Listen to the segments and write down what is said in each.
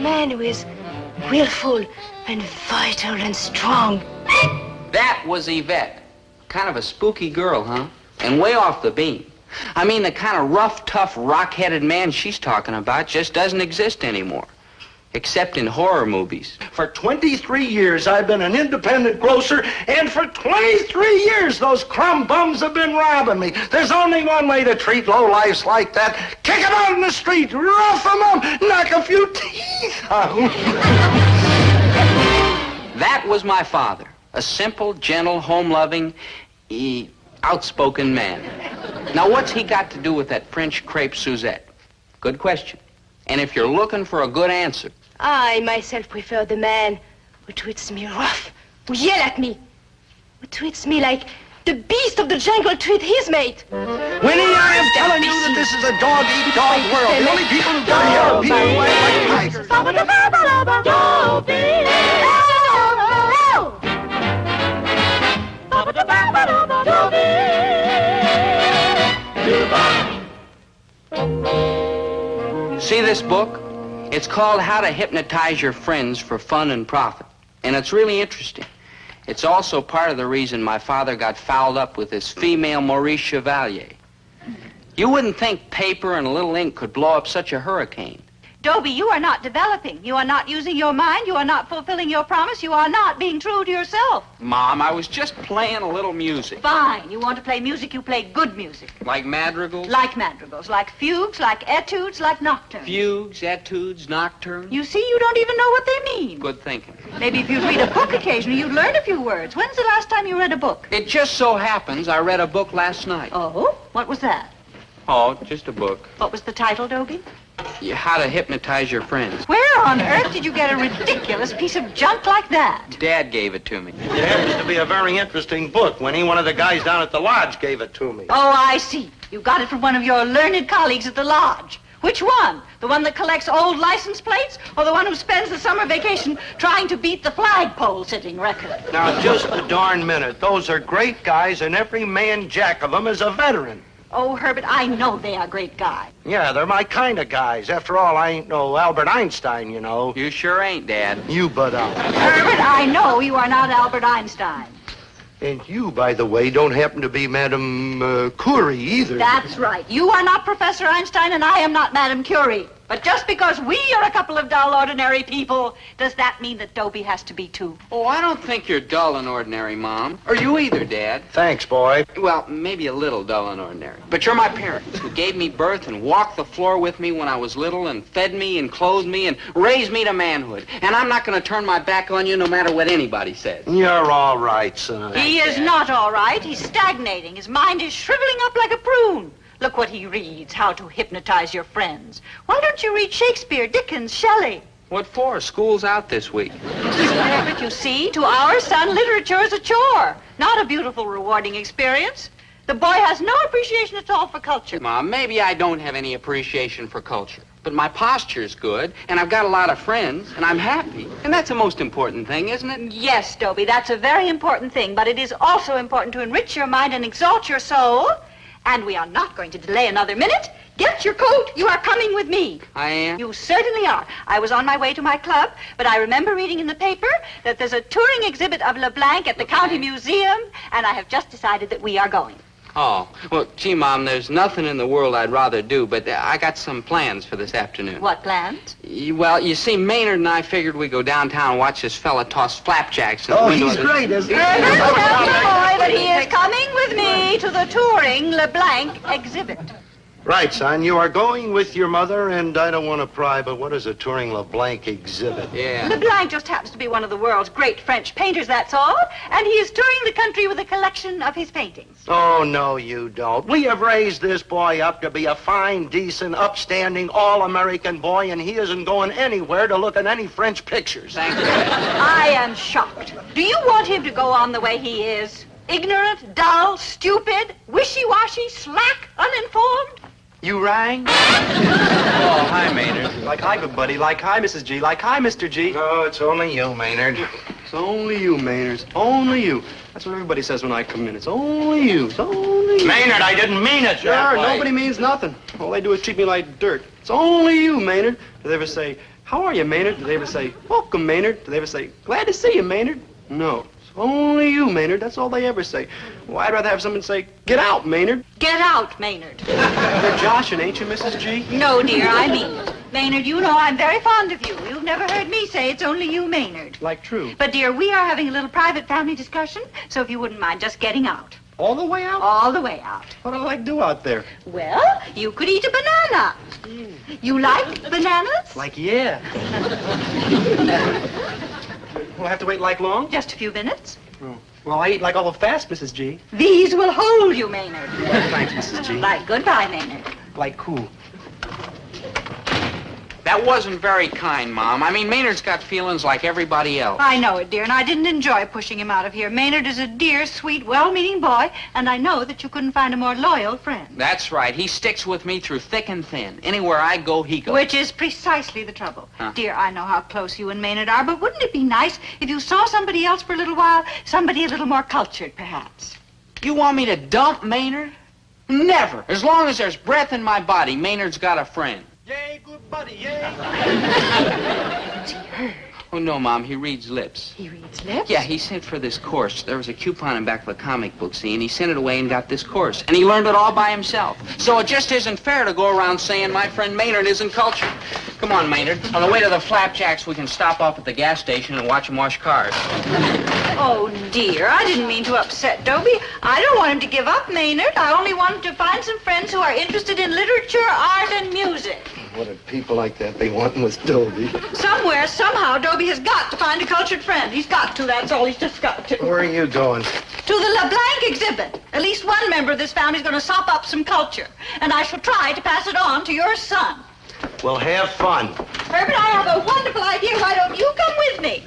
man who is willful and vital and strong. That was Yvette. Kind of a spooky girl, huh? And way off the beam. I mean, the kind of rough, tough, rock-headed man she's talking about just doesn't exist anymore. Except in horror movies. For 23 years, I've been an independent grocer, and for 23 years, those crumb bums have been robbing me. There's only one way to treat lowlifes like that. Kick them out in the street, rough them up, knock a few teeth out. That was my father. A simple, gentle, home-loving, outspoken man. Now, what's he got to do with that French crepe Suzette? Good question. And if you're looking for a good answer... I myself prefer the man who treats me rough, who yell at me, who treats me like the beast of the jungle treat his mate. Winnie, I am telling you that this is a dog-eat-dog world. The only people who got here are people who act like tigers. See this book? It's called How to Hypnotize Your Friends for Fun and Profit. And it's really interesting. It's also part of the reason my father got fouled up with this female Maurice Chevalier. You wouldn't think paper and a little ink could blow up such a hurricane. Dobie, you are not developing. You are not using your mind. You are not fulfilling your promise. You are not being true to yourself. Mom, I was just playing a little music. Fine. You want to play music, you play good music. Like madrigals? Like madrigals, like fugues, like etudes, like nocturnes. Fugues, etudes, nocturnes. You see, you don't even know what they mean. Good thinking. Maybe if you'd read a book occasionally, you'd learn a few words. When's the last time you read a book? It just so happens I read a book last night. Oh? What was that? Oh, just a book. What was the title, Dobie? How to Hypnotize Your Friends. Where on earth did you get a ridiculous piece of junk like that? Dad gave it to me. It happens to be a very interesting book. Winnie, one of the guys down at the lodge gave it to me. Oh, I see. You got it from one of your learned colleagues at the lodge. Which one? The one that collects old license plates, or the one who spends the summer vacation trying to beat the flagpole sitting record? Now, just a darn minute. Those are great guys, and every man jack of them is a veteran. Oh, Herbert, I know they are great guys. Yeah, they're my kind of guys. After all, I ain't no Albert Einstein, you know. You sure ain't, Dad. You butt out. Herbert, I know you are not Albert Einstein. And you, by the way, don't happen to be Madame Curie either. That's right. You are not Professor Einstein, and I am not Madame Curie. But just because we are a couple of dull, ordinary people, does that mean that Dobie has to be too? Oh, I don't think you're dull and ordinary, Mom. Or you either, Dad. Thanks, boy. Well, maybe a little dull and ordinary. But you're my parents who gave me birth and walked the floor with me when I was little and fed me and clothed me and raised me to manhood. And I'm not going to turn my back on you no matter what anybody says. You're all right, son. He is not all right. He's stagnating. His mind is shriveling up like a prune. Look what he reads, How to Hypnotize Your Friends. Why don't you read Shakespeare, Dickens, Shelley? What for? School's out this week. But you see, to our son, literature is a chore, not a beautiful, rewarding experience. The boy has no appreciation at all for culture. Mom, maybe I don't have any appreciation for culture, but my posture's good, and I've got a lot of friends, and I'm happy. And that's the most important thing, isn't it? Yes, Dobie, that's a very important thing, but it is also important to enrich your mind and exalt your soul. And we are not going to delay another minute. Get your coat. You are coming with me. I am? You certainly are. I was on my way to my club, but I remember reading in the paper that there's a touring exhibit of LeBlanc at the County Museum, and I have just decided that we are going. Oh, well, gee, Mom, there's nothing in the world I'd rather do, but I got some plans for this afternoon. What plans? Well, you see, Maynard and I figured we'd go downtown and watch this fella toss flapjacks in the window. He's great, isn't he? Boy, but he is coming with me to the touring LeBlanc exhibit. Right, son. You are going with your mother, and I don't want to pry, but what is a touring LeBlanc exhibit? Yeah. LeBlanc just happens to be one of the world's great French painters, that's all. And he is touring the country with a collection of his paintings. Oh, no, you don't. We have raised this boy up to be a fine, decent, upstanding, all-American boy, and he isn't going anywhere to look at any French pictures. Thank you. I am shocked. Do you want him to go on the way he is? Ignorant, dull, stupid, wishy-washy, slack, uninformed? You rang? Oh, hi, Maynard. Like, hi, good buddy. Like, hi, Mrs. G. Like, hi, Mr. G. No, it's only you, Maynard. It's only you, Maynard. It's only you. That's what everybody says when I come in. It's only you. It's only you. Maynard, I didn't mean it that Sure, way. nobody means nothing. All they do is treat me like dirt. It's only you, Maynard. Do they ever say, how are you, Maynard? Do they ever say, welcome, Maynard? Do they ever say, glad to see you, Maynard? No. It's only you, Maynard. That's all they ever say. Well, I'd rather have someone say, get out, Maynard. Get out, Maynard. You're joshing, ain't you, Mrs. G? No, dear, I mean it. Maynard, you know I'm very fond of you. You've never heard me say it's only you, Maynard. Like true. But, dear, we are having a little private family discussion, so if you wouldn't mind just getting out. All the way out? All the way out. What do I like to do out there? Well, you could eat a banana. You like bananas? Like, yeah. We'll have to wait like long? Just a few minutes. Oh. Well, I eat like all the fast, Mrs. G. These will hold you, Maynard. Thanks, Mrs. G. Like, goodbye, Maynard. Like who? That wasn't very kind, Mom. I mean, Maynard's got feelings like everybody else. I know it, dear, and I didn't enjoy pushing him out of here. Maynard is a dear, sweet, well-meaning boy, and I know that you couldn't find a more loyal friend. That's right. He sticks with me through thick and thin. Anywhere I go, he goes. Which is precisely the trouble. Huh? Dear, I know how close you and Maynard are, but wouldn't it be nice if you saw somebody else for a little while? Somebody a little more cultured, perhaps. You want me to dump Maynard? Never. As long as there's breath in my body, Maynard's got a friend. Yay, good buddy, yay. What's he heard? Oh, no, Mom. He reads lips. He reads lips? Yeah, he sent for this course. There was a coupon in back of a comic book, see, and he sent it away and got this course. And he learned it all by himself. So it just isn't fair to go around saying my friend Maynard isn't cultured. Come on, Maynard. On the way to the Flapjacks, we can stop off at the gas station and watch him wash cars. Oh, dear, I didn't mean to upset Dobie. I don't want him to give up, Maynard. I only want him to find some friends who are interested in literature, art, and music. What did people like that be wanting with Dobie? Somewhere, somehow, Dobie has got to find a cultured friend. He's got to, that's all. He's just got to. Where are you going? To the LeBlanc exhibit. At least one member of this family is going to sop up some culture. And I shall try to pass it on to your son. Well, have fun. Herbert, I have a wonderful idea. Why don't you come with me?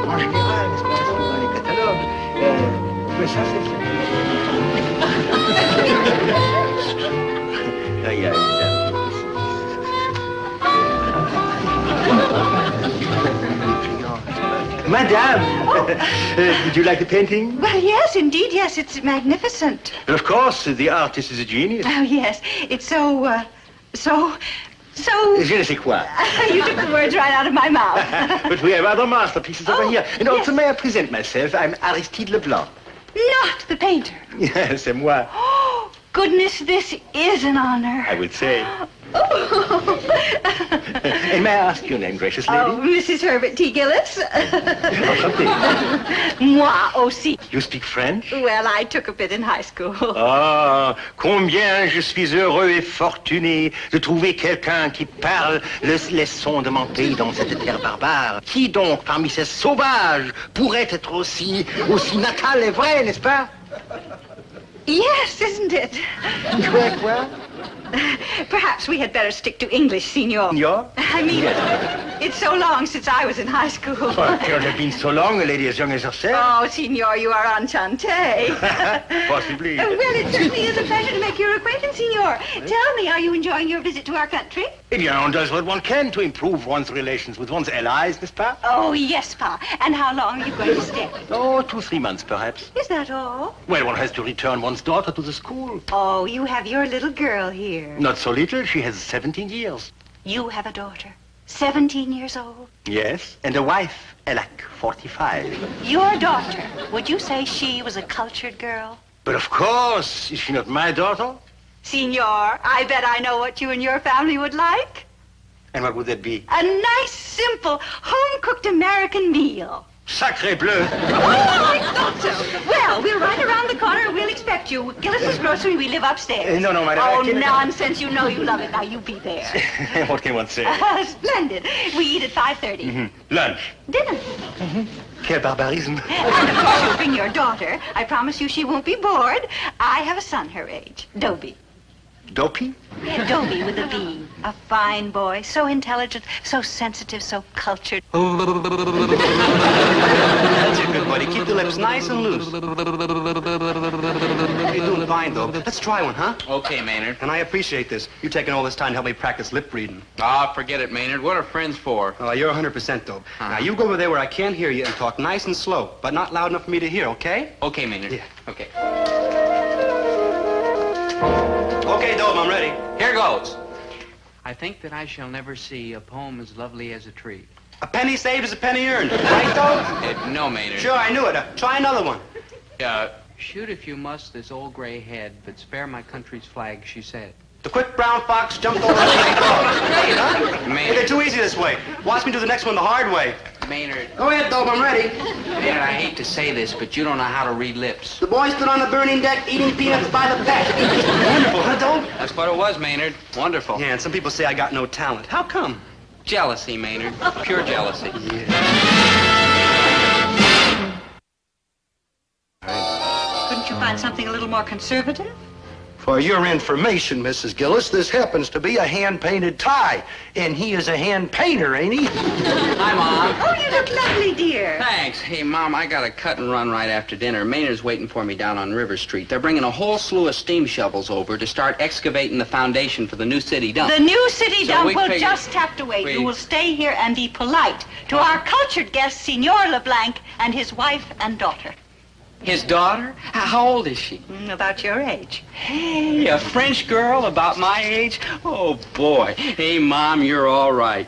En général, n'est-ce pas, dans les catalogues, mais ça, c'est fait. Là, il y a une dame. Madame, did you like the painting? Well, yes, indeed, yes. It's magnificent. Of course, the artist is a genius. Oh, yes. It's so... Je ne sais quoi. You took the words right out of my mouth. But we have other masterpieces over here. And also, yes. may I present myself? I'm Aristide Leblanc. Not the painter. Yes, c'est moi. Oh, goodness, this is an honor. I would say. Oh. And may I ask your name, gracious lady? Oh, Mrs. Herbert T. Gillis. Enchanté. Moi aussi. You speak French? Well, I took a bit in high school. Ah, combien je suis heureux et fortuné de trouver quelqu'un qui parle les sons de mon pays dans cette terre barbare. Qui donc, parmi ces sauvages, pourrait être aussi natal et vrai, n'est-ce pas? Yes, isn't it? Quoi? Perhaps we had better stick to English, Signor. Signor? I mean, it's so long since I was in high school. Oh, it can't have been so long, a lady as young as yourself. Oh, Signor, you are enchanté. Possibly. Well, it certainly is a pleasure to make your acquaintance, Signor. Tell me, are you enjoying your visit to our country? Eh bien, one does what one can to improve one's relations with one's allies, n'est-ce pas? Oh, yes, Pa. And how long are you going to stay? Oh, 2-3 months, perhaps. Is that all? Well, one has to return one's daughter to the school. Oh, you have your little girl here. Not so little. She has 17 years. You have a daughter, 17 years old. Yes, and a wife, Elak, 45. Your daughter, would you say she was a cultured girl? But of course, is she not my daughter? Signor, I bet I know what you and your family would like. And what would that be? A nice, simple, home-cooked American meal. Sacré bleu. Oh, I thought so. Well, we're right around the corner and we'll expect you. Gillis's grocery, we live upstairs. No, madam. Oh, I can't- nonsense. You know you love it. Now, you be there. What can one say? Splendid. We eat at 5:30. Lunch. Dinner. Quel barbarisme. And, of course, you'll bring your daughter. I promise you she won't be bored. I have a son her age, Dobie. Dopey? Dobie with a B. A fine boy, so intelligent, so sensitive, so cultured. That's it, good buddy. Keep the lips nice and loose. You're doing fine, though. Let's try one, huh? Okay, Maynard. And I appreciate this. You taking all this time to help me practice lip reading. Ah, forget it, Maynard. What are friends for? Oh, you're 100%, Dope. Now, you go over there where I can't hear you and talk nice and slow, but not loud enough for me to hear, okay? Okay, Maynard. Yeah. Okay. Okay, Dope, I'm ready. Here goes. I think that I shall never see a poem as lovely as a tree. A penny saved is a penny earned. Right, Dope? No, Maynard. Sure, I knew it. Try another one. Shoot if you must this old gray head, but spare my country's flag, she said. The quick brown fox jumped over the gray dog. Great, huh? Maynard. Hey, they're too easy this way. Watch me do the next one the hard way. Maynard. Go ahead, Dope, I'm ready. Maynard, I hate to say this, but you don't know how to read lips. The boy stood on the burning deck eating peanuts by the peck. Wonderful, huh, Dope? That's what it was, Maynard. Wonderful. Yeah, and some people say I got no talent. How come? Jealousy, Maynard. Pure jealousy. Couldn't you find something a little more conservative? For your information, Mrs. Gillis, this happens to be a hand-painted tie. And he is a hand painter, ain't he? Hi, Mom. Oh, you look lovely, dear. Thanks. Hey, Mom, I got to cut and run right after dinner. Maynard's waiting for me down on River Street. They're bringing a whole slew of steam shovels over to start excavating the foundation for the new city dump. The new city So dump we will figured- just have to wait. we- You will stay here and be polite to our cultured guest, Signor LeBlanc, and his wife and daughter. His daughter? How old is she? About your age. Hey, a French girl about my age? Oh, boy. Hey, Mom, you're all right.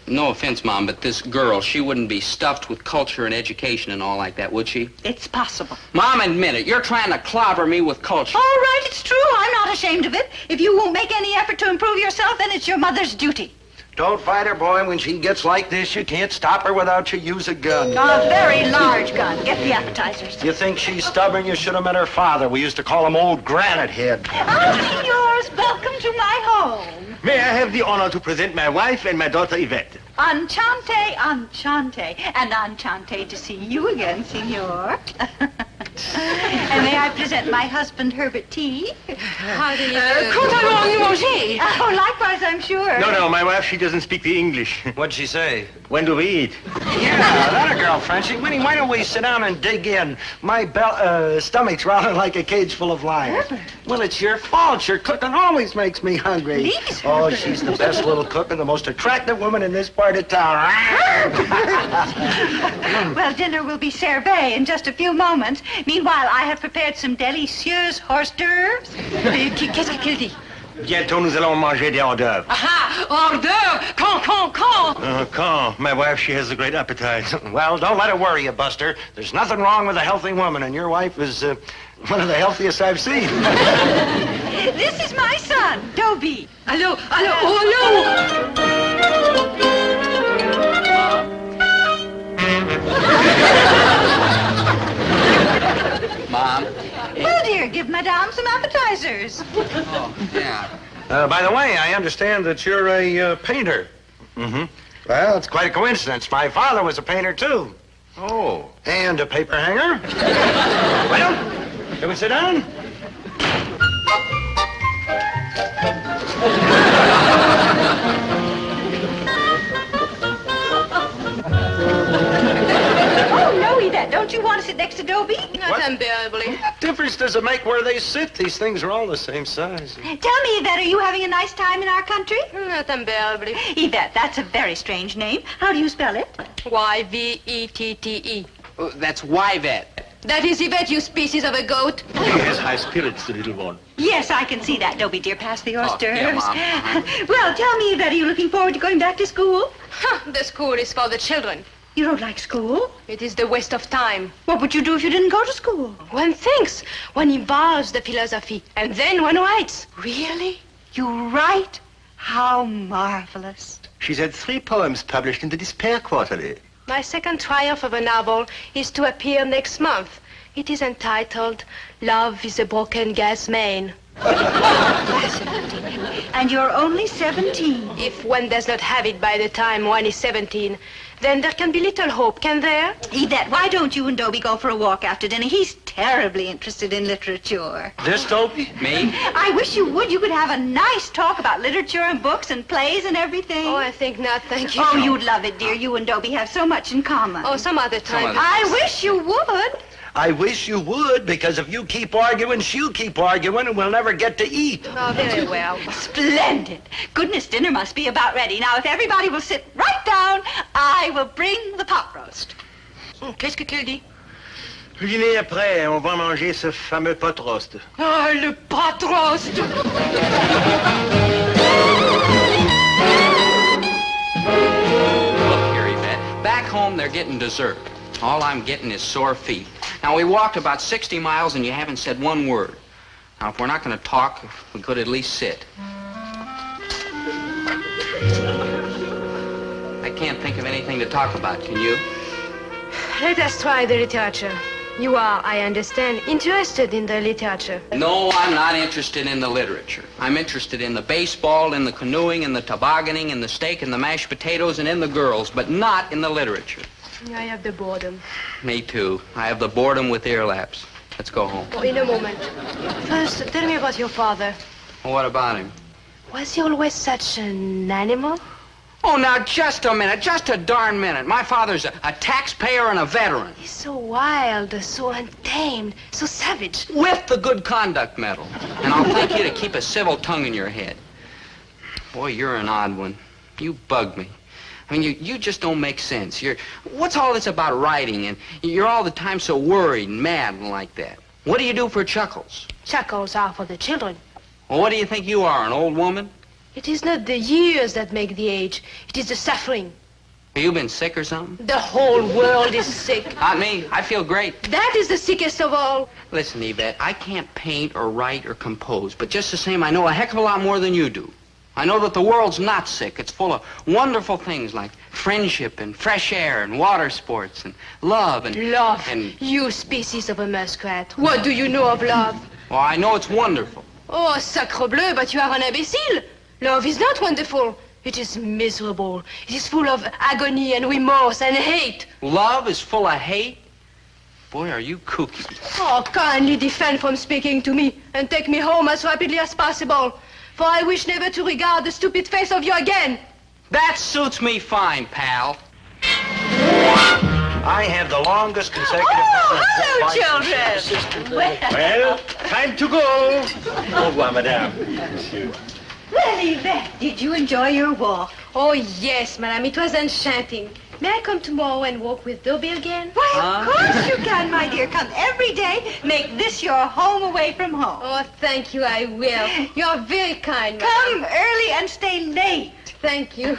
No offense, Mom, but this girl, she wouldn't be stuffed with culture and education and all like that, would she? It's possible. Mom, admit it. You're trying to clobber me with culture. All right, it's true. I'm not ashamed of it. If you won't make any effort to improve yourself, then it's your mother's duty. Don't fight her, boy. When she gets like this, you can't stop her without you use a gun. A very large gun. Get the appetizers. You think she's stubborn? You should have met her father. We used to call him Old Granite Head. Signors, welcome to my home. May I have the honor to present my wife and my daughter Yvette? Enchante, enchante. And enchanté to see you again, Signor. And may I present my husband, Herbert T. How do you do? Oh, likewise, I'm sure. No, my wife, she doesn't speak the English. What'd she say? When do we eat? Yeah, that a girl, Frenchie. Winnie, why don't we sit down and dig in? My stomach's rattling like a cage full of lions. Well, it's your fault. Your cooking always makes me hungry. Please, Oh, Herbert. she's the best little cook and the most attractive woman in this part of town. Well, dinner will be servé in just a few moments. Meanwhile, I have prepared some delicious hors d'oeuvres. Qu'est-ce qu'il dit? Bientôt, nous allons manger des hors d'oeuvre. Ah, hors d'oeuvre! Quand? Quand? My wife, she has a great appetite. Well, don't let it worry you, Buster. There's nothing wrong with a healthy woman, and your wife is one of the healthiest I've seen. This is my son, Dobie. Allô, oh, Mom? Well, dear, give Madame some appetizers. Oh, yeah. By the way, I understand that you're a painter. Mm-hmm. Well, it's quite a coincidence. My father was a painter, too. Oh. And a paper hanger. Well, can we sit down? Oh, no, Yvette, don't you want to sit next to Dobie? Not unbearably. What difference does it make where they sit? These things are all the same size. Tell me, Yvette, are you having a nice time in our country? Not unbearably. Yvette, that's a very strange name. How do you spell it? Y-V-E-T-T-E. Oh, that's Yvette. That is Yvette, you species of a goat. She has high spirits, the little one. Yes, I can see that, Dobie, dear. Pass the hors Oh, yeah, d'oeuvres. Mom. Well, tell me, Yvette, are you looking forward to going back to school? Huh, the school is for the children. You don't like school? It is the waste of time. What would you do if you didn't go to school? One thinks, one evolves the philosophy, and then one writes. Really? You write? How marvelous. She's had 3 poems published in the Despair Quarterly. My second triumph of a novel is to appear next month. It is entitled, Love is a Broken Gas Main. And you're only 17. If one does not have it by the time one is 17, then there can be little hope, can there? Yvette, why don't you and Dobie go for a walk after dinner? He's terribly interested in literature. This Dobie? Me? I wish you would. You could have a nice talk about literature and books and plays and everything. Oh, I think not, thank you. Oh, you'd love it, dear. You and Dobie have so much in common. Oh, some other time. other- I wish you would. I wish you would, because if you keep arguing, she'll keep arguing, and we'll never get to eat. Oh, very well. Splendid. Goodness, dinner must be about ready. Now, if everybody will sit right down, I will bring the pot roast. Qu'est-ce que tu dis? Le dîner est prêt, on va manger ce fameux pot roast. Oh, le pot roast! Look here, Yvette. Back home, they're getting dessert. All I'm getting is sore feet. Now, we walked about 60 miles and you haven't said one word. Now, if we're not going to talk, we could at least sit. I can't think of anything to talk about, can you? Let us try the literature. You are, I understand, interested in the literature. No, I'm not interested in the literature. I'm interested in the baseball, in the canoeing, in the tobogganing, in the steak, in the mashed potatoes, and in the girls, but not in the literature. I have the boredom. Me too. I have the boredom with ear laps. Let's go home. Oh, in a moment. First, tell me about your father. Well, what about him? Was he always such an animal? Oh, now, just a minute. Just a darn minute. My father's a taxpayer and a veteran. He's so wild, so untamed, so savage. With the Good Conduct Medal. And I'll thank you to keep a civil tongue in your head. Boy, you're an odd one. You bug me. I mean, you just don't make sense. What's all this about writing? And you're all the time so worried and mad and like that. What do you do for chuckles? Chuckles are for the children. Well, what do you think you are, an old woman? It is not the years that make the age. It is the suffering. Have you been sick or something? The whole world is sick. Not me. I feel great. That is the sickest of all. Listen, Yvette, I can't paint or write or compose, but just the same, I know a heck of a lot more than you do. I know that the world's not sick. It's full of wonderful things like friendship and fresh air and water sports and love and... Love. And, You species of a muskrat. What do you know of love? well, I know it's wonderful. Oh, sacre bleu, but you are an imbecile. Love is not wonderful. It is miserable. It is full of agony and remorse and hate. Love is full of hate? Boy, are you kooky. Oh, kindly defend from speaking to me and take me home as rapidly as possible. For I wish never to regard the stupid face of you again. That suits me fine, pal. I have the longest consecutive... Oh, hello, children. Well, time to go. Au revoir, madame. Well, Yvette, did you enjoy your walk? Oh, yes, madame. It was enchanting. May I come tomorrow and walk with Dobie again? Why, of course you can, my dear. Come every day. Make this your home away from home. Oh, thank you, I will. You are very kind, Come madame. early and stay late. Thank you.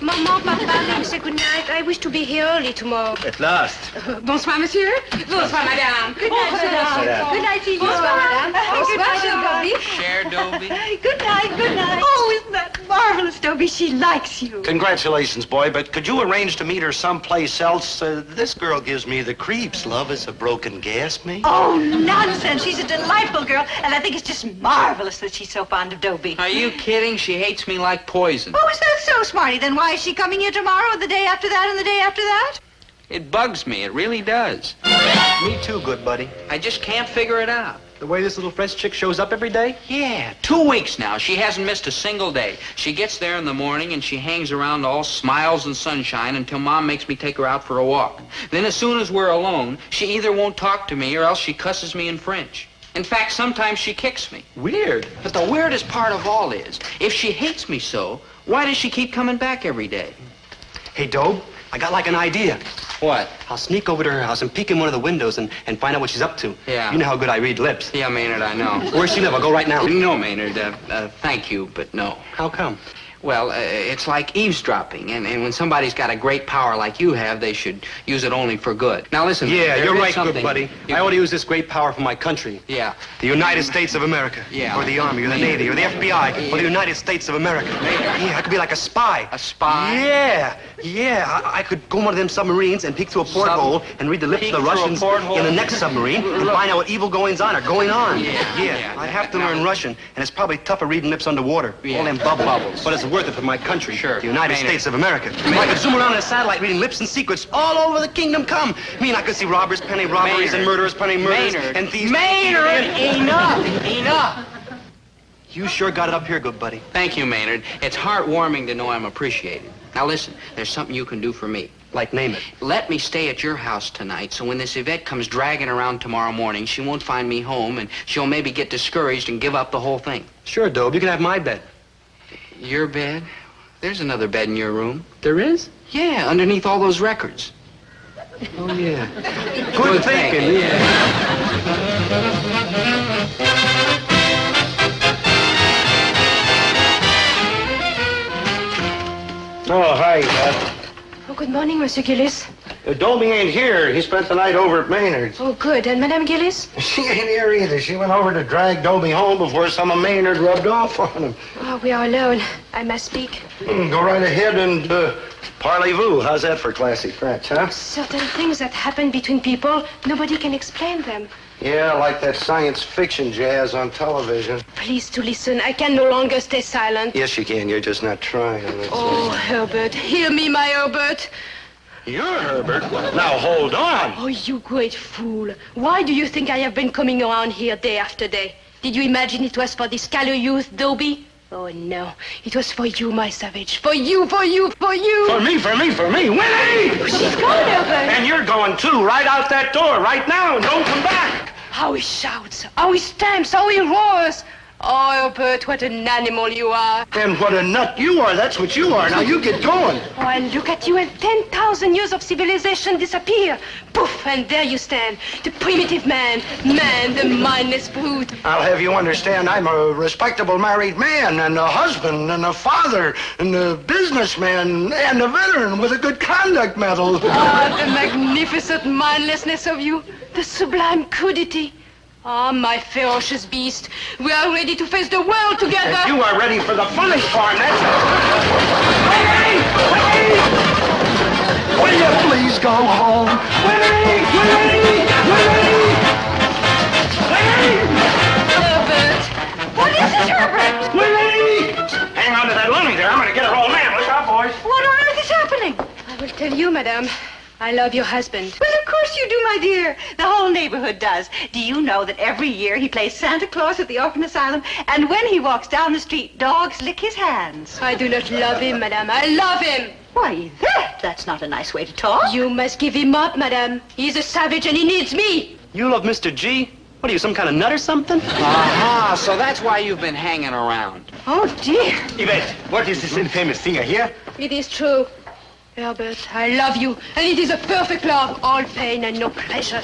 Maman, papa, may we say good night? I wish to be here early tomorrow. At last. Bonsoir, monsieur. Bonsoir, madame. Good night, madame. madame. Good night to you. Bonsoir, madame. Good Bonsoir, night, cher Dobie. Share, Dobie. Good night, good night. Oh, isn't that marvelous, Dobie? She likes you. Congratulations, boy, but could you arrange to meet her someplace else? This girl gives me the creeps. Love is a broken gas, me. Oh, nonsense. She's a delightful girl, and I think it's just marvelous that she's so fond of Dobie. Are you kidding? She hates me like poison. Oh, is that so, Smarty? Then why is she coming here tomorrow, and the day after that, and the day after that? It bugs me. It really does. Me too, good buddy. I just can't figure it out. The way this little French chick shows up every day? Yeah, 2 weeks now. She hasn't missed a single day. She gets there in the morning and she hangs around all smiles and sunshine until Mom makes me take her out for a walk. Then as soon as we're alone, she either won't talk to me or else she cusses me in French. In fact, sometimes she kicks me. Weird. But the weirdest part of all is, if she hates me so, why does she keep coming back every day? Hey, Dobe, I got like an idea. What? I'll sneak over to her house and peek in one of the windows and find out what she's up to. Yeah. You know how good I read lips. Yeah, Maynard, I know. Where's she live? I'll go right now. No, Maynard, thank you, but no. How come? Well, it's like eavesdropping, and when somebody's got a great power like you have, they should use it only for good. Now, listen. Yeah, there you're is right, something- good buddy. You- I ought to use this great power for my country. Yeah. The United States of America. Yeah. Or the Army, or the Navy, or the FBI, or the United States of America. Yeah, I could be like a spy. A spy? Yeah. I could go in one of them submarines and peek through a porthole and read the lips of the Peek through a Russians porthole? in the next submarine and find out what evil goings on are going on. Yeah. I'd have to Now- learn Russian, and it's probably tougher reading lips underwater. Yeah. All them bubbles. Bubbles. But it's worth it for my country. Sure. The United Maynard. States of America. I could zoom around in a satellite reading lips and secrets all over the kingdom come. I mean, I could see robbers penny robberies Maynard. and murderers penny murders Maynard. and thieves. Maynard, enough. You sure got it up here, good buddy. Thank you, Maynard. It's heartwarming to know I'm appreciated. Now listen, there's something you can do for me. Like, name it. Let me stay at your house tonight, so when this Yvette comes dragging around tomorrow morning, she won't find me home, and she'll maybe get discouraged and give up the whole thing. Sure, Dobe. You can have my bed. Your bed? There's another bed in your room. There is? Yeah, underneath all those records. Oh, yeah. Good thinking. thinking. Oh, hi. Oh, good morning, Monsieur Gillis. Dobie ain't here. He spent the night over at Maynard's. Oh, good. And Madame Gillis? She ain't here either. She went over to drag Dobie home before some of Maynard rubbed off on him. Oh, we are alone. I must speak. Go right ahead and parlez-vous. How's that for classy French, huh? Certain things that happen between people, nobody can explain them. Yeah, like that science fiction jazz on television. Please to listen. I can no longer stay silent. Yes, you can. You're just not trying. Oh, Herbert. Hear me, my Herbert. You're Herbert? Now, hold on. Oh, you great fool. Why do you think I have been coming around here day after day? Did you imagine it was for this callow youth, Dobie? Oh, no. It was for you, my savage. For you, for you, for you. For me. Winnie! She's gone, Herbert. And you're going too, right out that door, right now, and don't come back. How he shouts, how he stamps, how he roars. Oh, Herbert, what an animal you are. And what a nut you are. That's what you are. Now, you get going. Oh, and look at you, and 10,000 years of civilization disappear. Poof, and there you stand, the primitive man, the mindless brute. I'll have you understand I'm a respectable married man and a husband and a father and a businessman and a veteran with a good conduct medal. Ah, the magnificent mindlessness of you, the sublime crudity. Ah, my ferocious beast, we are ready to face the world together. And you are ready for the funny farm, that's it. Winnie! Will you please go home? Winnie! Herbert, what is it, Herbert? Winnie! Hang on to that lunny there. I'm going to get her old man. Look out, boys. What on earth is happening? I will tell you, madame, I love your husband. Well, of course you do, my dear. The whole neighborhood does. Do you know that every year he plays Santa Claus at the orphan asylum, and when he walks down the street, dogs lick his hands? I do not love him, madame. I love him. Why, that's not a nice way to talk. You must give him up, madame. He's a savage and he needs me. You love Mr. G? What are you, some kind of nut or something? Aha, so that's why you've been hanging around. Oh, dear. Yvette, what is this infamous singer here? It is true. Herbert, I love you, and it is a perfect love, all pain and no pleasure.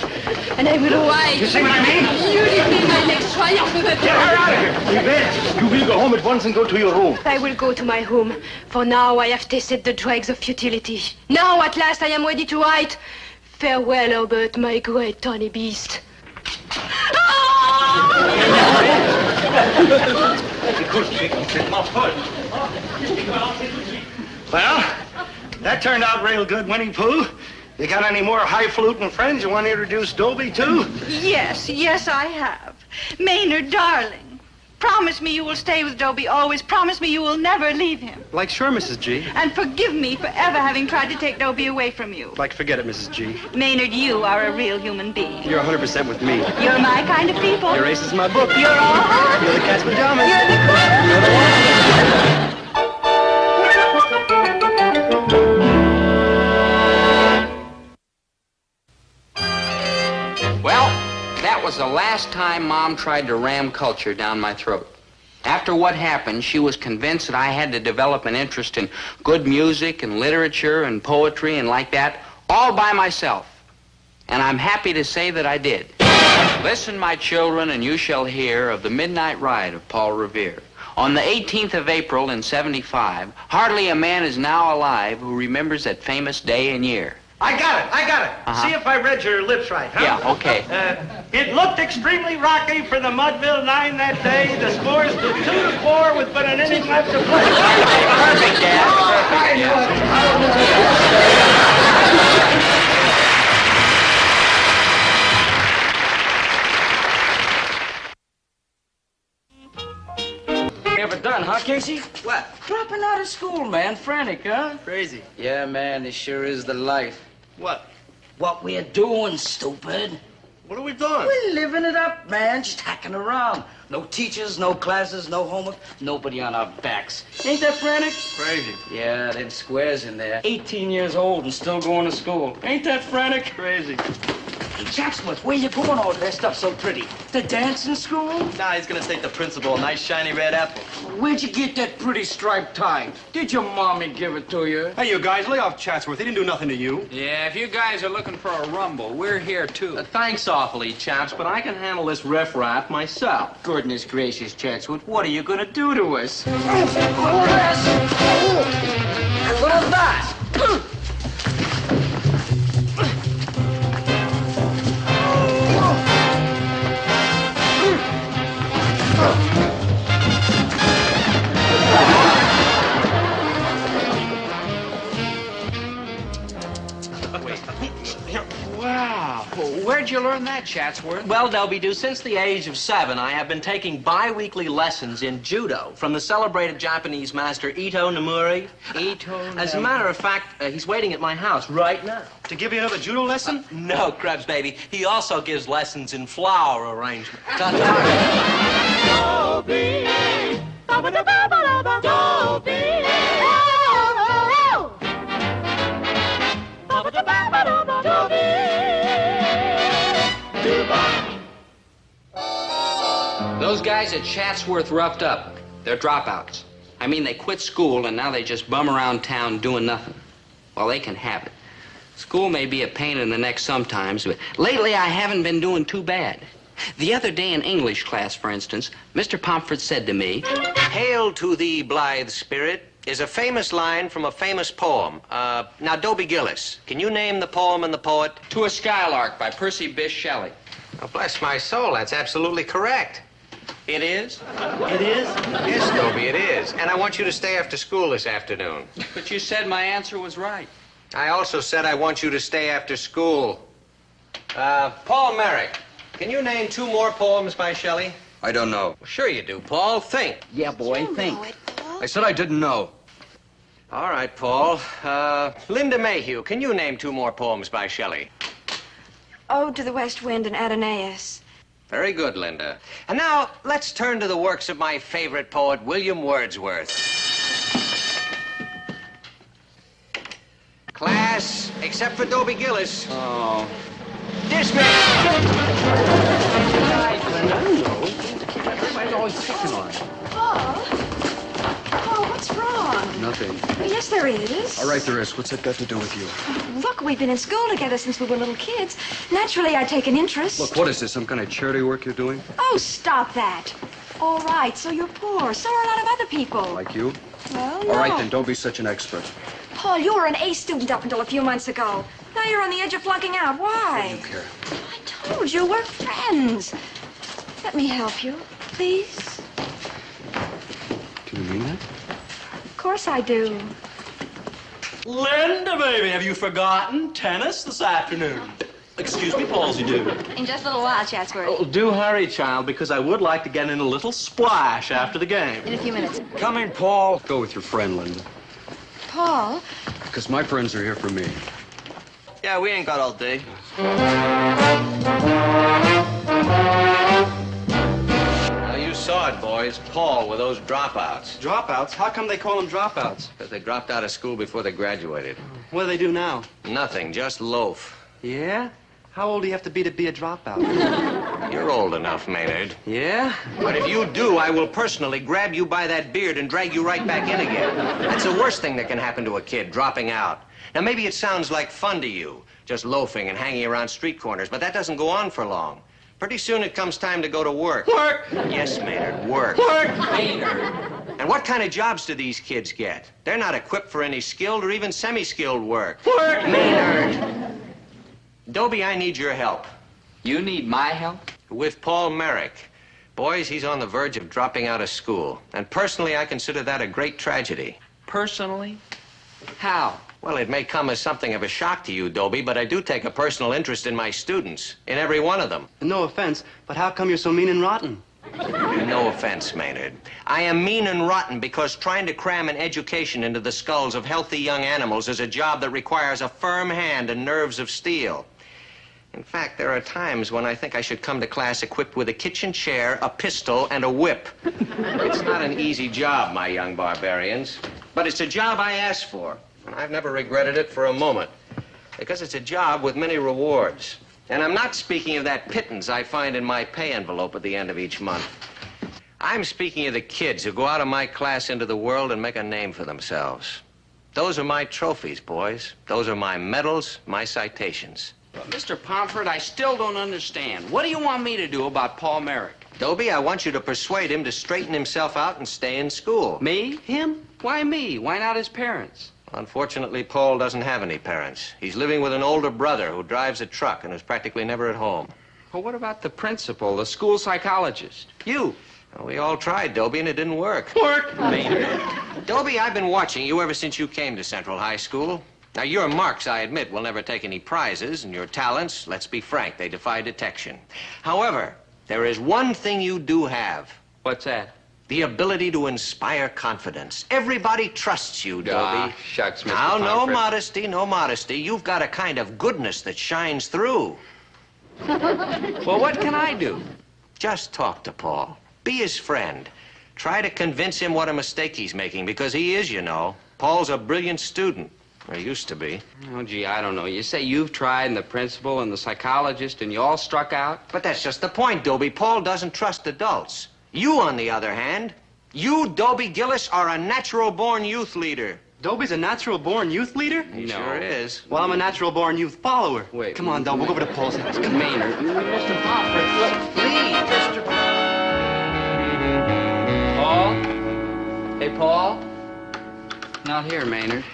And I will ride. You see what I mean? You leave me my next triumph of Get her out of here. Yvette, you will go home at once and go to your room. I will go to my home, for now I have tasted the dregs of futility. Now at last I am ready to write. Farewell, Herbert, my great tawny beast. Well, that turned out real good, Winnie Pooh. You got any more highfalutin friends you want to introduce Dobie to? Yes, I have. Maynard, darling, promise me you will stay with Dobie always. Promise me you will never leave him. Like, sure, Mrs. G. And forgive me for ever having tried to take Dobie away from you. Like, forget it, Mrs. G. Maynard, you are a real human being. You're 100% with me. You're my kind of people. Your ace is my book. You're all heart. You're the cat's pajamas. You're the cool. You're the one. Well, that was the last time Mom tried to ram culture down my throat. After what happened, she was convinced that I had to develop an interest in good music and literature and poetry and like that, all by myself. And I'm happy to say that I did. Listen, my children, and you shall hear of the midnight ride of Paul Revere. On the 18th of April in '75, hardly a man is now alive who remembers that famous day and year. I got it. Uh-huh. See if I read your lips right, huh? Yeah, okay. It looked extremely rocky for the Mudville 9 that day. The scores were 2-4 with but an inning left to play. Perfect, Dad. Perfect, yeah. Ever done, huh? Casey? What? Dropping out of school, man. Frantic, huh? Crazy. Yeah, man, this sure is the life. What? What we're doing, stupid. What are we doing? We're living it up, man. Just hacking around. No teachers, no classes, no homework, nobody on our backs. Ain't that frantic? Crazy. Yeah, them squares in there. 18 years old and still going to school. Ain't that frantic? Crazy. Hey, Chatsworth, where you going all dressed up so pretty? The dancing school? Nah, he's gonna take the principal a nice shiny red apple. Where'd you get that pretty striped tie? Did your mommy give it to you? Hey, you guys, lay off Chatsworth. He didn't do nothing to you. Yeah, if you guys are looking for a rumble, we're here too. Thanks awfully, chaps, but I can handle this riffraff myself. Goodness gracious, Chatsworth, what are you gonna do to us? Look at that! Wow. Well, where'd you learn that, Chatsworth? Well, Dobie, since the age of 7, I have been taking bi-weekly lessons in judo from the celebrated Japanese master Ito Nomuri. As a matter of fact, he's waiting at my house right now. To give you another judo lesson? No, Krebs, baby. He also gives lessons in flower arrangement. Those guys at Chatsworth roughed up. They're dropouts. I mean, they quit school and now they just bum around town doing nothing. Well, they can have it. School may be a pain in the neck sometimes, but lately I haven't been doing too bad. The other day in English class, for instance, Mr. Pomfret said to me, "Hail to thee, blithe spirit," is a famous line from a famous poem. Now, Dobie Gillis, can you name the poem and the poet? "To a Skylark" by Percy Bysshe Shelley. Oh, bless my soul, that's absolutely correct. It is? It is? Yes, Dobie, it is. And I want you to stay after school this afternoon. But you said my answer was right. I also said I want you to stay after school. Paul Merrick, can you name 2 more poems by Shelley? I don't know. Well, sure you do, Paul. Think. Yeah, boy, think. I said I didn't know. All right, Paul. Linda Mayhew, can you name 2 more poems by Shelley? Ode to the West Wind and Adonais. Very good, Linda. And now, let's turn to the works of my favorite poet, William Wordsworth. Class, except for Dobie Gillis. Oh. Dismissed! Everybody's always picking on it. Paul, what's wrong? Nothing. Yes, there is. All right, there is. What's that got to do with you? Look, we've been in school together since we were little kids. Naturally, I take an interest. Look, what is this? Some kind of charity work you're doing? Oh, stop that. All right, so you're poor. So are a lot of other people. Like you? Well, no. All right, then, don't be such an expert. Paul, you were an A student up until a few months ago. Now you're on the edge of flunking out. Why? What do you care? I told you, we're friends. Let me help you, please. Do you mean that? Of course I do. Linda, baby, have you forgotten tennis this afternoon? Excuse me, Paulsy, do. In just a little while, Chatsworth. Oh, do hurry, child, because I would like to get in a little splash after the game. In a few minutes. Come in, Paul. Go with your friend, Linda. Paul? Because my friends are here for me. Yeah, we ain't got all day. Now, you saw it, boys. Paul with those dropouts. Dropouts? How come they call them dropouts? Because they dropped out of school before they graduated. What do they do now? Nothing, just loaf. Yeah? How old do you have to be a dropout? You're old enough, Maynard. Yeah? But if you do, I will personally grab you by that beard and drag you right back in again. That's the worst thing that can happen to a kid, dropping out. Now, maybe it sounds like fun to you, just loafing and hanging around street corners, but that doesn't go on for long. Pretty soon it comes time to go to work. Work! Yes, Maynard, work. Work! Maynard. And what kind of jobs do these kids get? They're not equipped for any skilled or even semi-skilled work. Work! Maynard. Dobie, I need your help. You need my help? With Paul Merrick. Boys, he's on the verge of dropping out of school. And personally, I consider that a great tragedy. Personally? How? Well, it may come as something of a shock to you, Dobie, but I do take a personal interest in my students, in every one of them. No offense, but how come you're so mean and rotten? No offense, Maynard. I am mean and rotten because trying to cram an education into the skulls of healthy young animals is a job that requires a firm hand and nerves of steel. In fact, there are times when I think I should come to class equipped with a kitchen chair, a pistol, and a whip. It's not an easy job, my young barbarians, but it's a job I asked for, and I've never regretted it for a moment, because it's a job with many rewards. And I'm not speaking of that pittance I find in my pay envelope at the end of each month. I'm speaking of the kids who go out of my class into the world and make a name for themselves. Those are my trophies, boys. Those are my medals, my citations. But, Mr. Pomfret, I still don't understand. What do you want me to do about Paul Merrick? Dobie, I want you to persuade him to straighten himself out and stay in school. Me? Him? Why me? Why not his parents? Unfortunately, Paul doesn't have any parents. He's living with an older brother who drives a truck and is practically never at home. Well, what about the principal, the school psychologist? You. Well, we all tried, Dobie, and it didn't work. Work? Dobie, I've been watching you ever since you came to Central High School. Now, your marks, I admit, will never take any prizes, and your talents, let's be frank, they defy detection. However, there is one thing you do have. What's that? The ability to inspire confidence. Everybody trusts you, Dobie. Ah, shucks, Mr. Now, no Pomfret. modesty, no modesty. You've got a kind of goodness that shines through. Well, what can I do? Just talk to Paul. Be his friend. Try to convince him what a mistake he's making, because he is, you know. Paul's a brilliant student. Or used to be. Oh, gee, I don't know. You say you've tried, and the principal and the psychologist, and you all struck out? But that's just the point, Dobie. Paul doesn't trust adults. You, on the other hand, you, Dobie Gillis, are a natural-born youth leader. Dobie's a natural-born youth leader? He sure is. Well, I'm a natural-born youth follower. Wait. Come on, Dobie, we'll go over to Paul's house. Come on. Maynard. Mr. Pomfret, look, please, Mr. Paul? Hey, Paul? Not here, Maynard.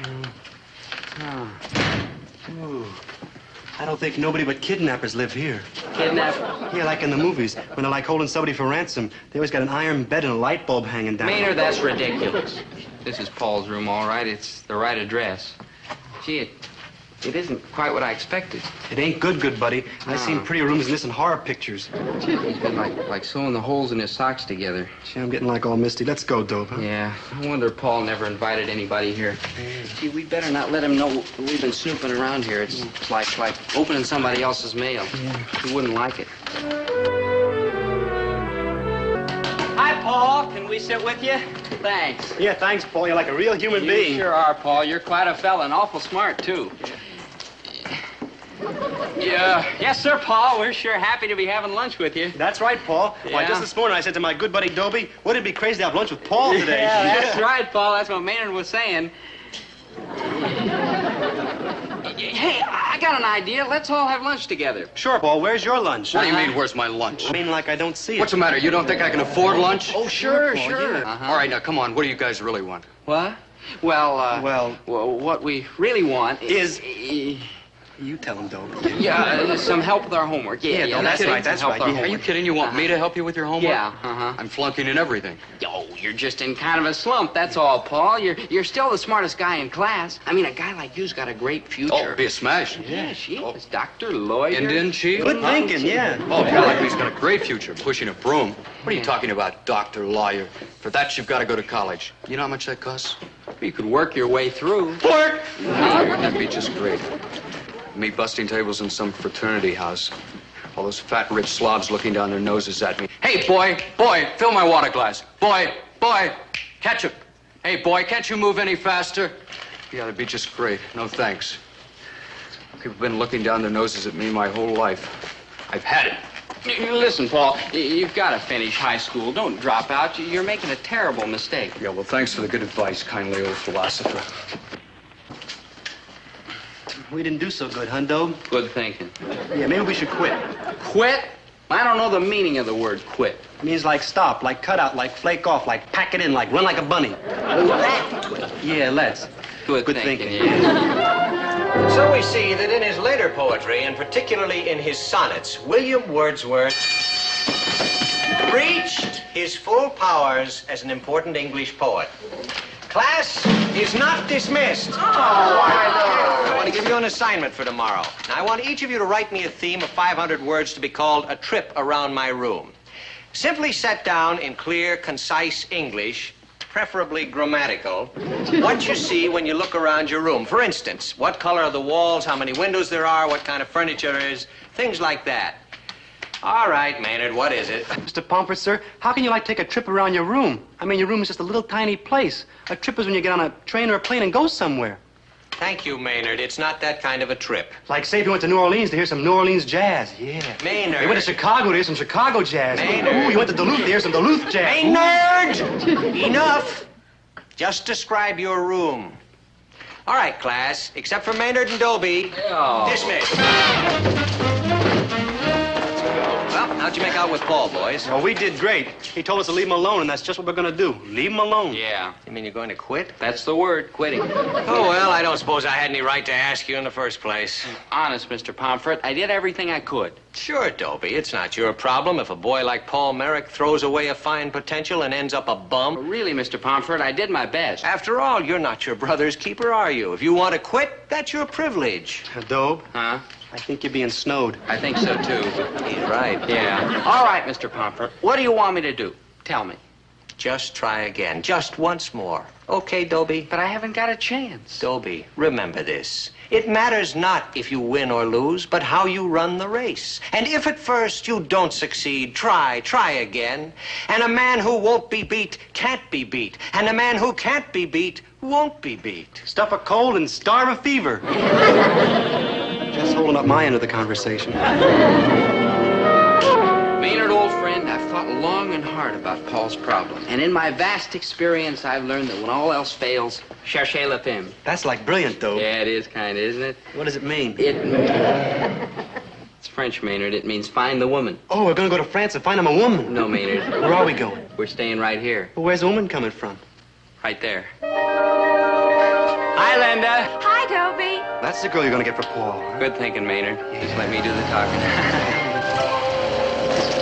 Oh. Ooh. I don't think nobody but kidnappers live here. Kidnapper? Yeah, like in the movies. When they're like holding somebody for ransom, they always got an iron bed and a light bulb hanging down. Maynard, that's ridiculous. This is Paul's room, all right. It's the right address. Gee, it isn't quite what I expected. It ain't good, buddy. I've seen prettier rooms than this in horror pictures. He's been like sewing the holes in his socks together. Gee, I'm getting like all misty. Let's go, Dope. Huh? Yeah, I wonder Paul never invited anybody here. Gee, we better not let him know we've been snooping around here. It's like opening somebody else's mail. Yeah. He wouldn't like it. Hi, Paul. Can we sit with you? Thanks. Yeah, thanks, Paul. You're like a real human being. You sure are, Paul. You're quite a fella and awful smart, too. Yeah. Yes, sir, Paul. We're sure happy to be having lunch with you. That's right, Paul. Why, Yeah. just this morning I said to my good buddy Dobie, wouldn't it be crazy to have lunch with Paul today? Yeah, that's right, Paul. That's what Maynard was saying. Hey, I got an idea. Let's all have lunch together. Sure, Paul. Where's your lunch? What do you mean, where's my lunch? I mean, like I don't see it. What's the matter? You don't think I can afford lunch? Oh, sure. All right, now, come on. What do you guys really want? What? Well, what we really want Is- You tell him, Dobie. Yeah, some help with our homework. Yeah, that's kidding. right, that's Some help right. with our Yeah. Are you homework. kidding? You want me to help you with your homework? Yeah, I'm flunking in everything. Oh, you're just in kind of a slump, that's all, Paul. You're still the smartest guy in class. I mean, a guy like you's got a great future. Oh, be a smash. Yeah, she is. Doctor, lawyer. Indian chief? Good thinking, yeah. Oh, a guy like me's got a great future, pushing a broom. What are you talking about, doctor, lawyer? For that, you've got to go to college. You know how much that costs? You could work your way through. Work! That'd be just great. Me busting tables in some fraternity house. All those fat, rich slobs looking down their noses at me. Hey, boy, fill my water glass. Boy, catch it. Hey, boy, can't you move any faster? Yeah, that'd be just great. No thanks. People have been looking down their noses at me my whole life. I've had it. Listen, Paul, you've got to finish high school. Don't drop out. You're making a terrible mistake. Yeah, well, thanks for the good advice, kindly old philosopher. We didn't do so good, huh, Dobe? Good thinking. Yeah, maybe we should quit. Quit? I don't know the meaning of the word quit. It means like stop, like cut out, like flake off, like pack it in, like run like a bunny. Yeah, let's. Good thinking. Yeah. So we see that in his later poetry, and particularly in his sonnets, William Wordsworth reached his full powers as an important English poet. Class is not dismissed. I want to give you an assignment for tomorrow. Now, I want each of you to write me a theme of 500 words to be called A Trip Around My Room. Simply set down in clear, concise English, preferably grammatical, what you see when you look around your room. For instance, what color are the walls, how many windows there are, what kind of furniture there is, things like that. All right, Maynard, what is it? Mr. Pomfret, sir, how can you, like, take a trip around your room? I mean, your room is just a little tiny place. A trip is when you get on a train or a plane and go somewhere. Thank you, Maynard. It's not that kind of a trip. Like, say, if you went to New Orleans to hear some New Orleans jazz. Yeah. Maynard. You went to Chicago to hear some Chicago jazz. Maynard. Ooh, you went to Duluth to hear some Duluth jazz. Maynard! Enough! Just describe your room. All right, class, except for Maynard and Dobie. Oh. Dismissed. Well, how'd you make out with Paul, boys? Well, we did great. He told us to leave him alone, and that's just what we're going to do. Leave him alone. Yeah. You mean you're going to quit? That's the word, quitting. Oh, well, I don't suppose I had any right to ask you in the first place. Honest, Mr. Pomfret, I did everything I could. Sure, Dobie, it's not your problem if a boy like Paul Merrick throws away a fine potential and ends up a bum. Really, Mr. Pomfret, I did my best. After all, you're not your brother's keeper, are you? If you want to quit, that's your privilege. Dobe? Huh? I think you're being snowed. I think so, too. He's right. Yeah. All right, Mr. Pomfret, what do you want me to do? Tell me. Just try again. Just once more. Okay, Dobie? But I haven't got a chance. Dobie, remember this. It matters not if you win or lose, but how you run the race. And if at first you don't succeed, try again. And a man who won't be beat can't be beat. And a man who can't be beat won't be beat. Stuff a cold and starve a fever. Just holding up my end of the conversation. Maynard, old friend, I've thought long and hard about Paul's problem. And in my vast experience, I've learned that when all else fails, cherchez la femme. That's like brilliant, Dobe. Yeah, it is kind of, isn't it? What does it mean? It's French, Maynard. It means find the woman. Oh, we're going to go to France and find him a woman. No, Maynard. Where are we going? We're staying right here. Well, where's the woman coming from? Right there. Hi, Linda. Hi, Dobie. That's the girl you're going to get for Paul. Huh? Good thinking, Maynard. Just let me do the talking.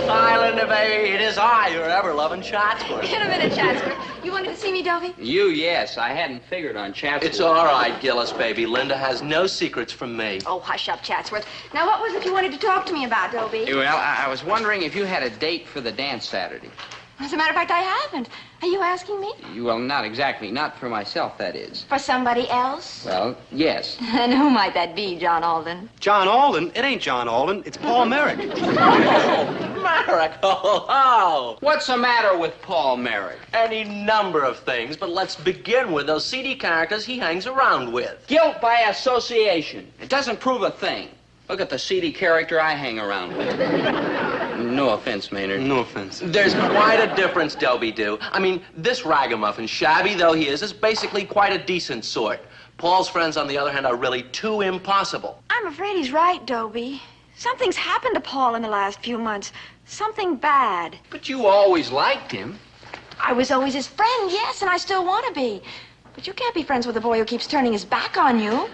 Hi, Linda, baby. It is I, your ever-loving Chatsworth. In a minute, Chatsworth. You wanted to see me, Dobie? You, yes. I hadn't figured on Chatsworth. It's all right, Gillis, baby. Linda has no secrets from me. Oh, hush up, Chatsworth. Now, what was it you wanted to talk to me about, Dobie? Well, I was wondering if you had a date for the dance Saturday. As a matter of fact, I haven't. Are you asking me? Well, not exactly. Not for myself, that is. For somebody else? Well, yes. And who might that be, John Alden? John Alden? It ain't John Alden. It's Paul Merrick. Merrick, oh. What's the matter with Paul Merrick? Any number of things, but let's begin with those seedy characters he hangs around with. Guilt by association. It doesn't prove a thing. Look at the seedy character I hang around with. No offense, Maynard. No offense. There's quite a difference, Dobie do. I mean, this ragamuffin, shabby though he is basically quite a decent sort. Paul's friends, on the other hand, are really too impossible. I'm afraid he's right, Dobie. Something's happened to Paul in the last few months. Something bad. But you always liked him. I was always his friend, yes, and I still want to be. But you can't be friends with a boy who keeps turning his back on you.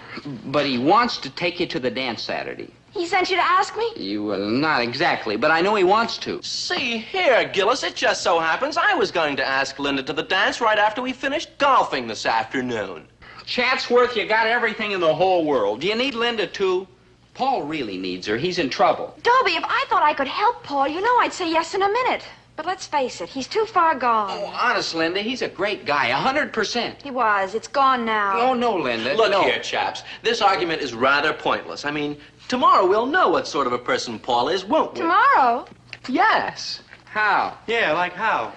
But he wants to take you to the dance Saturday. He sent you to ask me? Well, not exactly, but I know he wants to. See here, Gillis, it just so happens I was going to ask Linda to the dance right after we finished golfing this afternoon. Chatsworth, you got everything in the whole world. Do you need Linda, too? Paul really needs her. He's in trouble. Dobie, if I thought I could help Paul, you know I'd say yes in a minute. But let's face it, he's too far gone. Oh, honest, Linda, he's a great guy, 100%. He was. It's gone now. Oh, no, Linda. Look no. here, chaps. This argument is rather pointless. I mean, tomorrow we'll know what sort of a person Paul is, won't we? Tomorrow? Yes. How? Yeah, like how?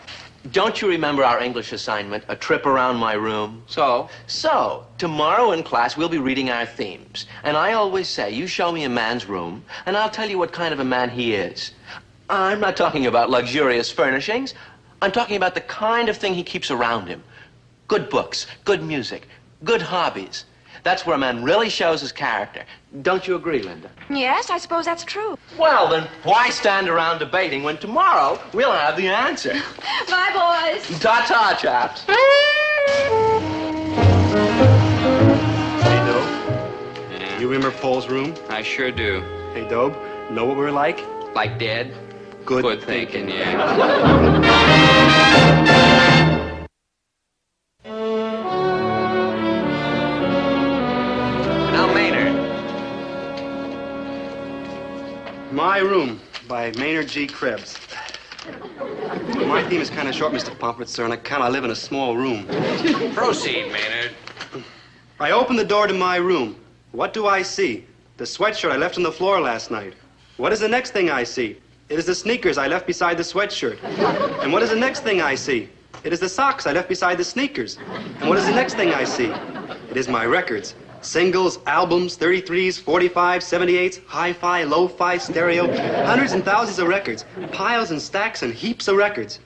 Don't you remember our English assignment, A Trip Around My Room? So, tomorrow in class we'll be reading our themes. And I always say, you show me a man's room, and I'll tell you what kind of a man he is. I'm not talking about luxurious furnishings. I'm talking about the kind of thing he keeps around him. Good books, good music, good hobbies. That's where a man really shows his character. Don't you agree, Linda? Yes, I suppose that's true. Well, then why stand around debating when tomorrow we'll have the answer? Bye, boys. Ta-ta, chaps. Hey, Dobe. Yeah. You remember Paul's room? I sure do. Hey, Dobe, know what we're like? Like dead? Good thinking, yeah. Now, Maynard. My Room by Maynard G. Krebs. My theme is kind of short, Mr. Pomfret, sir, and I live in a small room. Proceed, Maynard. I open the door to my room. What do I see? The sweatshirt I left on the floor last night. What is the next thing I see? It is the sneakers I left beside the sweatshirt. And what is the next thing I see? It is the socks I left beside the sneakers. And what is the next thing I see? It is my records. Singles, albums, 33s, 45s, 78s, hi-fi, lo-fi, stereo, hundreds and thousands of records, piles and stacks and heaps of records.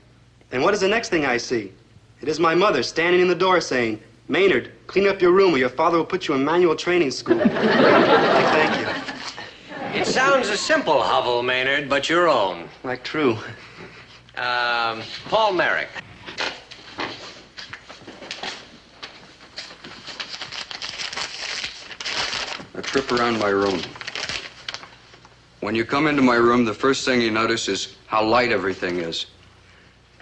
And what is the next thing I see? It is my mother standing in the door saying, Maynard, clean up your room or your father will put you in manual training school. Thank you. It sounds a simple hovel, Maynard, but your own. Like true. Paul Merrick. A trip around my room. When you come into my room, the first thing you notice is how light everything is.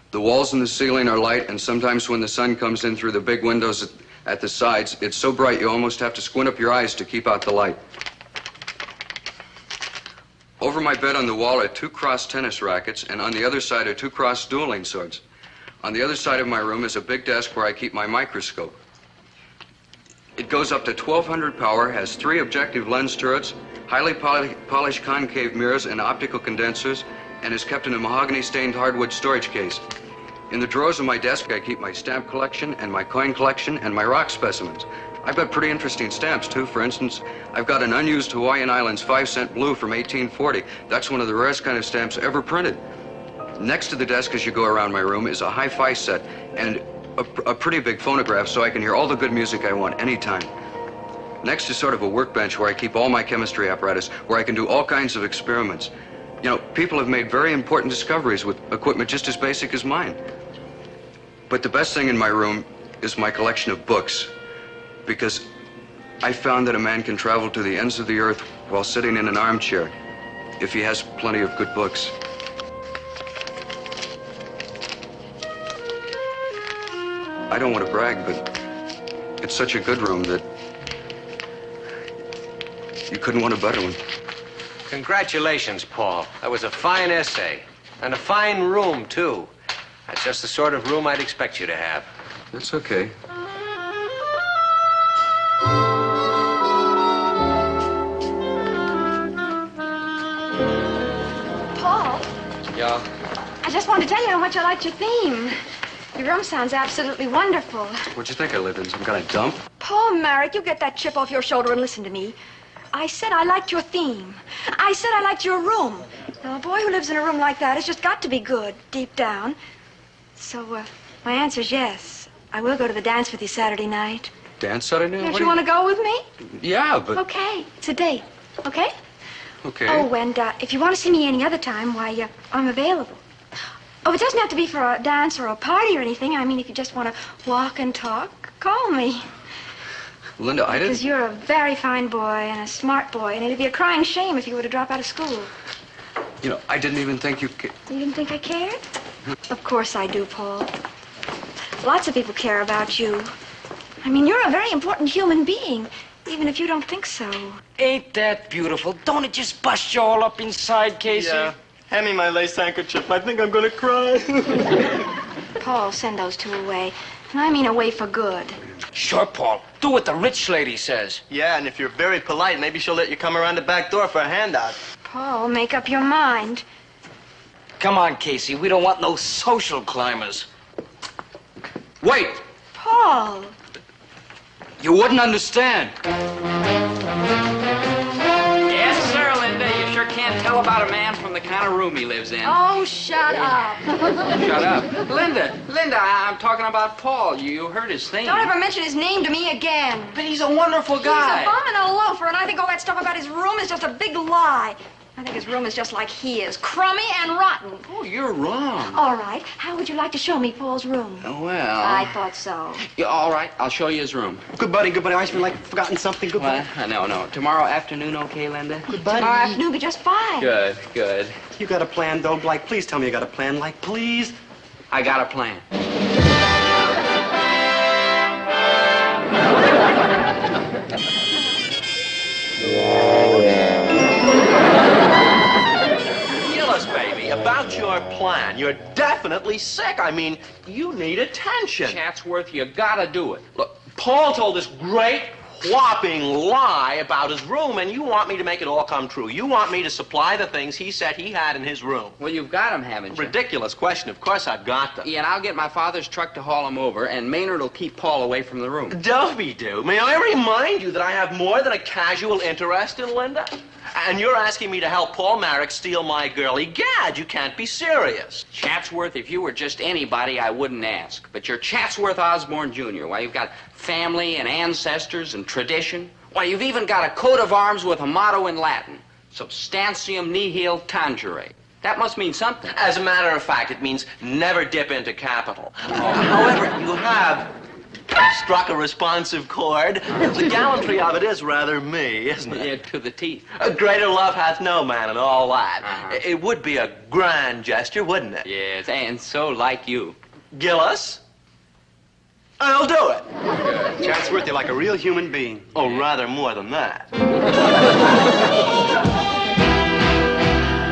The walls and the ceiling are light, and sometimes when the sun comes in through the big windows at the sides, it's so bright you almost have to squint up your eyes to keep out the light. Over my bed on the wall are 2 crossed tennis rackets, and on the other side are 2 crossed dueling swords. On the other side of my room is a big desk where I keep my microscope. It goes up to 1200 power, has 3 objective lens turrets, highly polished concave mirrors and optical condensers, and is kept in a mahogany-stained hardwood storage case. In the drawers of my desk, I keep my stamp collection and my coin collection and my rock specimens. I've got pretty interesting stamps, too. For instance, I've got an unused Hawaiian Islands 5-cent blue from 1840. That's one of the rarest kind of stamps ever printed. Next to the desk as you go around my room is a hi-fi set and a pretty big phonograph so I can hear all the good music I want anytime. Next is sort of a workbench where I keep all my chemistry apparatus, where I can do all kinds of experiments. You know, people have made very important discoveries with equipment just as basic as mine. But the best thing in my room is my collection of books, because I found that a man can travel to the ends of the earth while sitting in an armchair if he has plenty of good books. I don't want to brag, but it's such a good room that you couldn't want a better one. Congratulations, Paul. That was a fine essay. And a fine room, too. That's just the sort of room I'd expect you to have. That's okay. Paul, Yeah? I just wanted to tell you how much I liked your theme. Your room sounds absolutely wonderful. What'd you think I lived in? Some kind of dump? Paul Merrick, you get that chip off your shoulder and listen to me. I said I liked your theme. I said I liked your room. Now, a boy who lives in a room like that has just got to be good, deep down. So, my answer's yes. I will go to the dance with you Saturday night. Dance Saturday? Don't you want to go with me? Yeah, but... Okay, it's a date. Okay? Okay. Oh, and if you want to see me any other time, why, I'm available. Oh, it doesn't have to be for a dance or a party or anything. I mean, if you just want to walk and talk, call me. Linda, I didn't... Because you're a very fine boy and a smart boy, and it'd be a crying shame if you were to drop out of school. You know, I didn't even think you... You didn't think I cared? Of course I do, Paul. Lots of people care about you. I mean, you're a very important human being, even if you don't think so. Ain't that beautiful? Don't it just bust you all up inside, Casey? Yeah. Hand me my lace handkerchief. I think I'm gonna cry. Paul, send those 2 away. And I mean away for good. Sure, Paul. Do what the rich lady says. Yeah, and if you're very polite, maybe she'll let you come around the back door for a handout. Paul, make up your mind. Come on, Casey. We don't want no social climbers. Wait! Paul! You wouldn't understand. Yes, sir, Linda. You sure can't tell about a man from the kind of room he lives in. Oh, shut up. Shut up. Linda, I'm talking about Paul. You heard his theme. Don't ever mention his name to me again. But he's a wonderful guy. He's a bum and a loafer, and I think all that stuff about his room is just a big lie. I think his room is just like he is, crummy and rotten. Oh, you're wrong. All right. How would you like to show me Paul's room? Well... I thought so. Yeah, all right. I'll show you his room. Good buddy. I feel like I've forgotten something. Good buddy. No. Tomorrow afternoon, okay, Linda? Good buddy. Tomorrow afternoon be just fine. Good. You got a plan, though, Blake? Please tell me you got a plan, like, please. I got a plan. Gillis, baby, about your plan. You're definitely definitely sick. I mean, you need attention. Chatsworth, you gotta do it. Look, Paul told this great whopping lie about his room, and you want me to make it all come true. You want me to supply the things he said he had in his room. Well, you've got him, haven't you? Ridiculous question. Of course I've got them. Yeah, and I'll get my father's truck to haul him over, and Maynard will keep Paul away from the room. Dobie, may I remind you that I have more than a casual interest in Linda? And you're asking me to help Paul Marek steal my girlie. Gad, you can't be serious. Chatsworth, if you were just anybody, I wouldn't ask. But you're Chatsworth Osborne Jr. Why, you've got family and ancestors and tradition. Why, you've even got a coat of arms with a motto in Latin. Substantium nihil tangere. That must mean something. As a matter of fact, it means never dip into capital. However, you have struck a responsive chord. The gallantry of it is rather me, isn't it? Yeah, to the teeth. A greater love hath no man and all that. It would be a grand gesture, wouldn't it? Yes, and so like you. Gillis? I'll do it. Chatsworth, you're like a real human being. Oh, rather more than that.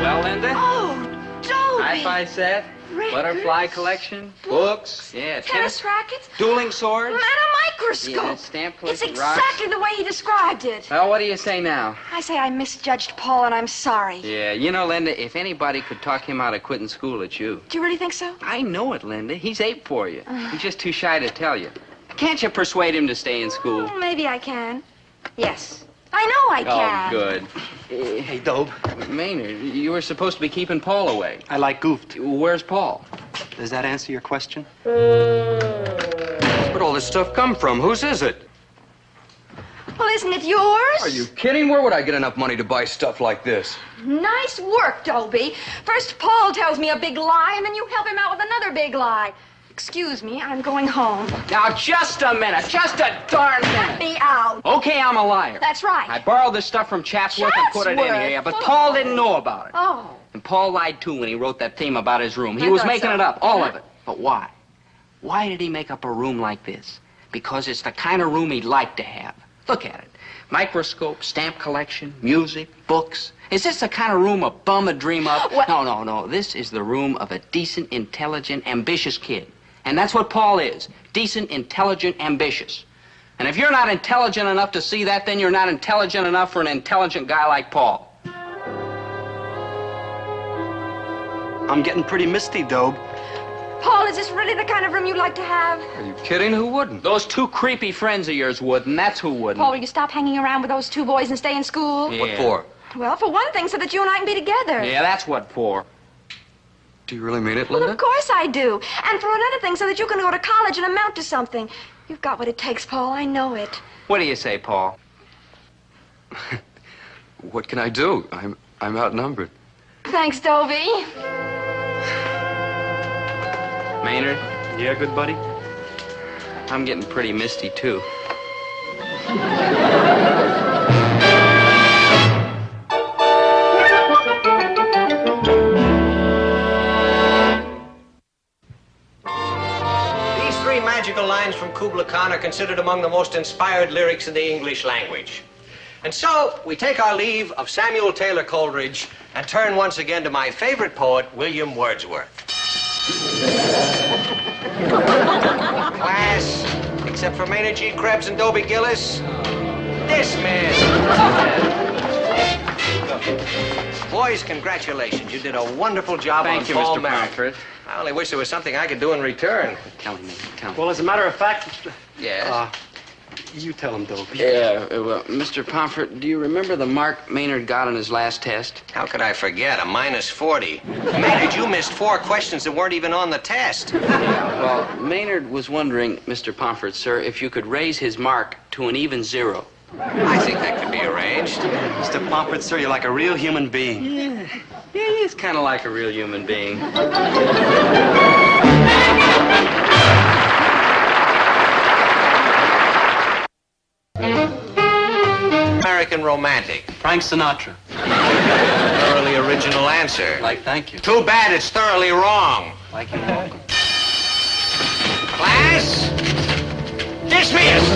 Well, Linda? Oh, Dobie. Hi-fi set, butterfly collection, books, yeah, Tennis rackets. dueling swords. And a microscope. Yeah, stamp It's collection, rocks. exactly the way he described it. Well, what do you say now? I say I misjudged Paul, and I'm sorry. Yeah, you know, Linda, if anybody could talk him out of quitting school, it's you. Do you really think so? I know it, Linda. He's ape for you. He's just too shy to tell you. Can't you persuade him to stay in school? Well, maybe I can. Yes. I know I can. Oh, good. Hey, Dobe. Maynard, you were supposed to be keeping Paul away. I like goofed. Where's Paul? Does that answer your question? Where'd all this stuff come from? Whose is it? Well, isn't it yours? Are you kidding? Where would I get enough money to buy stuff like this? Nice work, Dobie. First Paul tells me a big lie, and then you help him out with another big lie. Excuse me, I'm going home. Now, just a minute. Just a darn Let minute. me out. Okay, I'm a liar. That's right. I borrowed this stuff from Chatsworth and put it in Chatsworth? here, yeah, but Paul didn't know about it. Oh. And Paul lied, too, when he wrote that theme about his room. He I was thought making so. it up, all of it. But why? Why did he make up a room like this? Because it's the kind of room he'd like to have. Look at it. Microscope, stamp collection, music, books. Is this the kind of room a bum would dream up? What? No. This is the room of a decent, intelligent, ambitious kid. And that's what Paul is. Decent, intelligent, ambitious. And if you're not intelligent enough to see that, then you're not intelligent enough for an intelligent guy like Paul. I'm getting pretty misty, Dobe. Paul, is this really the kind of room you'd like to have? Are you kidding? Who wouldn't? Those two creepy friends of yours would, and that's who wouldn't. Paul, will you stop hanging around with those two boys and stay in school? Yeah. What for? Well, for one thing, so that you and I can be together. Yeah, that's what for. Do you really mean it, Well, Linda? of course I do. And for another thing, so that you can go to college and amount to something. You've got what it takes, Paul. I know it. What do you say, Paul? What can I do? I'm outnumbered. Thanks, Dobie. Maynard, Yeah, good buddy? I'm getting pretty misty, too. These three magical lines from Kubla Khan are considered among the most inspired lyrics in the English language. And so, we take our leave of Samuel Taylor Coleridge and turn once again to my favorite poet, William Wordsworth. Class, except for Maynard G. Krebs and Dobie Gillis, dismissed. Boys, congratulations. You did a wonderful job Thank on you, Paul Mr. Marek. Pomfret. I only wish there was something I could do in return. Tell me, tell me. Well, as a matter of fact, Yes? you tell him, Dobe. Yeah, well, Mr. Pomfret, do you remember the mark Maynard got on his last test? How could I forget? A -40. Maynard, you missed 4 questions that weren't even on the test. Well, Maynard was wondering, Mr. Pomfret, sir, if you could raise his mark to an even 0. I think that could be arranged. Mr. Pomfret, sir, you're like a real human being. Yeah, he's kind of like a real human being. American romantic. Frank Sinatra. Thoroughly original answer. Thank you. Too bad it's thoroughly wrong. Like you're welcome. Class, dismissed.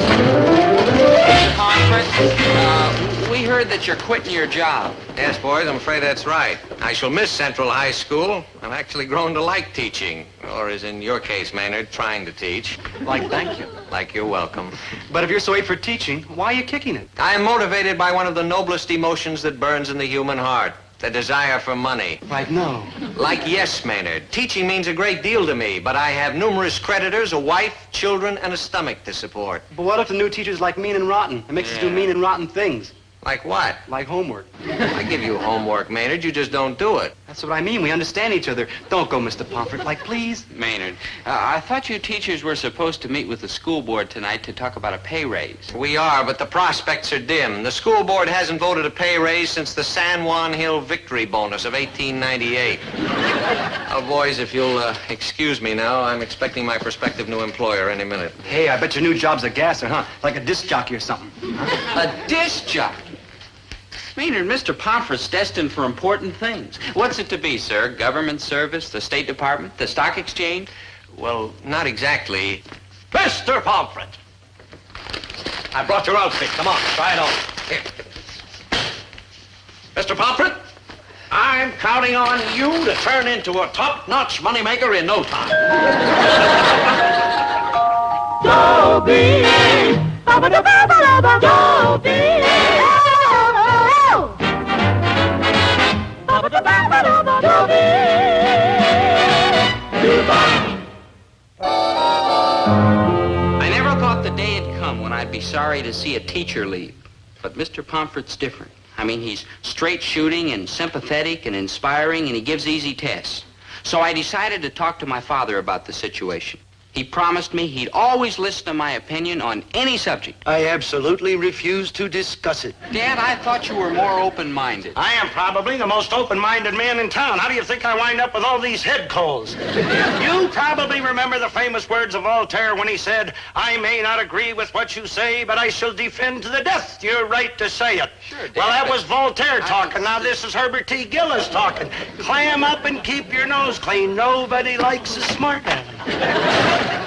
Mr. Pomfret, we heard that you're quitting your job. Yes, boys, I'm afraid that's right. I shall miss Central High School. I've actually grown to like teaching. Or, as in your case, Maynard, trying to teach. Like, thank you. Like you're welcome. But if you're so hate for teaching, why are you kicking it? I am motivated by one of the noblest emotions that burns in the human heart. The desire for money. Like, no. Like, yes, Maynard. Teaching means a great deal to me, but I have numerous creditors, a wife, children, and a stomach to support. But what if the new teacher's like mean and rotten? It makes us do mean and rotten things. Like what? Like homework. I give you homework, Maynard. You just don't do it. That's what I mean. We understand each other. Don't go, Mr. Pomfret. Like, please. Maynard, I thought you teachers were supposed to meet with the school board tonight to talk about a pay raise. We are, but the prospects are dim. The school board hasn't voted a pay raise since the San Juan Hill victory bonus of 1898. Oh, boys, if you'll excuse me now, I'm expecting my prospective new employer any minute. Hey, I bet your new job's a gasser, huh? Like a disc jockey or something. A disc jockey? Maynard, Mr. Pomfret's destined for important things. What's it to be, sir? Government service, the State Department, the stock exchange? Well, not exactly. Mr. Pomfret! I brought your outfit. Come on, try it on. Here. Mr. Pomfret, I'm counting on you to turn into a top-notch moneymaker in no time. Dobie! Dobie! I never thought the day had come when I'd be sorry to see a teacher leave. But Mr. Pomfret's different. I mean, he's straight shooting and sympathetic and inspiring, and he gives easy tests. So I decided to talk to my father about the situation. He promised me he'd always listen to my opinion on any subject. I absolutely refuse to discuss it. Dad, I thought you were more open-minded. I am probably the most open-minded man in town. How do you think I wind up with all these head colds? You probably remember the famous words of Voltaire when he said, "I may not agree with what you say, but I shall defend to the death your right to say it." Sure, Dad, well, that but was Voltaire talking. Now this is Herbert T. Gillis talking. Clam up and keep your nose clean. Nobody likes a smart man.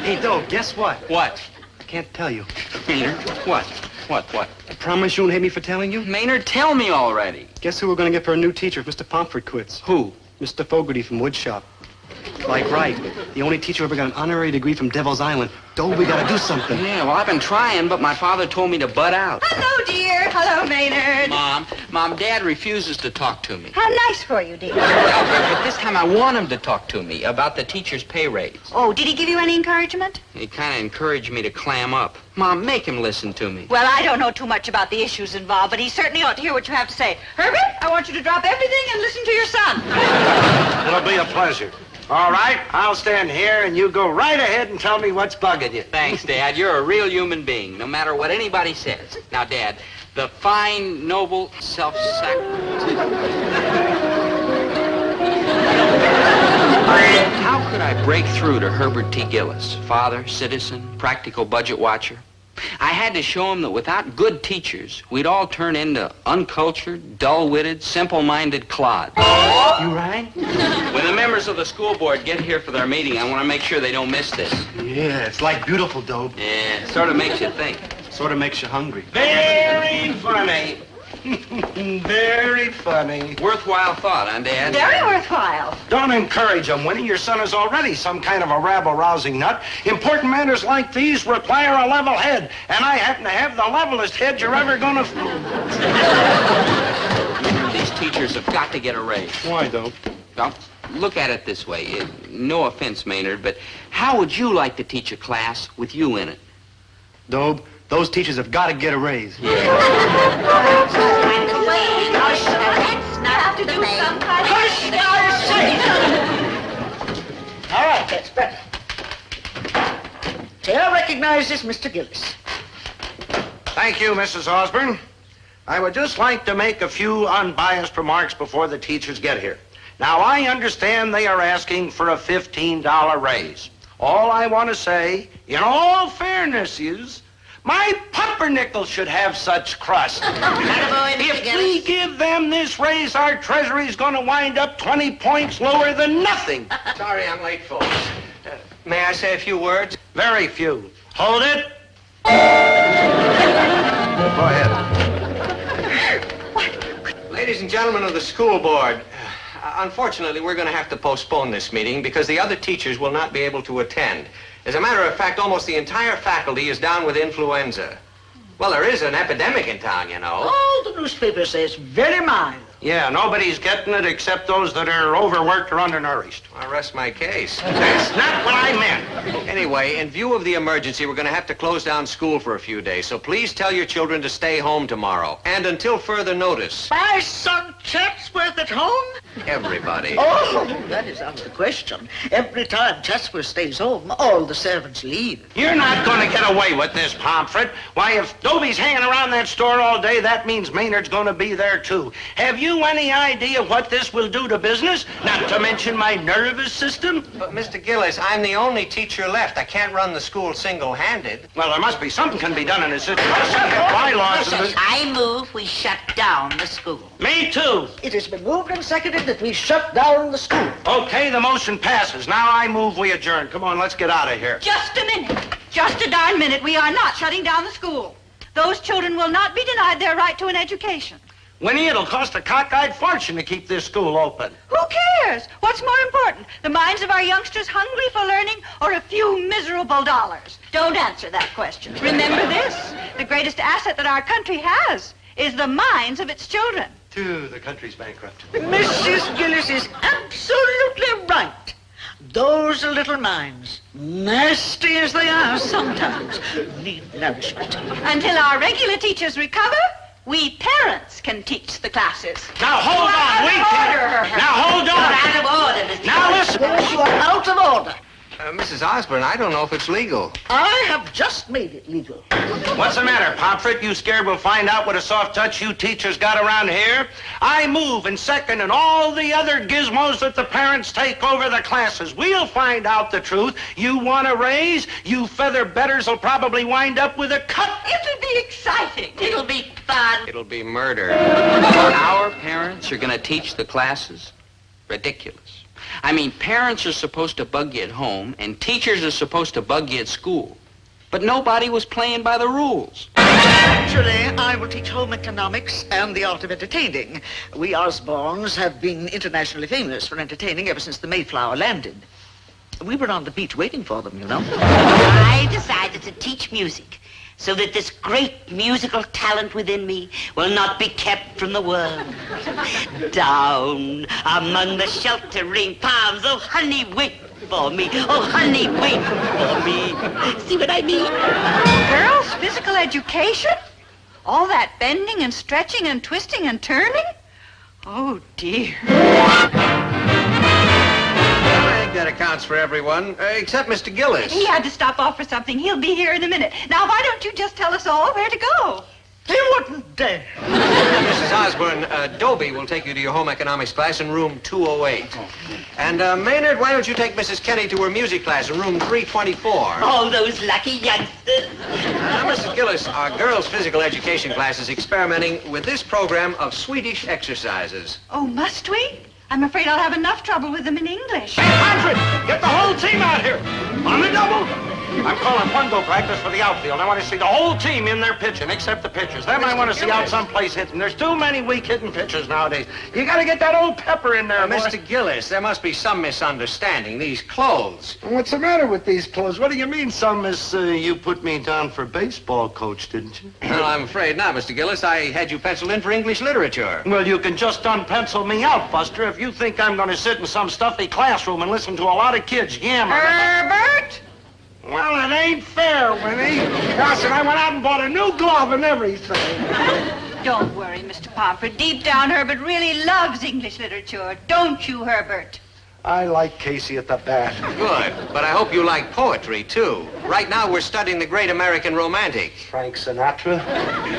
Hey, Doe, guess what? What? I can't tell you. Maynard, what? What? I promise you won't hate me for telling you? Maynard, tell me already. Guess who we're going to get for a new teacher if Mr. Pomfret quits? Who? Mr. Fogarty from Woodshop. Like, right. The only teacher who ever got an honorary degree from Devil's Island. Doe, we got to do something. Yeah, well, I've been trying, but my father told me to butt out. Hello, dear. Hello, Maynard. Mom, Dad refuses to talk to me. How nice for you, dear. But this time I want him to talk to me about the teacher's pay raise. Oh, did he give you any encouragement? He kind of encouraged me to clam up. Mom, make him listen to me. Well, I don't know too much about the issues involved, but he certainly ought to hear what you have to say. Herbert, I want you to drop everything and listen to your son. It'll be a pleasure. All right, I'll stand here and you go right ahead and tell me what's bugging you. Thanks, Dad. You're a real human being, no matter what anybody says. Now, Dad, the fine, noble, self-sacrifice. How could I break through to Herbert T. Gillis, father, citizen, practical budget watcher? I had to show him that without good teachers, we'd all turn into uncultured, dull-witted, simple-minded clods. You right? When the members of the school board get here for their meeting, I want to make sure they don't miss this. Yeah, it's like beautiful, Doe. Yeah, it sort of makes you think. Sort of makes you hungry. Very funny. Very funny. Worthwhile thought, huh, Dad? Very worthwhile. Don't encourage him, Winnie. Your son is already some kind of a rabble-rousing nut. Important matters like these require a level head, and I happen to have the levelest head you're ever going to... These teachers have got to get a raise. Why, Doe? Well, look at it this way. No offense, Maynard, but how would you like to teach a class with you in it? Doe, those teachers have got to get a raise. Now have to do some kind of... All right, that's better. Say, I recognize this Mr. Gillis. Thank you, Mrs. Osborne. I would just like to make a few unbiased remarks before the teachers get here. Now, I understand they are asking for a $15 raise. All I want to say, in all fairness, is my pumpernickel should have such crust. If we give them this raise, our treasury's going to wind up 20 points lower than nothing. Sorry I'm late, folks. May I say a few words? Very few. Hold it. Go ahead. Gentlemen of the school board, unfortunately, we're going to have to postpone this meeting because the other teachers will not be able to attend. As a matter of fact, almost the entire faculty is down with influenza. Well, there is an epidemic in town, you know. Oh, the newspaper says very mild. Yeah, nobody's getting it except those that are overworked or undernourished. I'll rest my case. That's not what I meant. Anyway, in view of the emergency, we're going to have to close down school for a few days. So please tell your children to stay home tomorrow. And until further notice. My son Chatsworth at home? Everybody. Oh, that is out of the question. Every time Chatsworth stays home, all the servants leave. You're not going to get away with this, Pomfret. Why, if Dobie's hanging around that store all day, that means Maynard's going to be there, too. Have you any idea what this will do to business? Not to mention my nervous system? But, Mr. Gillis, I'm the only teacher left. I can't run the school single-handed. Well, there must be something can be done in this situation. Bylaws. I move we shut down the school. Me, too. It has been moved and seconded that we shut down the school. Okay, the motion passes. Now I move we adjourn. Come on, let's get out of here. Just a minute. Just a darn minute. We are not shutting down the school. Those children will not be denied their right to an education. Winnie, it'll cost a cockeyed fortune to keep this school open. Who cares? What's more important, the minds of our youngsters hungry for learning or a few miserable dollars? Don't answer that question. Remember this, the greatest asset that our country has is the minds of its children. The country's bankrupt. Mrs. Gillis is absolutely right. Those little minds, nasty as they are sometimes, need nourishment. Until our regular teachers recover, we parents can teach the classes. Now hold on, we can. Now hold on. You're out of order, Mr. Now listen. Yes, you are out of order. Mrs. Osborne, I don't know if it's legal. I have just made it legal. What's the matter, Pomfret? You scared we'll find out what a soft touch you teachers got around here? I move and second and all the other gizmos that the parents take over the classes. We'll find out the truth. You want a raise? You feather betters will probably wind up with a cut. It'll be exciting. It'll be fun. It'll be murder. Our parents are going to teach the classes? Ridiculous. I mean, parents are supposed to bug you at home, and teachers are supposed to bug you at school. But nobody was playing by the rules. Actually, I will teach home economics and the art of entertaining. We Osbornes have been internationally famous for entertaining ever since the Mayflower landed. We were on the beach waiting for them, you know. I decided to teach music so that this great musical talent within me will not be kept from the world. Down among the sheltering palms, oh honey, wait for me. Oh honey, wait for me. See what I mean? Girls, physical education? All that bending and stretching and twisting and turning? Oh, dear. I think that accounts for everyone, except Mr. Gillis. He had to stop off for something. He'll be here in a minute. Now, why don't you just tell us all where to go? He wouldn't dare. Mrs. Osborne, Dobie will take you to your home economics class in room 208. And, Maynard, why don't you take Mrs. Kenny to her music class in room 324? All those lucky youngsters. Mrs. Gillis, our girls' physical education class is experimenting with this program of Swedish exercises. Oh, must we? I'm afraid I'll have enough trouble with them in English. Hey, Pomfret, get the whole team out here. On the double. I'm calling one-go practice for the outfield. I want to see the whole team in there pitching, except the pitchers. Them I want to see out someplace hitting. There's too many weak hitting pitchers nowadays. You got to get that old pepper in there, boy. Mr. Gillis, there must be some misunderstanding. These clothes. What's the matter with these clothes? What do you mean, you put me down for baseball coach, didn't you? Well, I'm afraid not, Mr. Gillis. I had you penciled in for English literature. Well, you can just unpencil me out, Buster, if you think I'm going to sit in some stuffy classroom and listen to a lot of kids yammer. Herbert? Well, it ain't fair, Winnie. Listen, I went out and bought a new glove and everything. Don't worry, Mr. Pomfret. Deep down, Herbert really loves English literature. Don't you, Herbert? I like Casey at the bat. Good, but I hope you like poetry, too. Right now, we're studying the great American romantic. Frank Sinatra?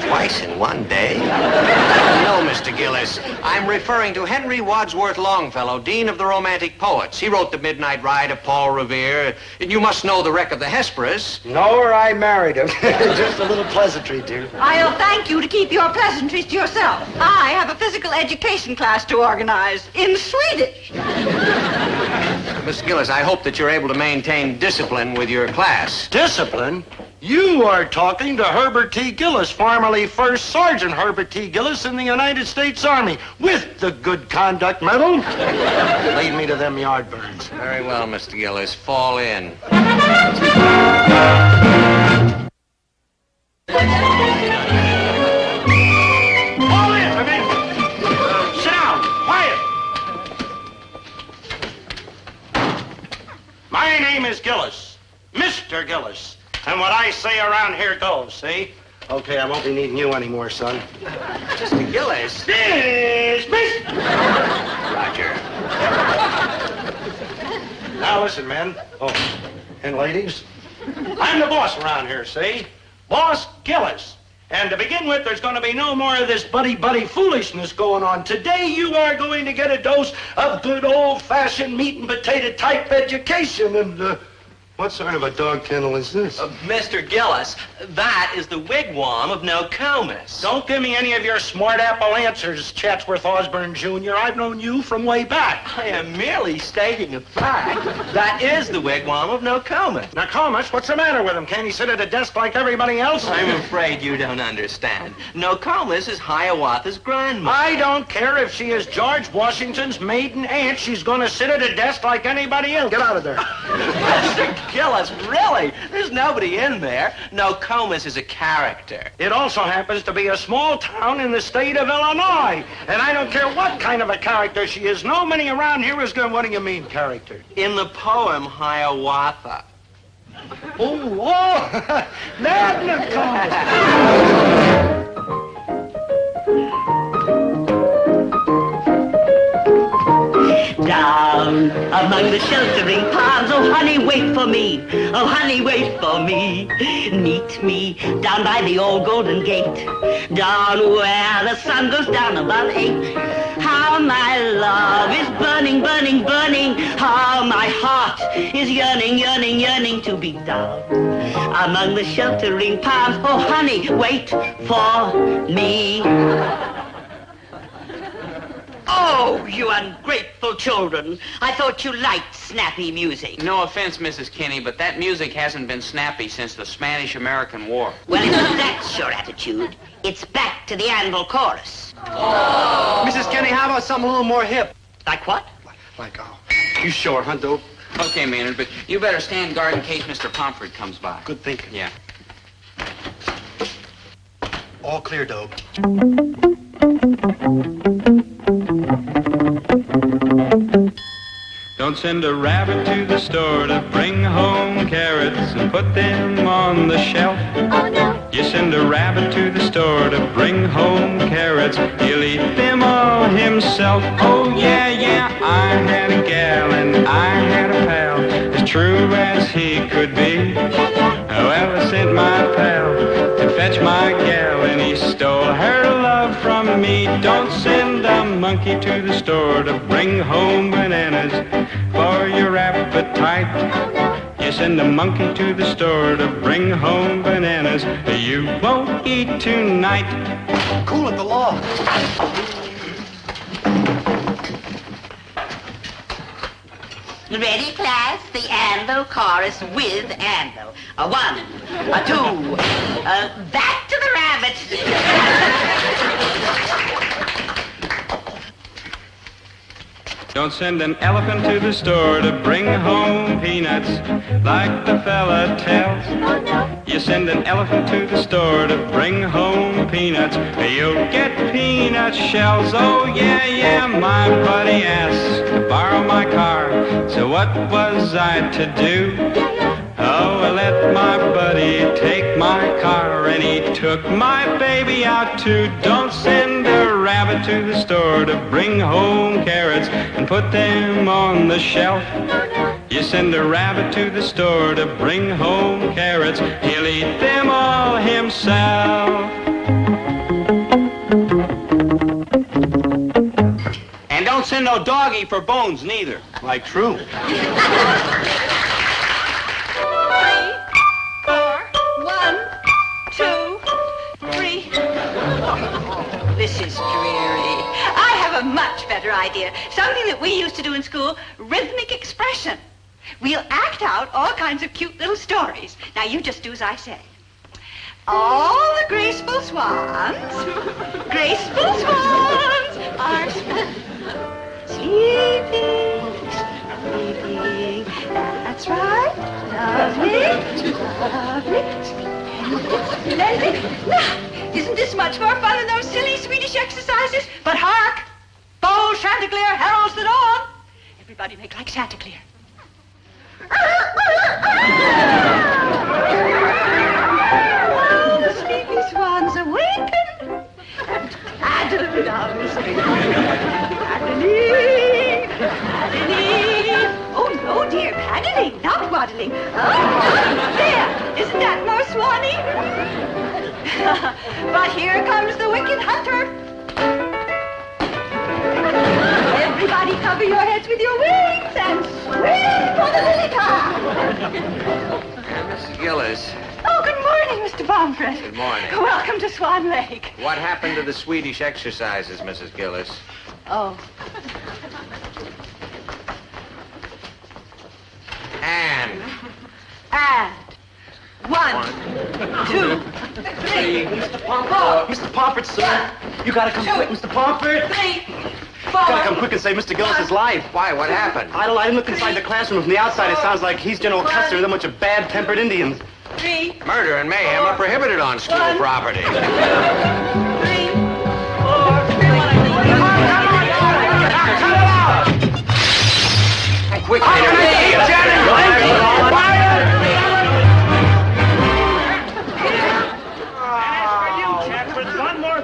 Twice in one day? No, Mr. Gillis. I'm referring to Henry Wadsworth Longfellow, Dean of the Romantic Poets. He wrote The Midnight Ride of Paul Revere. And you must know The Wreck of the Hesperus. No, or I married him. Just a little pleasantry, dear. I'll thank you to keep your pleasantries to yourself. I have a physical education class to organize in Swedish. Miss Gillis, I hope that you're able to maintain discipline with your class. Discipline? You are talking to Herbert T. Gillis, formerly First Sergeant Herbert T. Gillis in the United States Army, with the Good Conduct Medal. Lead me to them Yardbirds. Very well, Mr. Gillis. Fall in. Fall in, I mean. Sit down. Quiet. My name is Gillis. Mr. Gillis. And what I say around here goes, see? Okay, I won't be needing you anymore, son. Mr. Gillis. Dismiss! Roger. Now listen, men. Oh, and ladies. I'm the boss around here, see? Boss Gillis. And to begin with, there's going to be no more of this buddy-buddy foolishness going on. Today, you are going to get a dose of good old-fashioned meat and potato type education. And, what sort of a dog kennel is this? Mr. Gillis, that is the wigwam of Nokomis. Don't give me any of your smart apple answers, Chatsworth Osborne Jr. I've known you from way back. I am merely stating a fact. That is the wigwam of Nokomis. Nokomis? What's the matter with him? Can't he sit at a desk like everybody else? I'm afraid you don't understand. Nokomis is Hiawatha's grandmother. I don't care if she is George Washington's maiden aunt. She's going to sit at a desk like anybody else. Get out of there. Mr. Gillis, really? There's nobody in there. Nokomis is a character. It also happens to be a small town in the state of Illinois. And I don't care what kind of a character she is. No many around here is good. What do you mean, character? In the poem, Hiawatha. Oh, that Nokomis. Down among the sheltering palms, oh honey, wait for me. Oh honey, wait for me. Meet me down by the old golden gate, down where the sun goes down about 8. How my love is burning, burning, burning. How my heart is yearning, yearning, yearning to be down among the sheltering palms. Oh honey, wait for me. Oh, you ungrateful children. I thought you liked snappy music. No offense, Mrs. Kinney, but that music hasn't been snappy since the Spanish-American War. Well, if that's your attitude, it's back to the anvil chorus. Oh. Mrs. Kinney, how about something a little more hip? Like what? Like, you sure, huh, Dope? Okay, Maynard, but you better stand guard in case Mr. Pomfret comes by. Good thinking. Yeah. All clear, Dope. Don't send a rabbit to the store to bring home carrots and put them on the shelf. Oh, no. You send a rabbit to the store to bring home carrots, he'll eat them all himself. Oh, yeah, yeah, I had a gal and I had a pal, as true as he could be. Well, I sent my pal to fetch my gal and he stole her love from me. Don't send a monkey to the store to bring home bananas for your appetite. You send a monkey to the store to bring home bananas you won't eat tonight. Cool at the law. Ready, class? The anvil chorus with anvil. A 1, a 2, back to the rabbit. Don't send an elephant to the store to bring home peanuts like the fella tells. Oh, no. You send an elephant to the store to bring home peanuts, you'll get peanut shells. Oh, yeah, yeah, my buddy asked to borrow my car, so what was I to do? Oh, I let my buddy take my car and he took my baby out too. Don't send a rabbit to the store to bring home carrots and put them on the shelf. You send a rabbit to the store to bring home carrots, he'll eat them all himself. And don't send no doggy for bones, neither. Like true. 3, 4, 1, 2, 3. This is dreary. I have a much better idea. Something that we used to do in school, rhythmic expression. We'll act out all kinds of cute little stories. Now, you just do as I say. All the graceful swans are sleeping. That's right. Lovely. Splendid. Now, isn't this much more fun than those silly Swedish exercises? But hark! Bold Chanticleer heralds the dawn. Everybody make like Chanticleer. The sleepy swans awaken and paddle down the stream. Paddling, paddling. Oh, no, dear, paddling, not waddling. Oh, there, isn't that more swanny? But here comes the wicked hunter. Everybody cover your heads with your wings and swing for the lily pad. Mrs. Gillis. Oh, good morning, Mr. Pomfret. Good morning. Welcome to Swan Lake. What happened to the Swedish exercises, Mrs. Gillis? Oh. And. 1, 2, 3. Mr. Pomfret. Mr. Pomfret, sir. You gotta come quick, Mr. Pomfret. 3, 4. Gotta come quick and save Mr. Gillis' life. Why? What happened? I didn't look inside the classroom. From the outside, it sounds like he's General Custer and a bunch of bad-tempered Indians. 3. Murder and mayhem are prohibited on school property. 3, 4. Quick,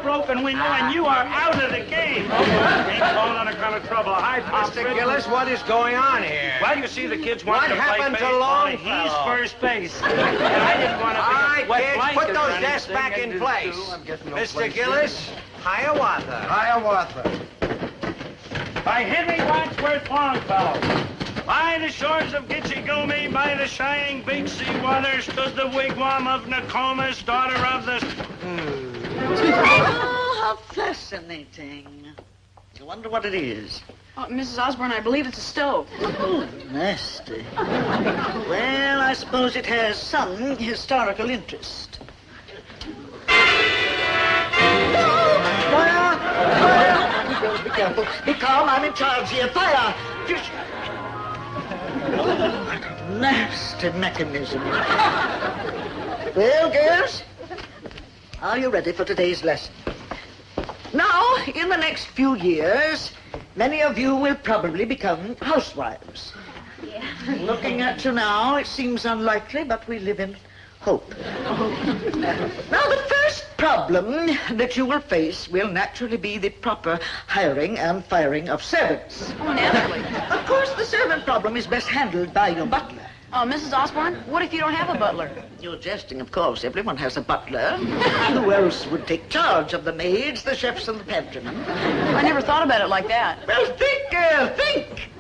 broken window and you are out of the game. Ain't falling under kind of trouble. Hi, Mr. Gillis, what is going on here? Well, you see, the kids want to play happened to baseball. Longfellow? He's first base. And I didn't want to be All right, wet kids, blanket put or those anything. desks back in place. Mr. Gillis, Hiawatha. Hiawatha. By Henry Wadsworth Longfellow. By the shores of Gitche-Gumee, by the shining big sea water, stood the wigwam of Nokomis, daughter of the... Oh, how fascinating. I wonder what it is. Oh, Mrs. Osborne, I believe it's a stove. Oh, nasty. Well, I suppose it has some historical interest. No! Fire! Fire! You girls, be careful. Be calm, I'm in charge here. Fire! Nasty mechanism. Well, girls, are you ready for today's lesson? Now, in the next few years, many of you will probably become housewives. Yeah. Looking at you now, it seems unlikely, but we live in hope. Now, the first problem that you will face will naturally be the proper hiring and firing of servants. Oh, naturally. Of course, the servant problem is best handled by your butler. Oh, Mrs. Osborne, what if you don't have a butler? You're jesting, of course. Everyone has a butler. Who else would take charge of the maids, the chefs, and the pantrymen? I never thought about it like that. Well, think, girl, think.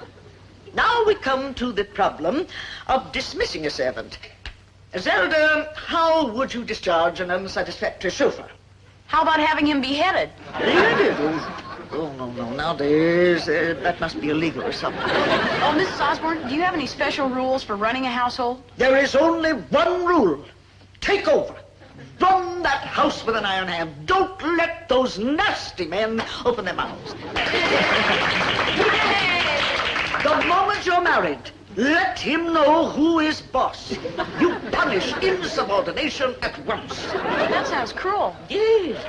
Now we come to the problem of dismissing a servant. Zelda, how would you discharge an unsatisfactory chauffeur? How about having him beheaded? Beheaded? Oh, no. Nowadays, that must be illegal or something. Oh, Mrs. Osborne, do you have any special rules for running a household? There is only one rule. Take over. Run that house with an iron hand. Don't let those nasty men open their mouths. The moment you're married, let him know who is boss. You punish insubordination at once. That sounds cruel. Yes.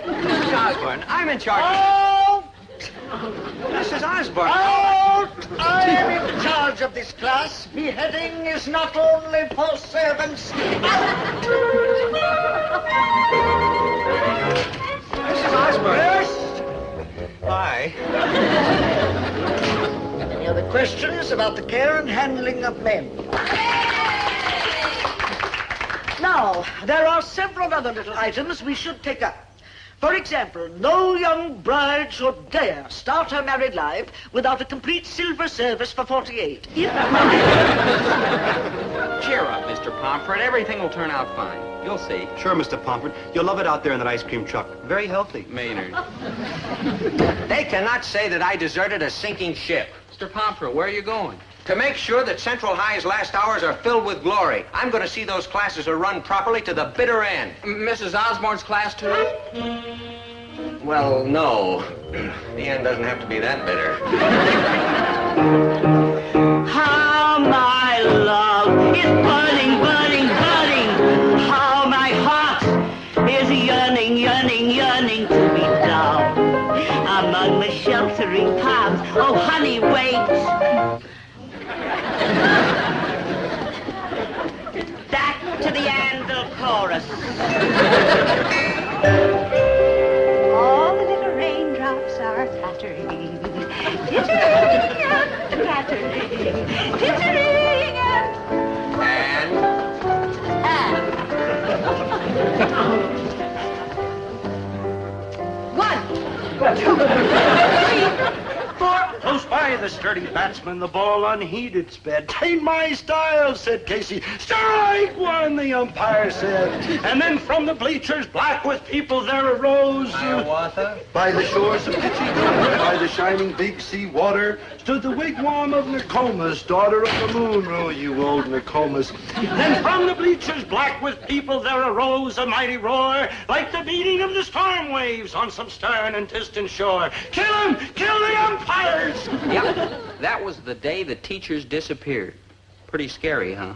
Mrs. Osborne, I'm in charge. Out! Mrs. Osborne. Out! I am in charge of this class. Beheading is not only for servants. Out! Mrs. Osborne. Yes? Hi. Any other questions about the care and handling of men? Now, there are several other little items we should take up. For example, no young bride should dare start her married life without a complete silver service for 48. Cheer up, Mr. Pomfret. Everything will turn out fine. You'll see. Sure, Mr. Pomfret. You'll love it out there in that ice cream truck. Very healthy. Maynard. They cannot say that I deserted a sinking ship. Mr. Pomfret, where are you going? To make sure that Central High's last hours are filled with glory, I'm going to see those classes are run properly to the bitter end. Mrs. Osborne's class, too? Well, no. The end doesn't have to be that bitter. How my love is burning, burning, burning. How my heart is yearning, yearning, yearning to be down among the sheltering palms. Oh, honey, wait. Back to the anvil chorus. All the little raindrops are pattering, tittering out the pattering, tittering out. One, two, 3, 4. Close by the sturdy batsman, the ball unheeded sped. "'Tain't my style," said Casey. "Strike one," the umpire said. And then from the bleachers, black with people, there arose... Hiawatha? By the shores of Michigan, by the shining big sea water, stood the wigwam of Nokomis, daughter of the moon. Oh, you old Nokomis. Then from the bleachers, black with people, there arose a mighty roar, like the beating of the storm waves on some stern and distant shore. "Kill him! Kill the umpires!" Yep, that was the day the teachers disappeared. Pretty scary, huh?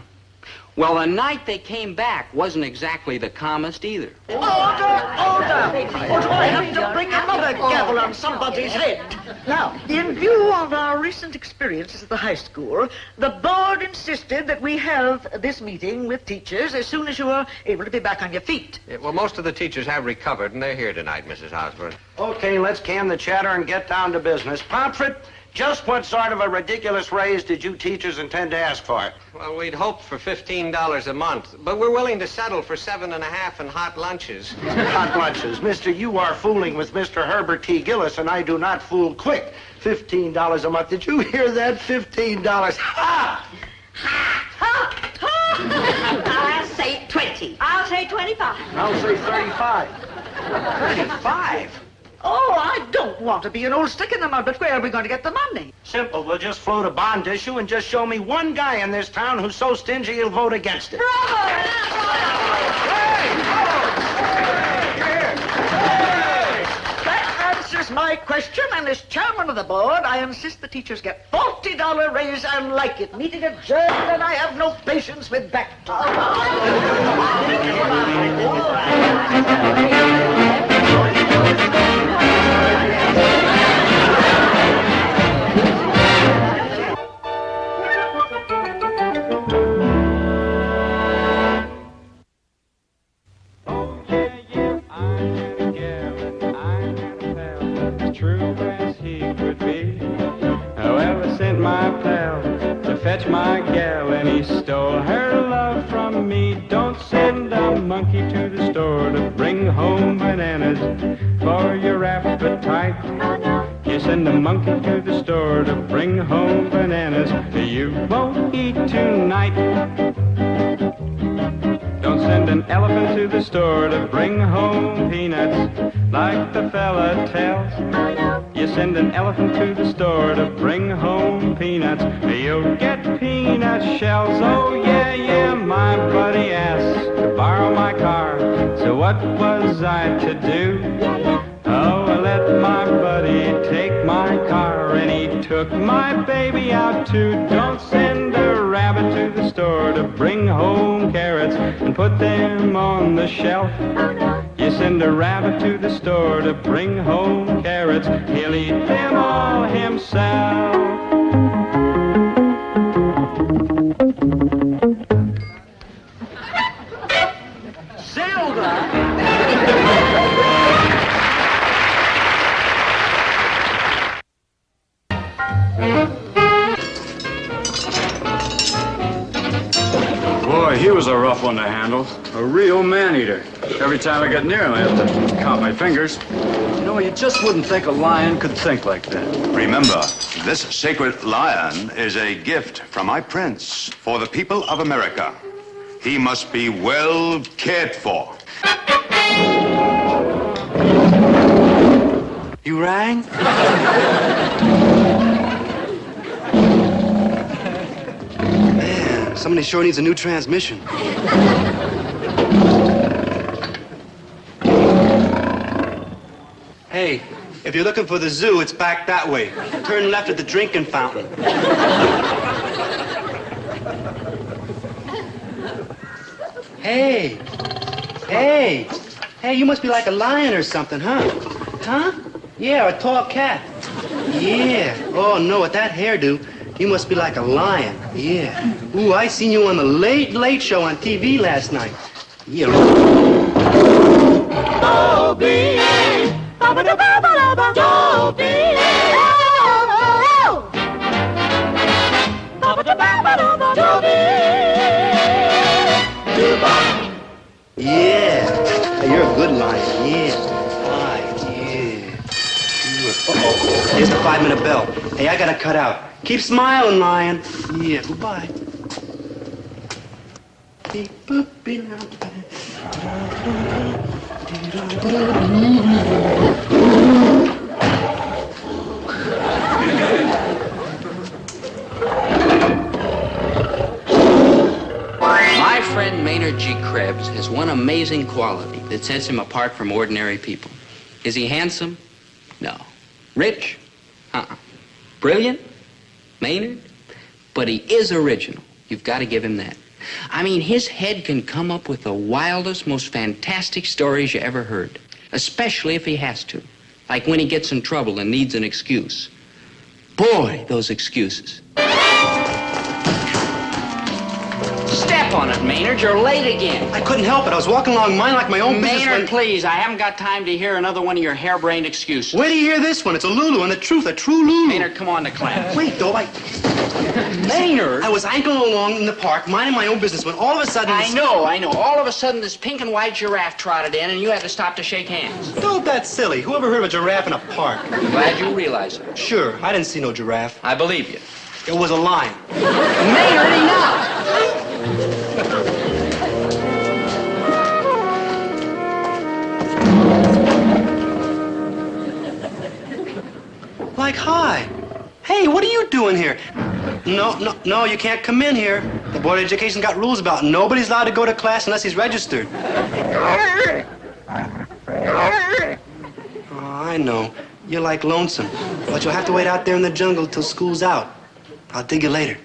Well, the night they came back wasn't exactly the calmest either. Order! Order! Or do I have to bring another gavel on somebody's head? Now, in view of our recent experiences at the high school, the board insisted that we have this meeting with teachers as soon as you are able to be back on your feet. Yeah, well, most of the teachers have recovered, and they're here tonight, Mrs. Osborne. Okay, let's can the chatter and get down to business. Pomfret, just what sort of a ridiculous raise did you teachers intend to ask for? Well, we'd hoped for $15 a month, but we're willing to settle for $7.50 and hot lunches. Hot lunches. Mister, you are fooling with Mr. Herbert T. Gillis, and I do not fool quick. $15 a month. Did you hear that? $15. Ha! I'll say 20. I'll say 25. I'll say 35. 35? Oh, I don't want to be an old stick in the mud, but where are we going to get the money? Simple. We'll just float a bond issue and just show me one guy in this town who's so stingy he'll vote against it. That answers my question, and as chairman of the board, I insist the teachers get $40 raise and like it. Meeting adjourned, and I have no patience with back talk. Fetch my gal and he stole her love from me. Don't send a monkey to the store to bring home bananas for your appetite. You send a monkey to the store to bring home bananas you won't eat tonight. Don't send an elephant to the store to bring home peanuts like the fella tells. You send an elephant to the store to bring home peanuts, you'll get peanut shells. Oh yeah, yeah, my buddy asked to borrow my car, so what was I to do? Oh, I let my buddy take my car, and he took my baby out too. Don't send a rabbit to the store to bring home carrots and put them on the shelf. You send a rabbit to the store to bring home carrots, he'll eat them all himself. Boy, he was a rough one to handle. A real man-eater. Every time I get near him, I have to count my fingers. You know, you just wouldn't think a lion could think like that. Remember, this sacred lion is a gift from my prince for the people of America. He must be well cared for. You rang? Somebody sure needs a new transmission. Hey, if you're looking for the zoo, it's back that way. Turn left at the drinking fountain. Hey, hey, hey, you must be like a lion or something, huh? Huh? Yeah, a tall cat. Yeah. Oh, no, with that hairdo, you must be like a lion. Yeah. Ooh, I seen you on the Late Late Show on TV last night. Yeah. Dobie! Yeah. You're a good lion. Yeah. Hi. Yeah. Uh-oh. Here's the 5-minute bell. Hey, I gotta cut out. Keep smiling, lion. Yeah. Goodbye. Beep, boop, beep, My friend Maynard G. Krebs has one amazing quality that sets him apart from ordinary people. Is he handsome? No. Rich? Uh-uh. Brilliant? Maynard? But he is original. You've got to give him that. I mean, his head can come up with the wildest, most fantastic stories you ever heard. Especially if he has to. Like when he gets in trouble and needs an excuse. Boy, those excuses. Step on it, Maynard. You're late again. I couldn't help it. I was walking along mine like my own business. Maynard, please. I haven't got time to hear another one of your harebrained excuses. Where do you hear this one? It's a Lulu and the truth, a true Lulu. Maynard, come on to class. Wait, though, Maynard! I was ankling along in the park, minding my own business, when all of a sudden... I know. All of a sudden, this pink and white giraffe trotted in, and you had to stop to shake hands. Don't that's silly. Who ever heard of a giraffe in a park? I'm glad you realize it. Sure, I didn't see no giraffe. I believe you. It was a lion. Maynard, enough! Like, hi. Hey, what are you doing here? No, you can't come in here. The Board of Education got rules about it. Nobody's allowed to go to class unless he's registered. Oh, I know. You're like lonesome. But you'll have to wait out there in the jungle till school's out. I'll dig you later.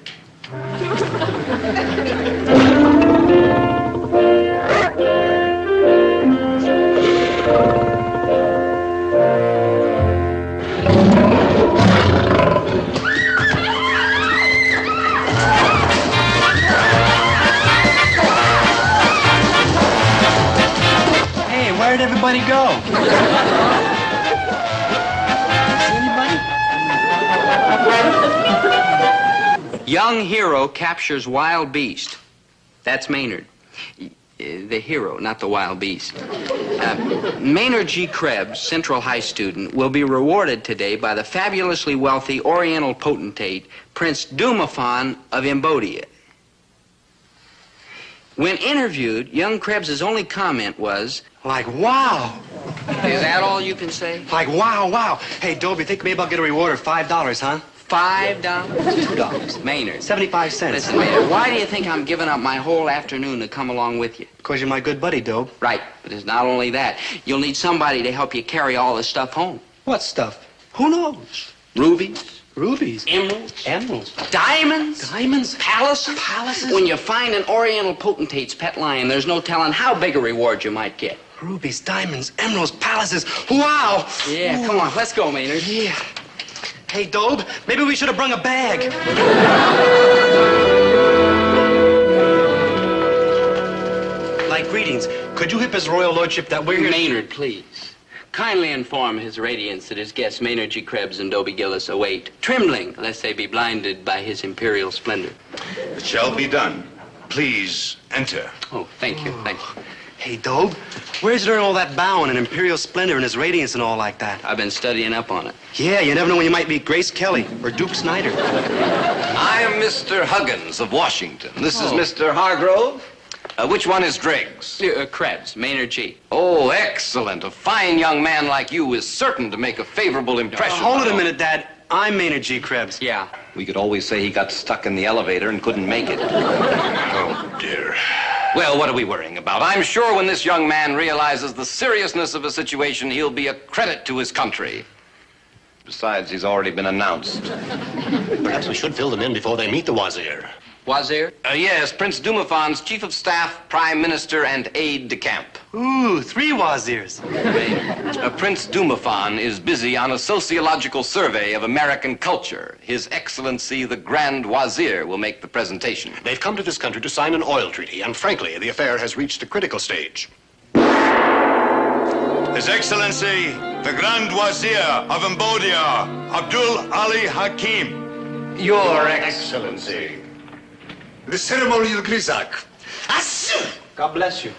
Where'd everybody go? Anybody? Young hero captures wild beast. That's Maynard. The hero, not the wild beast. Maynard G. Krebs, Central High student, will be rewarded today by the fabulously wealthy Oriental potentate, Prince Dumafon of Imbodia. When interviewed, young Krebs' only comment was, like, wow. Is that all you can say? Like, wow. Hey, Dobie, think maybe I'll get a reward of $5, huh? $5? $2. Maynard. 75 cents. Listen, Maynard, why do you think I'm giving up my whole afternoon to come along with you? Because you're my good buddy, Dobe. Right, but it's not only that. You'll need somebody to help you carry all this stuff home. What stuff? Who knows? Rubies. Rubies. Emeralds. Emeralds. Diamonds. Diamonds. Palaces. Palaces. When you find an Oriental potentate's pet lion, there's no telling how big a reward you might get. Rubies, diamonds, emeralds, palaces. Wow. Yeah, come on, let's go, Maynard. Yeah. Hey, Dobe, maybe we should have brung a bag. Like, greetings. Could you hip his royal lordship that we're here... Maynard, please. Kindly inform His Radiance that his guests Maynard G. Krebs and Dobie Gillis await, trembling lest they be blinded by his imperial splendor. It shall be done. Please enter. Oh, thank you. Hey, Dobe, where'd you learn all that bowing and imperial splendor and his radiance and all like that? I've been studying up on it. Yeah, you never know when you might meet Grace Kelly or Duke Snyder. I am Mr. Huggins of Washington. This is Mr. Hargrove. Which one is Driggs? Krebs, Maynard G. Oh, excellent. A fine young man like you is certain to make a favorable impression. Hold it a minute, Dad. I'm Maynard G. Krebs. Yeah. We could always say he got stuck in the elevator and couldn't make it. Oh, dear. Well, what are we worrying about? I'm sure when this young man realizes the seriousness of the situation, he'll be a credit to his country. Besides, he's already been announced. Perhaps we should fill them in before they meet the Wazir. Wazir? Yes, Prince Dumafon's Chief of Staff, Prime Minister, and aide-de-camp. Ooh, 3 Wazirs. Prince Dumafon is busy on a sociological survey of American culture. His Excellency, the Grand Wazir, will make the presentation. They've come to this country to sign an oil treaty, and frankly, the affair has reached a critical stage. His Excellency, the Grand Wazir of Cambodia, Abdul Ali Hakim. Your Excellency. The ceremonial Grisak. God bless you.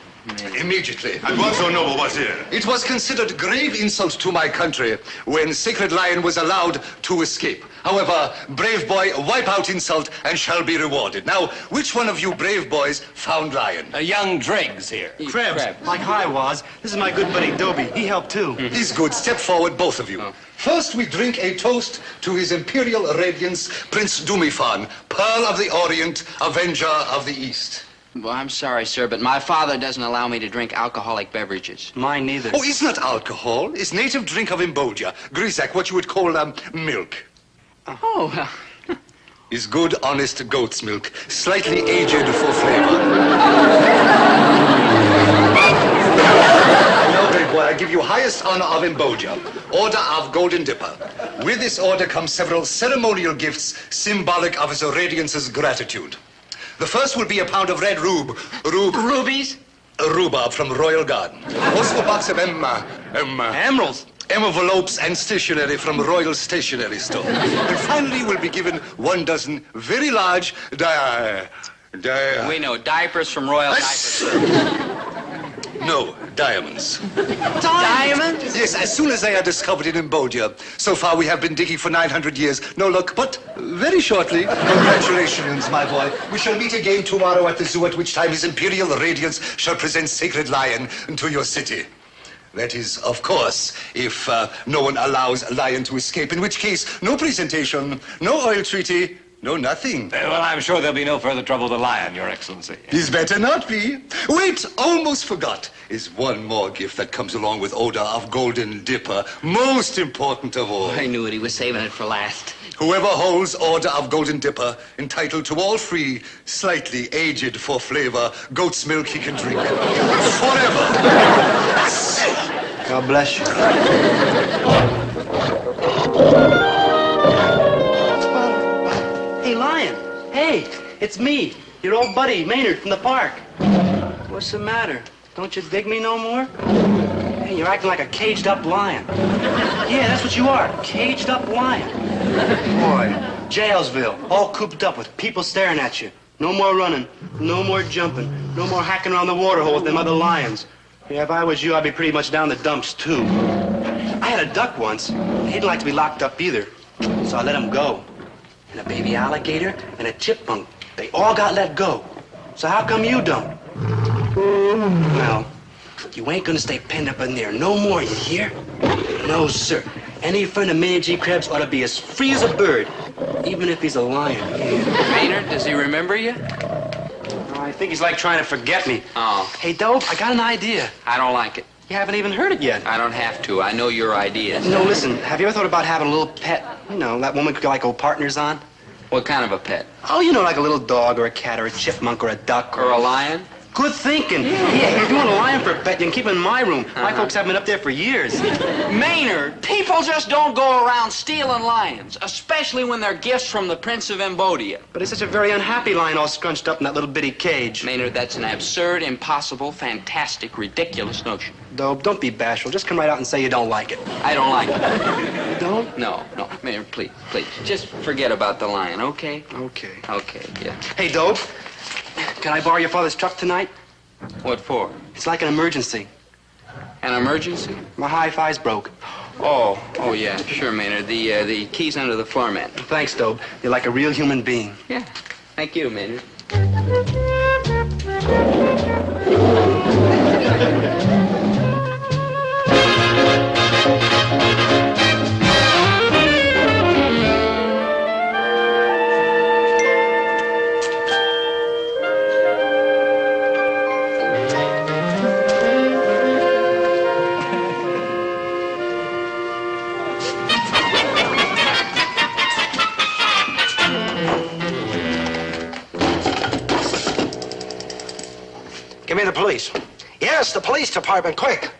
Immediately. At once, O noble Wazir. It was considered grave insult to my country when Sacred Lion was allowed to escape. However, brave boy, wipe out insult and shall be rewarded. Now, which one of you brave boys found Lion? Young Driggs here. Krebs. Like hi, Waz. This is my good buddy Dobie. He helped too. He's good. Step forward, both of you. First, we drink a toast to His Imperial Radiance, Prince Dumifan, Pearl of the Orient, Avenger of the East. Well, I'm sorry, sir, but my father doesn't allow me to drink alcoholic beverages. Mine neither. Oh, it's not alcohol. It's native drink of Cambodia. Grisak, what you would call milk. Oh, Is good, honest goat's milk, slightly aged for flavor. Now, great boy, I give you highest honor of Cambodia, Order of Golden Dipper. With this order comes several ceremonial gifts symbolic of His Radiance's gratitude. The first will be a pound of red rubies? Rhubarb from Royal Garden. Also a box of emeralds. Envelopes and stationery from Royal Stationery Store. And finally will be given 1 dozen very large We know, diapers from Royal Diapers. No, diamonds. Diamonds? Yes, as soon as they are discovered in Cambodia. So far we have been digging for 900 years. No luck, but very shortly. Congratulations, my boy. We shall meet again tomorrow at the zoo, at which time His Imperial Radiance shall present Sacred Lion to your city. That is, of course, if no one allows Lion to escape, in which case, no presentation, no oil treaty, no nothing. Well, I'm sure there'll be no further trouble with Lion, Your Excellency. He's better not be. Wait, almost forgot. Is one more gift that comes along with Order of Golden Dipper. Most important of all. I knew it. He was saving it for last. Whoever holds Order of Golden Dipper, entitled to all free, slightly aged for flavor, goat's milk he can drink. Forever. God bless you. Hey, Lion. Hey, it's me, your old buddy, Maynard, from the park. What's the matter? Don't you dig me no more? Hey, you're acting like a caged-up lion. Yeah, that's what you are, caged-up lion. Boy, Jailsville, all cooped up with people staring at you. No more running, no more jumping, no more hacking around the water hole with them other lions. Yeah, if I was you, I'd be pretty much down the dumps, too. I had a duck once. He didn't like to be locked up either, so I let him go. And a baby alligator and a chipmunk, they all got let go. So how come you don't? Well, you ain't gonna stay pinned up in there no more, you hear? No, sir. Any friend of Maynard G. Krebs ought to be as free as a bird, even if he's a lion. Maynard, does he remember you? I think he's like trying to forget me. Oh. Hey, Dope, I got an idea. I don't like it. You haven't even heard it yet. I don't have to. I know your ideas. No, listen, have you ever thought about having a little pet? You know, that woman could like old partners on? What kind of a pet? Oh, you know, like a little dog or a cat or a chipmunk or a duck or a lion? Good thinking. Yeah, if you want a lion for a pet, you can keep him in my room. My folks have been up there for years. Maynard, people just don't go around stealing lions, especially when they're gifts from the Prince of Cambodia. But he's such a very unhappy lion all scrunched up in that little bitty cage. Maynard, that's an absurd, impossible, fantastic, ridiculous notion. Dope, don't be bashful. Just come right out and say you don't like it. I don't like it. You don't? No. Maynard, please. Just forget about the lion, okay? Okay. Okay, yeah. Hey, Dope. Can I borrow your father's truck tonight? What for? It's like an emergency. An emergency? My hi-fi's broke. Oh, yeah, sure, Maynard. The key's under the floor mat. Thanks, Dope. You're like a real human being. Yeah. Thank you, Maynard. please. Yes, the police department, quick.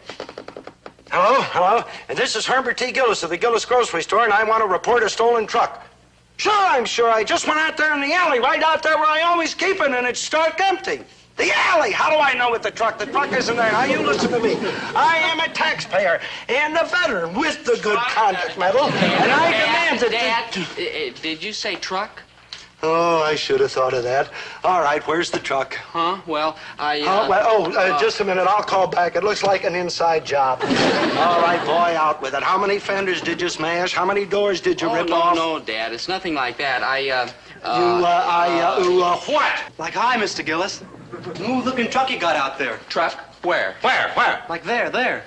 Hello, hello. And this is Herbert T. Gillis of the Gillis Grocery Store, and I want to report a stolen truck. Sure, I'm sure. I just went out there in the alley, right out there where I always keep it, and it's stark empty. The alley! How do I know with the truck? The truck isn't there. Now, you listen to me. I am a taxpayer and a veteran with the good conduct medal, and I demand that... Dad, did you say truck? Oh, I should have thought of that. All right, where's the truck? Huh? Well, just a minute. I'll call back. It looks like an inside job. All right, boy, out with it. How many fenders did you smash? How many doors did you rip off? No, Dad. It's nothing like that. What? Like, hi, Mr. Gillis. New looking truck you got out there. Truck? Where? Where? Like there.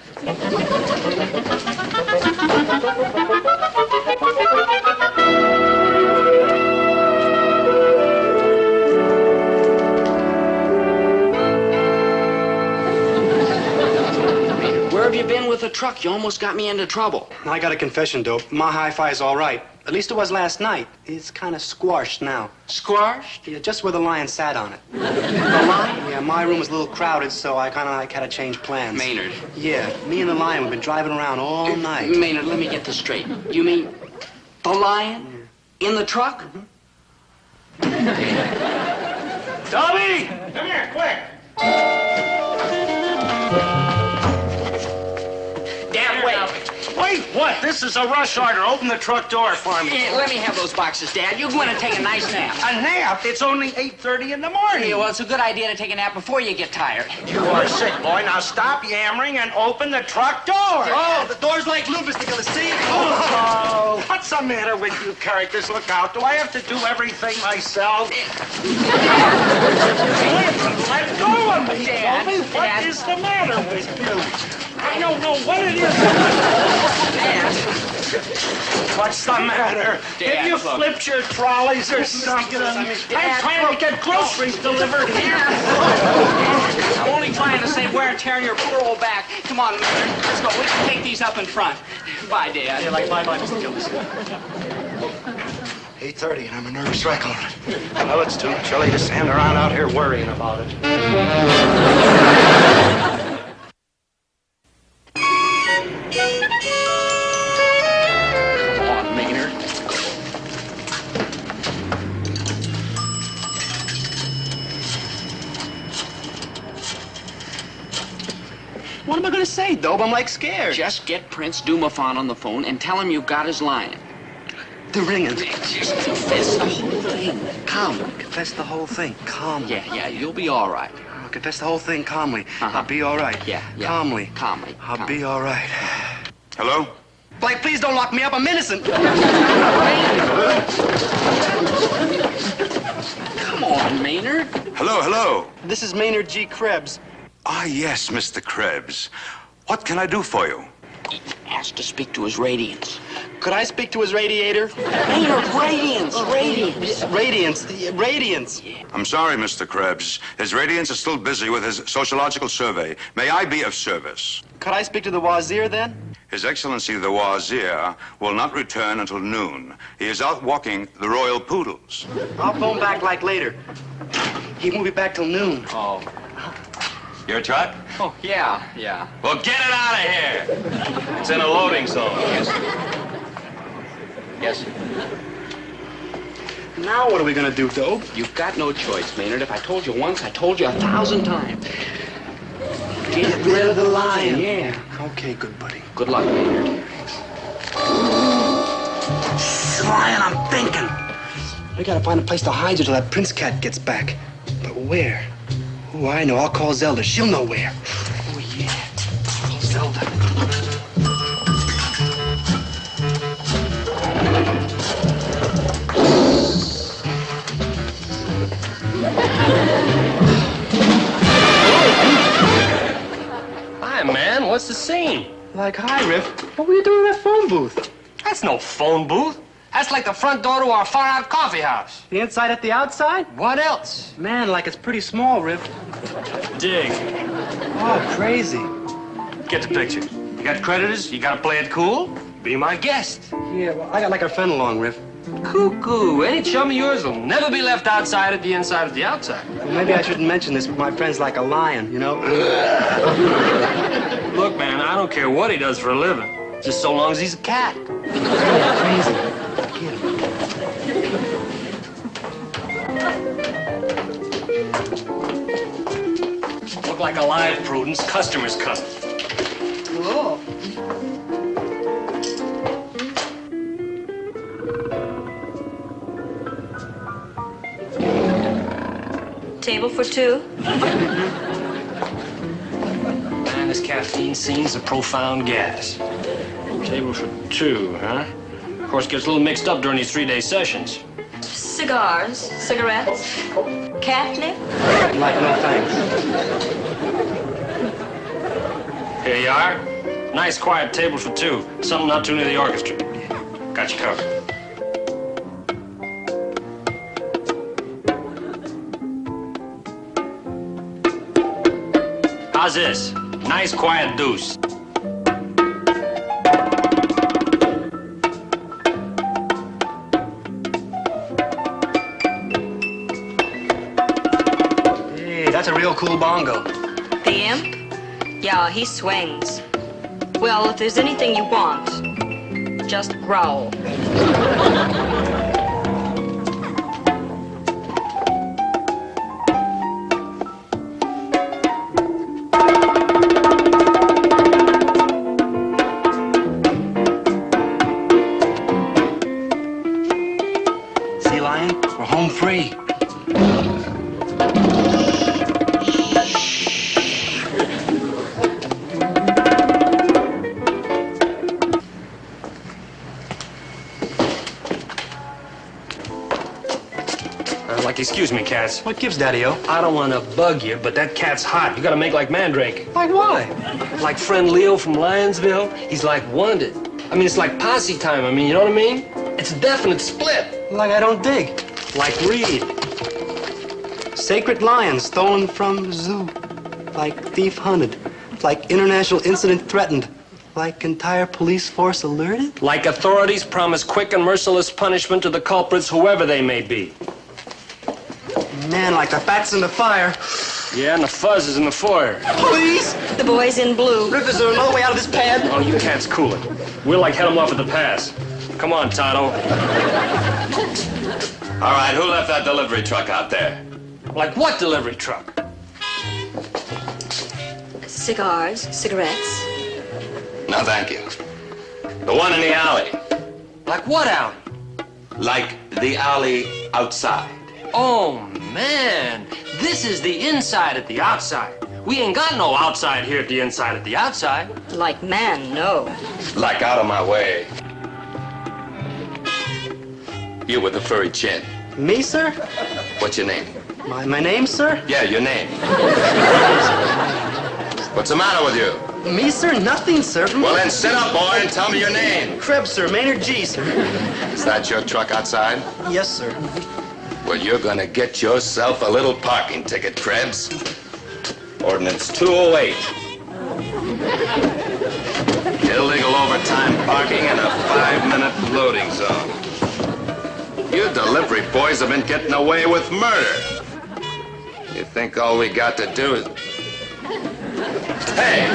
Where have you been with the truck? You almost got me into trouble. I got a confession, Dope. My hi-fi's all right. At least it was last night. It's kind of squashed now. Squashed? Yeah, just where the lion sat on it. The lion? Yeah, my room was a little crowded, so I kind of had to change plans. Maynard. Yeah, me and the lion, we've been driving around all night. Maynard, let me get this straight. You mean the lion in the truck? Dobie! Come here, quick! Dad, wait. Wait, what? This is a rush order. Open the truck door for me. Let me have those boxes, Dad. You're going to take a nice nap. A nap? It's only 8:30 in the morning. Yeah, well, it's a good idea to take a nap before you get tired. You are sick, boy. Now stop yammering and open the truck door. Oh, the door's like glue, Mr. Gillis. See? Oh, what's the matter with you characters? Look out. Do I have to do everything myself? Let go of me, Dad, Dobie. What is the matter with you? I don't know what it is. Dad. What's the matter? Dad, Have you look. flipped your trolleys or something? I'm trying to get groceries delivered here. I'm only trying to say wear and tear on your poor old back. Come on, Maynard. Let's go. We can take these up in front. Bye, Dad. Yeah, like bye-bye, Mr. Gillis. 8:30 and I'm a nervous wreck on it. Well, it's too chilly to stand around out here worrying about it. What am I going to say, Dope? I'm like scared. Just get Prince Dumafon on the phone and tell him you've got his lion. They're ringing. Just confess the whole thing. Calmly. Confess the whole thing calmly. Yeah, you'll be all right. I'll confess the whole thing calmly. I'll be all right. Yeah. Calmly. I'll be all right. Hello? Blake, please don't lock me up. I'm innocent. Come on, Maynard. Hello. This is Maynard G. Krebs. Ah, yes, Mr. Krebs. What can I do for you? He asked to speak to his radiance. Could I speak to his radiator? Maynard, radiance. Radiance. I'm sorry, Mr. Krebs. His radiance is still busy with his sociological survey. May I be of service? Could I speak to the wazir then? His Excellency the Wazir will not return until noon. He is out walking the royal poodles. I'll phone back like later. He won't be back till noon. Oh. Your truck? Oh, yeah. Well, get it out of here. It's in a loading zone. Yes. Now what are we going to do, Dope? You've got no choice, Maynard. If I told you once, I told you 1,000 times. Get rid of the lion. Yeah. Okay, good buddy. Good luck, Maynard. Lion, I'm thinking. We gotta find a place to hide you till that Prince cat gets back. But where? Oh, I know. I'll call Zelda. She'll know where. Oh, yeah. Call Zelda. Hi, man. What's the scene? Like, hi, Riff. What were you doing in that phone booth? That's no phone booth. That's like the front door to our far-out coffee house. The inside at the outside? What else? Man, like it's pretty small, Riff. Dig. Oh, crazy. Get the picture. You got creditors? You gotta play it cool? Be my guest. Yeah, well, I got like our friend along, Riff. Cuckoo. Any chum of yours will never be left outside at the inside of the outside. Well, maybe I shouldn't mention this, but my friend's like a lion, you know? Look, man, I don't care what he does for a living. Just so long as he's a cat. Crazy. Look like a live Prudence, customer's cousin. Cool. Table for two? Man, this caffeine scene's a profound gas. Table for two, huh? Of course, gets a little mixed up during these 3-day sessions. Cigars, cigarettes, catnip? Like, no thanks. Here you are. Nice, quiet table for two. Something not too near the orchestra. Got you covered. How's this? Nice, quiet deuce. Hey, that's a real cool bongo. The imp? Yeah, he swings. Well, if there's anything you want, just growl. Sea lion, we're home free. Excuse me, cats. What gives, Daddy-O? I don't want to bug you, but that cat's hot. You gotta make like Mandrake. Like why? Like friend Leo from Lionsville. He's like wanted. I mean, it's like posse time. I mean, you know what I mean? It's a definite split. Like I don't dig. Like Reed. Sacred lion stolen from zoo. Like thief hunted. Like international incident threatened. Like entire police force alerted. Like authorities promise quick and merciless punishment to the culprits, whoever they may be. Man, like the fat's in the fire. Yeah, and the fuzz is in the foyer. Police! The boy's in blue. Rivers are another way out of this pad. Oh, you cats cool it. We'll like head them off at the pass. Come on, Tonto. All right, who left that delivery truck out there? Like what delivery truck? Cigars, cigarettes. No, thank you. The one in the alley. Like what alley? Like the alley outside. Oh, man. This is the inside at the outside. We ain't got no outside here at the inside at the outside. Like man, no. Like out of my way. You with the furry chin. Me, sir? What's your name? My name, sir? Yeah, your name. What's the matter with you? Me, sir? Nothing, sir. Well, then sit up, boy, and tell me your name. Krebs, sir. Maynard G, sir. Is that your truck outside? Yes, sir. Well, you're gonna get yourself a little parking ticket, Krebs. Ordinance 208. Illegal overtime parking in a 5-minute loading zone. You delivery boys have been getting away with murder. You think all we got to do is... Hey!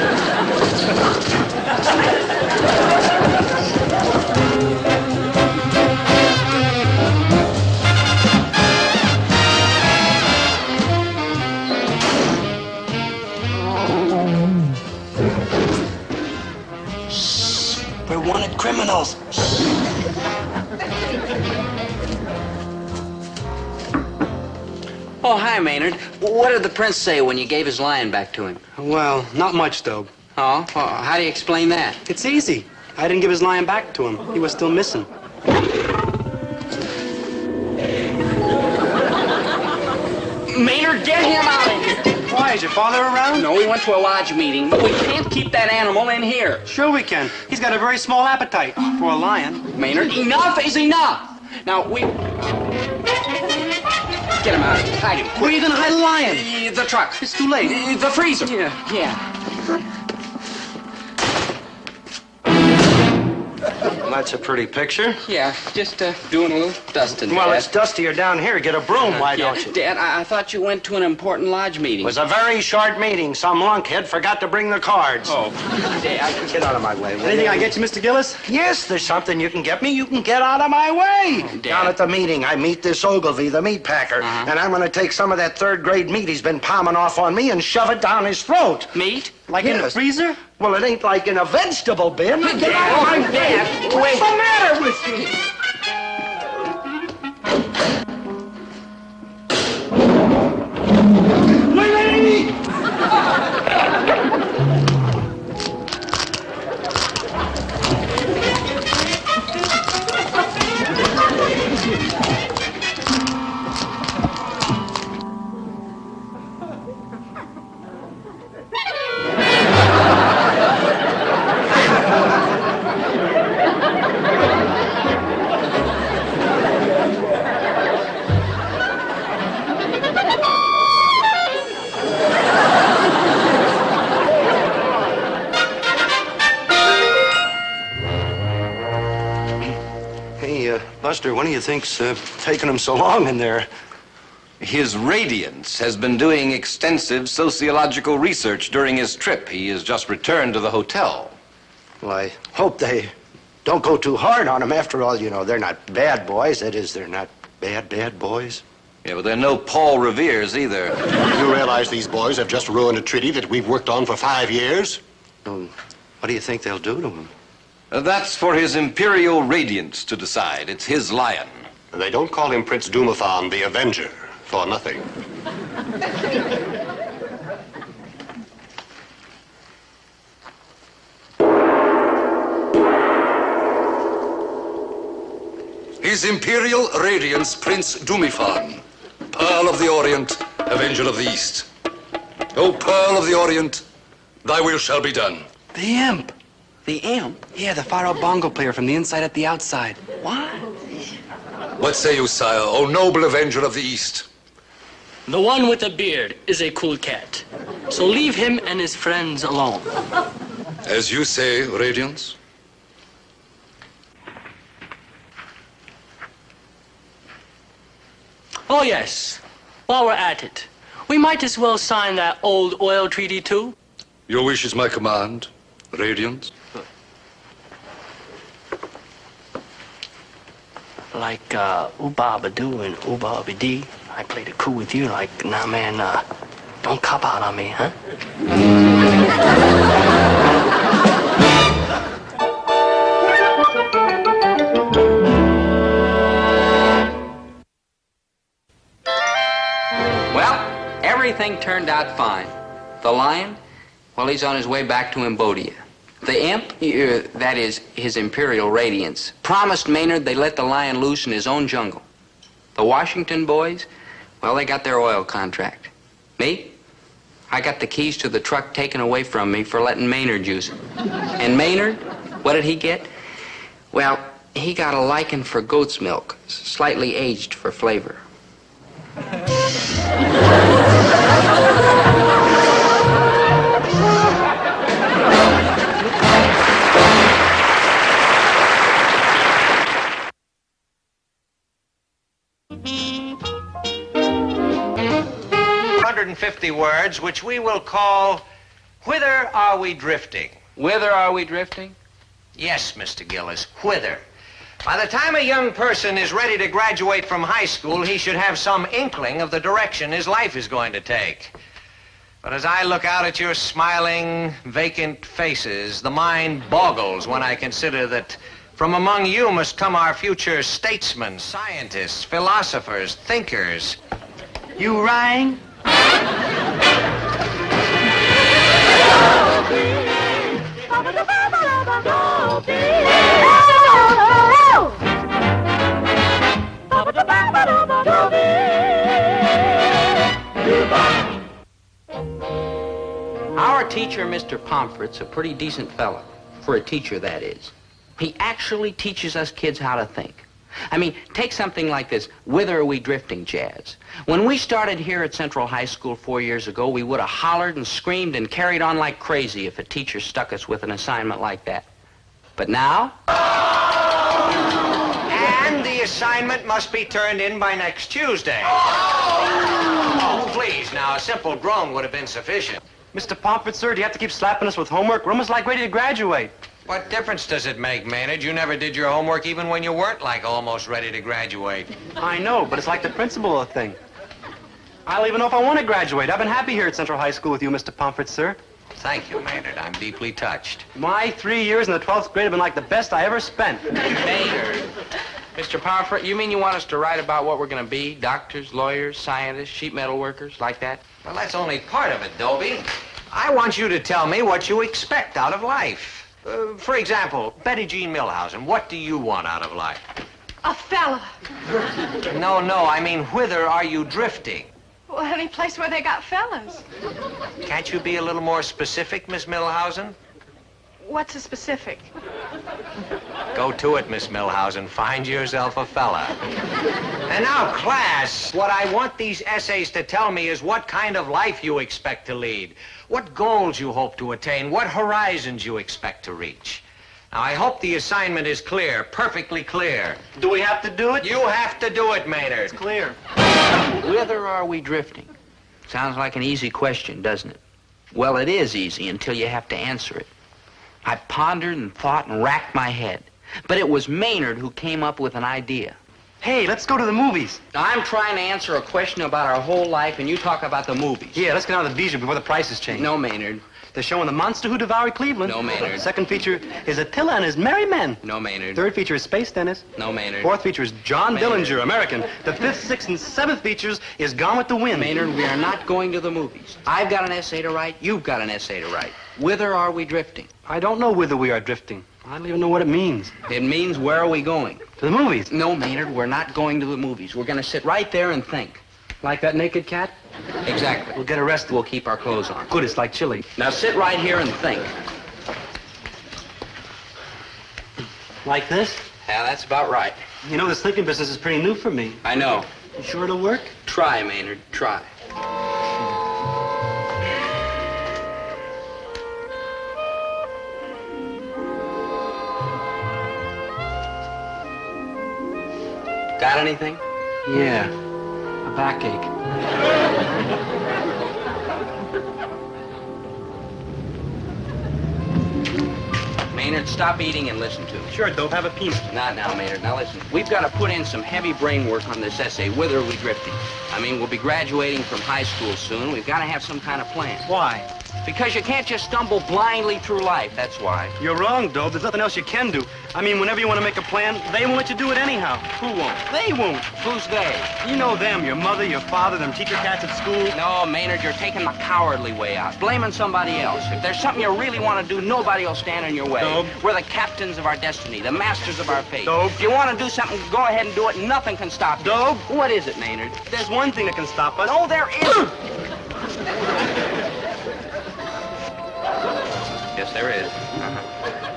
We're wanted criminals. Oh, hi, Maynard. What did the prince say when you gave his lion back to him? Well, not much, Dobe. Oh? Well, how do you explain that? It's easy. I didn't give his lion back to him. He was still missing. Maynard, get him out of here! Why, is your father around? No, we went to a lodge meeting, but we can't keep that animal in here. Sure we can. He's got a very small appetite for a lion. Maynard, enough is enough! Now, we... Get him out. Hide him. Where are you going to hide a lion? The truck. It's too late. The freezer. Yeah. that's a pretty picture. Yeah, just doing a little dusting. Well, Dad. it's dustier down here. Get a broom, why don't you? Dad, I thought you went to an important lodge meeting. It was a very short meeting. Some lunkhead forgot to bring the cards. Oh, Dad, get out of my way. Anything I get you, Mr. Gillis? Yes, there's something you can get me. You can get out of my way. Dad. Down at the meeting, I meet this Ogilvy, the meat packer, and I'm going to take some of that third-grade meat he's been palming off on me and shove it down his throat. Meat? Like in the freezer? Well, it ain't like in a vegetable bin. Get out of my way. Dad, What's the matter with you? Willie! Buster, what do you think's taking him so long in there? His Radiance has been doing extensive sociological research during his trip. He has just returned to the hotel. Well, I hope they don't go too hard on him. After all, you know, they're not bad boys. That is, they're not bad boys. Yeah, but they're no Paul Reveres either. You realize these boys have just ruined a treaty that we've worked on for 5 years? What do you think they'll do to him? That's for his Imperial Radiance to decide. It's his lion. They don't call him Prince Dumathon the Avenger for nothing. His Imperial Radiance, Prince Dumathon, Pearl of the Orient, Avenger of the East. O Pearl of the Orient, thy will shall be done. The imp. The imp? Yeah, the faro bongo player from the inside at the outside. What? What say you, sire, O noble Avenger of the East? The one with the beard is a cool cat. So leave him and his friends alone. As you say, Radiance. Oh, yes. While we're at it, we might as well sign that old oil treaty, too. Your wish is my command, Radiance. Like Ooba-Ba-Doo and Ooba-Ba-Dee. I played it cool with you, like, nah, man, don't cop out on me, huh? Well, everything turned out fine. The lion, well, he's on his way back to Embodia. The imp, that is, his Imperial Radiance, promised Maynard they'd let the lion loose in his own jungle. The Washington boys, well, they got their oil contract. Me? I got the keys to the truck taken away from me for letting Maynard use it. And Maynard, what did he get? Well, he got a liking for goat's milk, slightly aged for flavor. Words, which we will call, Whither Are We Drifting? Whither are we drifting? Yes, Mr. Gillis, whither? By the time a young person is ready to graduate from high school, he should have some inkling of the direction his life is going to take. But as I look out at your smiling, vacant faces, the mind boggles when I consider that from among you must come our future statesmen, scientists, philosophers, thinkers. You rang? Our teacher, Mr. Pomfret's a pretty decent fella. For a teacher, that is. He actually teaches us kids how to think. I mean, take something like this, Whither Are We Drifting, Jazz? When we started here at Central High School 4 years ago, we would have hollered and screamed and carried on like crazy if a teacher stuck us with an assignment like that. But now... And the assignment must be turned in by next Tuesday. Oh, please, now, a simple groan would have been sufficient. Mr. Pomfret, sir, do you have to keep slapping us with homework? We're almost like ready to graduate. What difference does it make, Maynard? You never did your homework even when you weren't, like, almost ready to graduate. I know, but it's like the principle of the thing. I don't even know if I want to graduate. I've been happy here at Central High School with you, Mr. Pomfret, sir. Thank you, Maynard. I'm deeply touched. My 3 years in the 12th grade have been like the best I ever spent. Maynard. Mr. Pomfret, you mean you want us to write about what we're going to be? Doctors, lawyers, scientists, sheet metal workers, like that? Well, that's only part of it, Dobie. I want you to tell me what you expect out of life. For example, Betty Jean Milhausen, what do you want out of life? A fella. No, I mean, whither are you drifting? Well, any place where they got fellas. Can't you be a little more specific, Miss Milhausen? What's a specific? Go to it, Miss Milhausen. Find yourself a fella. And now, class, what I want these essays to tell me is what kind of life you expect to lead, what goals you hope to attain, what horizons you expect to reach. Now, I hope the assignment is clear, perfectly clear. Do we have to do it? You have to do it, Maynard. It's clear. Whither are we drifting? Sounds like an easy question, doesn't it? Well, it is easy until you have to answer it. I pondered and thought and racked my head. But it was Maynard who came up with an idea. Hey, let's go to the movies. I'm trying to answer a question about our whole life, and you talk about the movies. Yeah, let's get out of the Bijou before the prices change. No, Maynard. They're showing The Monster Who Devoured Cleveland. No, Maynard. Second feature is Attila and His Merry Men. No, Maynard. Third feature is Space Dennis. No, Maynard. Fourth feature is John Maynard. Dillinger, American. The fifth, sixth, and seventh features is Gone with the Wind. Maynard, we are not going to the movies. I've got an essay to write. You've got an essay to write. Whither are we drifting? I don't know whither we are drifting. I don't even know what it means. It means where are we going? To the movies. No, Maynard, we're not going to the movies. We're going to sit right there and think. Like that naked cat? Exactly. We'll get arrested. We'll keep our clothes on. Good, it's like chili. Now sit right here and think. Like this? Yeah, that's about right. You know, this thinking business is pretty new for me. I know. You sure it'll work? Try, Maynard, try. Got anything? Yeah, a backache. Maynard, stop eating and listen to me. Sure, Dope, have a peanut. Not now, Maynard. Now listen. We've got to put in some heavy brain work on this essay. Whither are we drifting? I mean, we'll be graduating from high school soon. We've got to have some kind of plan. Why? Because you can't just stumble blindly through life, that's why. You're wrong, Dope. There's nothing else you can do. I mean, whenever you want to make a plan, they won't let you do it anyhow. Who won't? They won't. Who's they? You know them, your mother, your father, them teacher cats at school. No, Maynard, you're taking the cowardly way out, blaming somebody else. If there's something you really want to do, nobody will stand in your way. Dope. We're the captains of our destiny, the masters of our fate. Dope. If you want to do something, go ahead and do it. Nothing can stop you. Dope. What is it, Maynard? There's one thing that can stop us. No, there isn't. Yes, there is.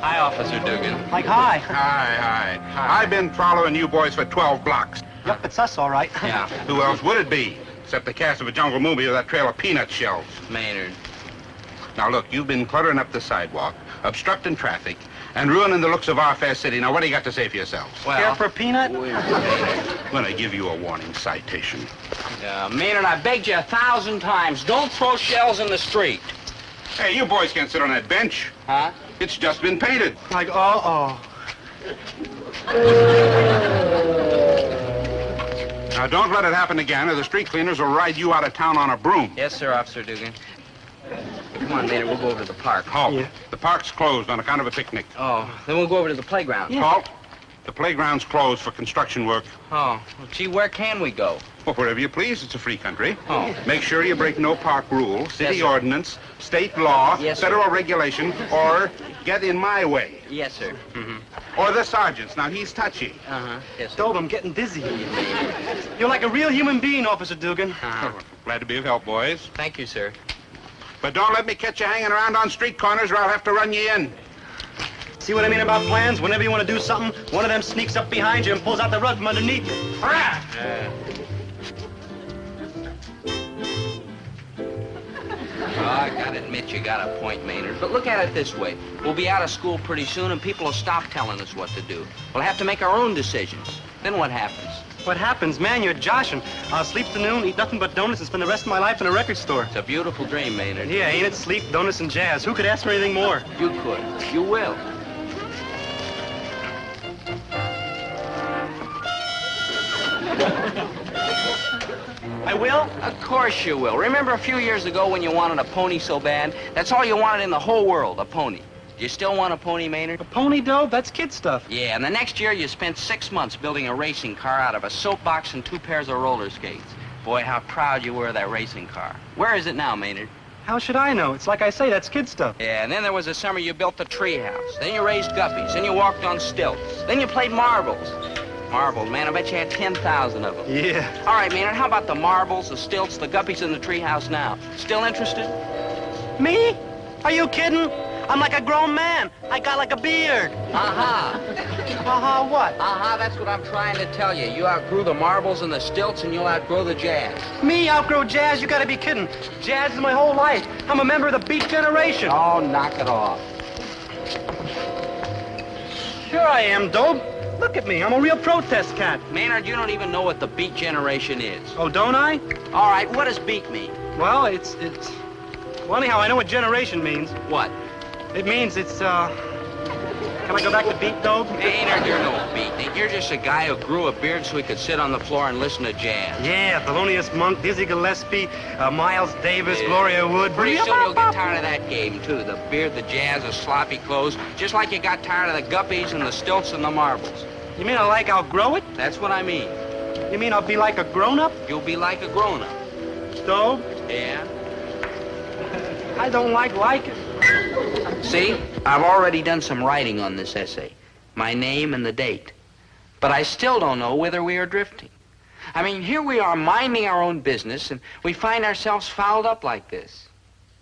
Hi, Officer Dugan. Like, hi. Hi. I've been following you boys for 12 blocks. Yep, it's us, all right. Yeah. Who else would it be? Except the cast of a jungle movie with that trail of peanut shells. Maynard. Now, look, you've been cluttering up the sidewalk, obstructing traffic, and ruining the looks of our fair city. Now, what do you got to say for yourselves? Well, Care for a peanut? I'm going to give you a warning citation. Maynard, I begged you 1,000 times. Don't throw shells in the street. Hey, you boys can't sit on that bench. Huh? It's just been painted. Like, uh-oh. Now, don't let it happen again, or the street cleaners will ride you out of town on a broom. Yes, sir, Officer Dugan. Come on, Maynard, we'll go over to the park. Halt. Yeah. The park's closed on account of a picnic. Oh, then we'll go over to the playground. Yeah. Halt. The playground's closed for construction work. Oh, well, gee, where can we go? Well, wherever you please. It's a free country. Oh. Make sure you break no park rule, city Yes, sir. ordinance, state law, Yes, sir. federal regulation, or get in my way. Yes, sir. Mm-hmm. Or the sergeant's. Now, he's touchy. Uh-huh. Yes, sir. Dope, I'm getting dizzy. You're like a real human being, Officer Dugan. Uh-huh. Glad to be of help, boys. Thank you, sir. But don't let me catch you hanging around on street corners or I'll have to run you in. See what I mean about plans? Whenever you want to do something, one of them sneaks up behind you and pulls out the rug from underneath you. I gotta admit you got a point, Maynard. But look at it this way. We'll be out of school pretty soon, and people will stop telling us what to do. We'll have to make our own decisions. Then what happens? What happens? Man, you're joshing. I'll sleep till noon, eat nothing but donuts, and spend the rest of my life in a record store. It's a beautiful dream, Maynard. Yeah, ain't it? Sleep, donuts, and jazz. Who could ask for anything more? You could. You will. I will? Of course you will. Remember a few years ago when you wanted a pony so bad? That's all you wanted in the whole world, a pony. Do you still want a pony, Maynard? A pony, Dobe? That's kid stuff. Yeah, and the next year you spent 6 months building a racing car out of a soapbox and 2 pairs of roller skates. Boy, how proud you were of that racing car. Where is it now, Maynard? How should I know? It's like I say, that's kid stuff. Yeah, and then there was a summer you built the treehouse. Then you raised guppies. Then you walked on stilts. Then you played marbles. Marbles, man, I bet you had 10,000 of them. Yeah. All right, Maynard, how about the marbles, the stilts, the guppies, and the treehouse now? Still interested? Me? Are you kidding? I'm like a grown man. I got like a beard. Uh-huh. Uh-huh what? Uh-huh, that's what I'm trying to tell you. You outgrew the marbles and the stilts, and you'll outgrow the jazz. Me outgrow jazz? You gotta be kidding. Jazz is my whole life. I'm a member of the Beat Generation. Oh, knock it off. Sure I am, Dobe. Look at me. I'm a real protest cat. Maynard, you don't even know what the Beat Generation is. Oh, don't I? All right, what does beat mean? Well, it's... Well, anyhow, I know what generation means. What? It means it's, Can I go back to Beat, Dobe? Maynard, you're no beatnik. You're just a guy who grew a beard so he could sit on the floor and listen to jazz. Yeah, Thelonious Monk, Dizzy Gillespie, Miles Davis, Gloria Wood. Pretty soon you'll get tired of that game, too. The beard, the jazz, the sloppy clothes. Just like you got tired of the guppies and the stilts and the marbles. You mean I like outgrow it? That's what I mean. You mean I'll be like a grown-up? You'll be like a grown-up. Dobe? Yeah? I don't like it. See, I've already done some writing on this essay. My name and the date. But I still don't know whether we are drifting. I mean, here we are minding our own business, and we find ourselves fouled up like this.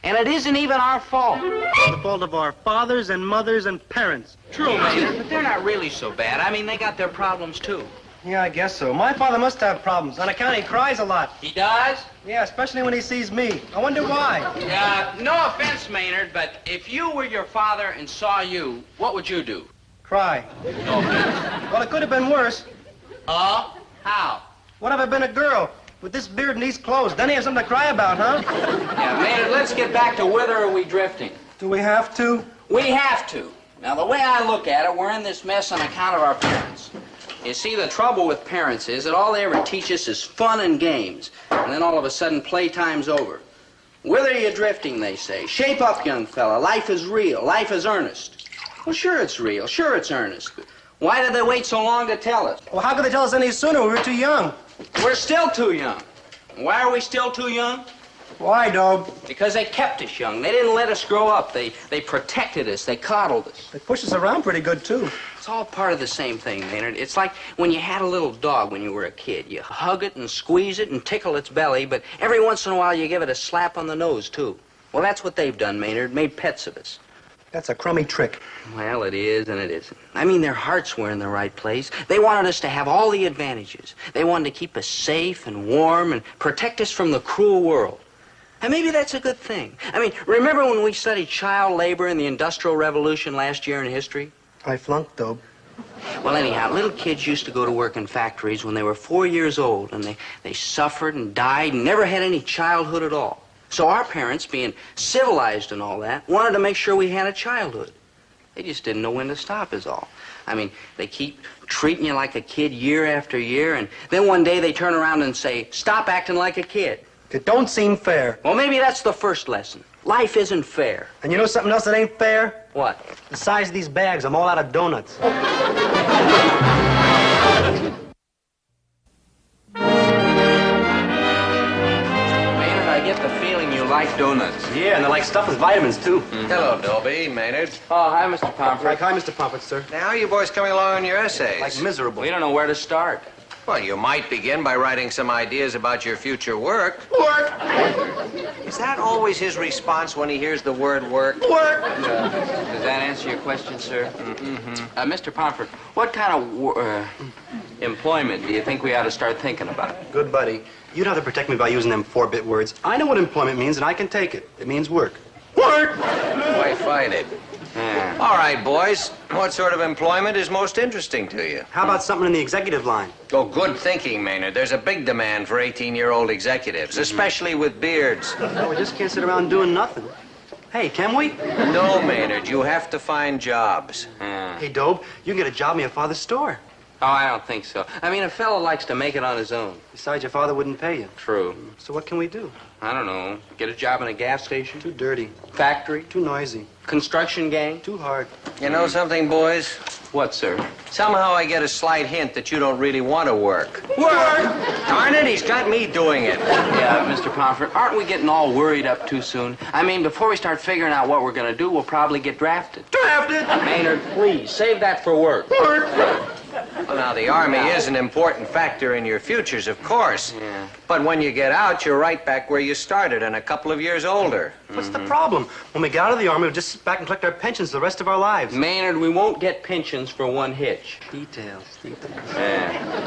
And it isn't even our fault. It's the fault of our fathers and mothers and parents. True, Maynard, but they're not really so bad. I mean, they got their problems, too. Yeah, I guess so. My father must have problems. On account he cries a lot. He does? Yeah, especially when he sees me. I wonder why. No offense, Maynard, but if you were your father and saw you, what would you do? Cry. No offense. Well, it could have been worse. Oh? How? What if I'd been a girl? With this beard and these clothes, then he has something to cry about, huh? Yeah, Maynard, let's get back to whither are we drifting? Do we have to? We have to. Now, the way I look at it, we're in this mess on account of our parents. You see, the trouble with parents is that all they ever teach us is fun and games, and then all of a sudden playtime's over. Whither are you drifting, they say. Shape up, young fella. Life is real. Life is earnest. Well, sure it's real. Sure it's earnest. But why did they wait so long to tell us? Well, how could they tell us any sooner? We were too young. We're still too young. Why are we still too young? Why, Dobe? Because they kept us young. They didn't let us grow up. They protected us. They coddled us. They pushed us around pretty good, too. It's all part of the same thing, Maynard. It's like when you had a little dog when you were a kid. You hug it and squeeze it and tickle its belly, but every once in a while you give it a slap on the nose, too. Well, that's what they've done, Maynard. Made pets of us. That's a crummy trick. Well, it is and it isn't. I mean, their hearts were in the right place. They wanted us to have all the advantages. They wanted to keep us safe and warm and protect us from the cruel world. And maybe that's a good thing. I mean, remember when we studied child labor in the Industrial Revolution last year in history? I flunked, Dobe. Well, anyhow, little kids used to go to work in factories when they were 4 years old, and they suffered and died and never had any childhood at all. So our parents, being civilized and all that, wanted to make sure we had a childhood. They just didn't know when to stop is all. I mean, they keep treating you like a kid year after year, and then one day they turn around and say, stop acting like a kid. It don't seem fair. Well, maybe that's the first lesson. Life isn't fair. And you know something else that ain't fair? What? The size of these bags. I'm all out of donuts. I get the feeling you like donuts. Yeah, and they're like stuff with vitamins, too. Hello, Dobie, Maynard. Oh, hi, Mr. Pomfret. Hi, Mr. Pomfret, sir. Now, how are you boys coming along on your essays? Like miserable. We don't know where to start. Well, you might begin by writing some ideas about your future work. Work! Is that always his response when he hears the word work? Work! Does that answer your question, sir? Mm-hmm. Mr. Pomfret, what kind of Employment. Do you think we ought to start thinking about it? Good buddy. You don't have to protect me by using them 4-bit words. I know what employment means, and I can take it. It means work. Work! Why fight it? All right, boys. What sort of employment is most interesting to you? How about something in the executive line? Oh, good thinking, Maynard. There's a big demand for 18-year-old executives, especially with beards. We just can't sit around doing nothing. Hey, can we? No, Maynard. You have to find jobs. Hey, Dobe, you can get a job in your father's store. Oh, I don't think so. I mean, a fellow likes to make it on his own. Besides, your father wouldn't pay you. True. So what can we do? I don't know. Get a job in a gas station? Too dirty. Factory? Too noisy. Construction gang? Too hard. You know something, boys? What, sir? Somehow I get a slight hint that you don't really want to work. Work? Darn it, he's got me doing it. Yeah, Mr. Pomfret, aren't we getting all worried up too soon? I mean, before we start figuring out what we're going to do, we'll probably get drafted. Drafted? Maynard, please, save that for work. Work? Well, now, the Army is an important factor in your futures, of course. Yeah. But when you get out, you're right back where you started and a couple of years older. What's the problem? When we get out of the Army, we'll just sit back and collect our pensions the rest of our lives. Maynard, we won't get pensions for one hitch. Details. Yeah.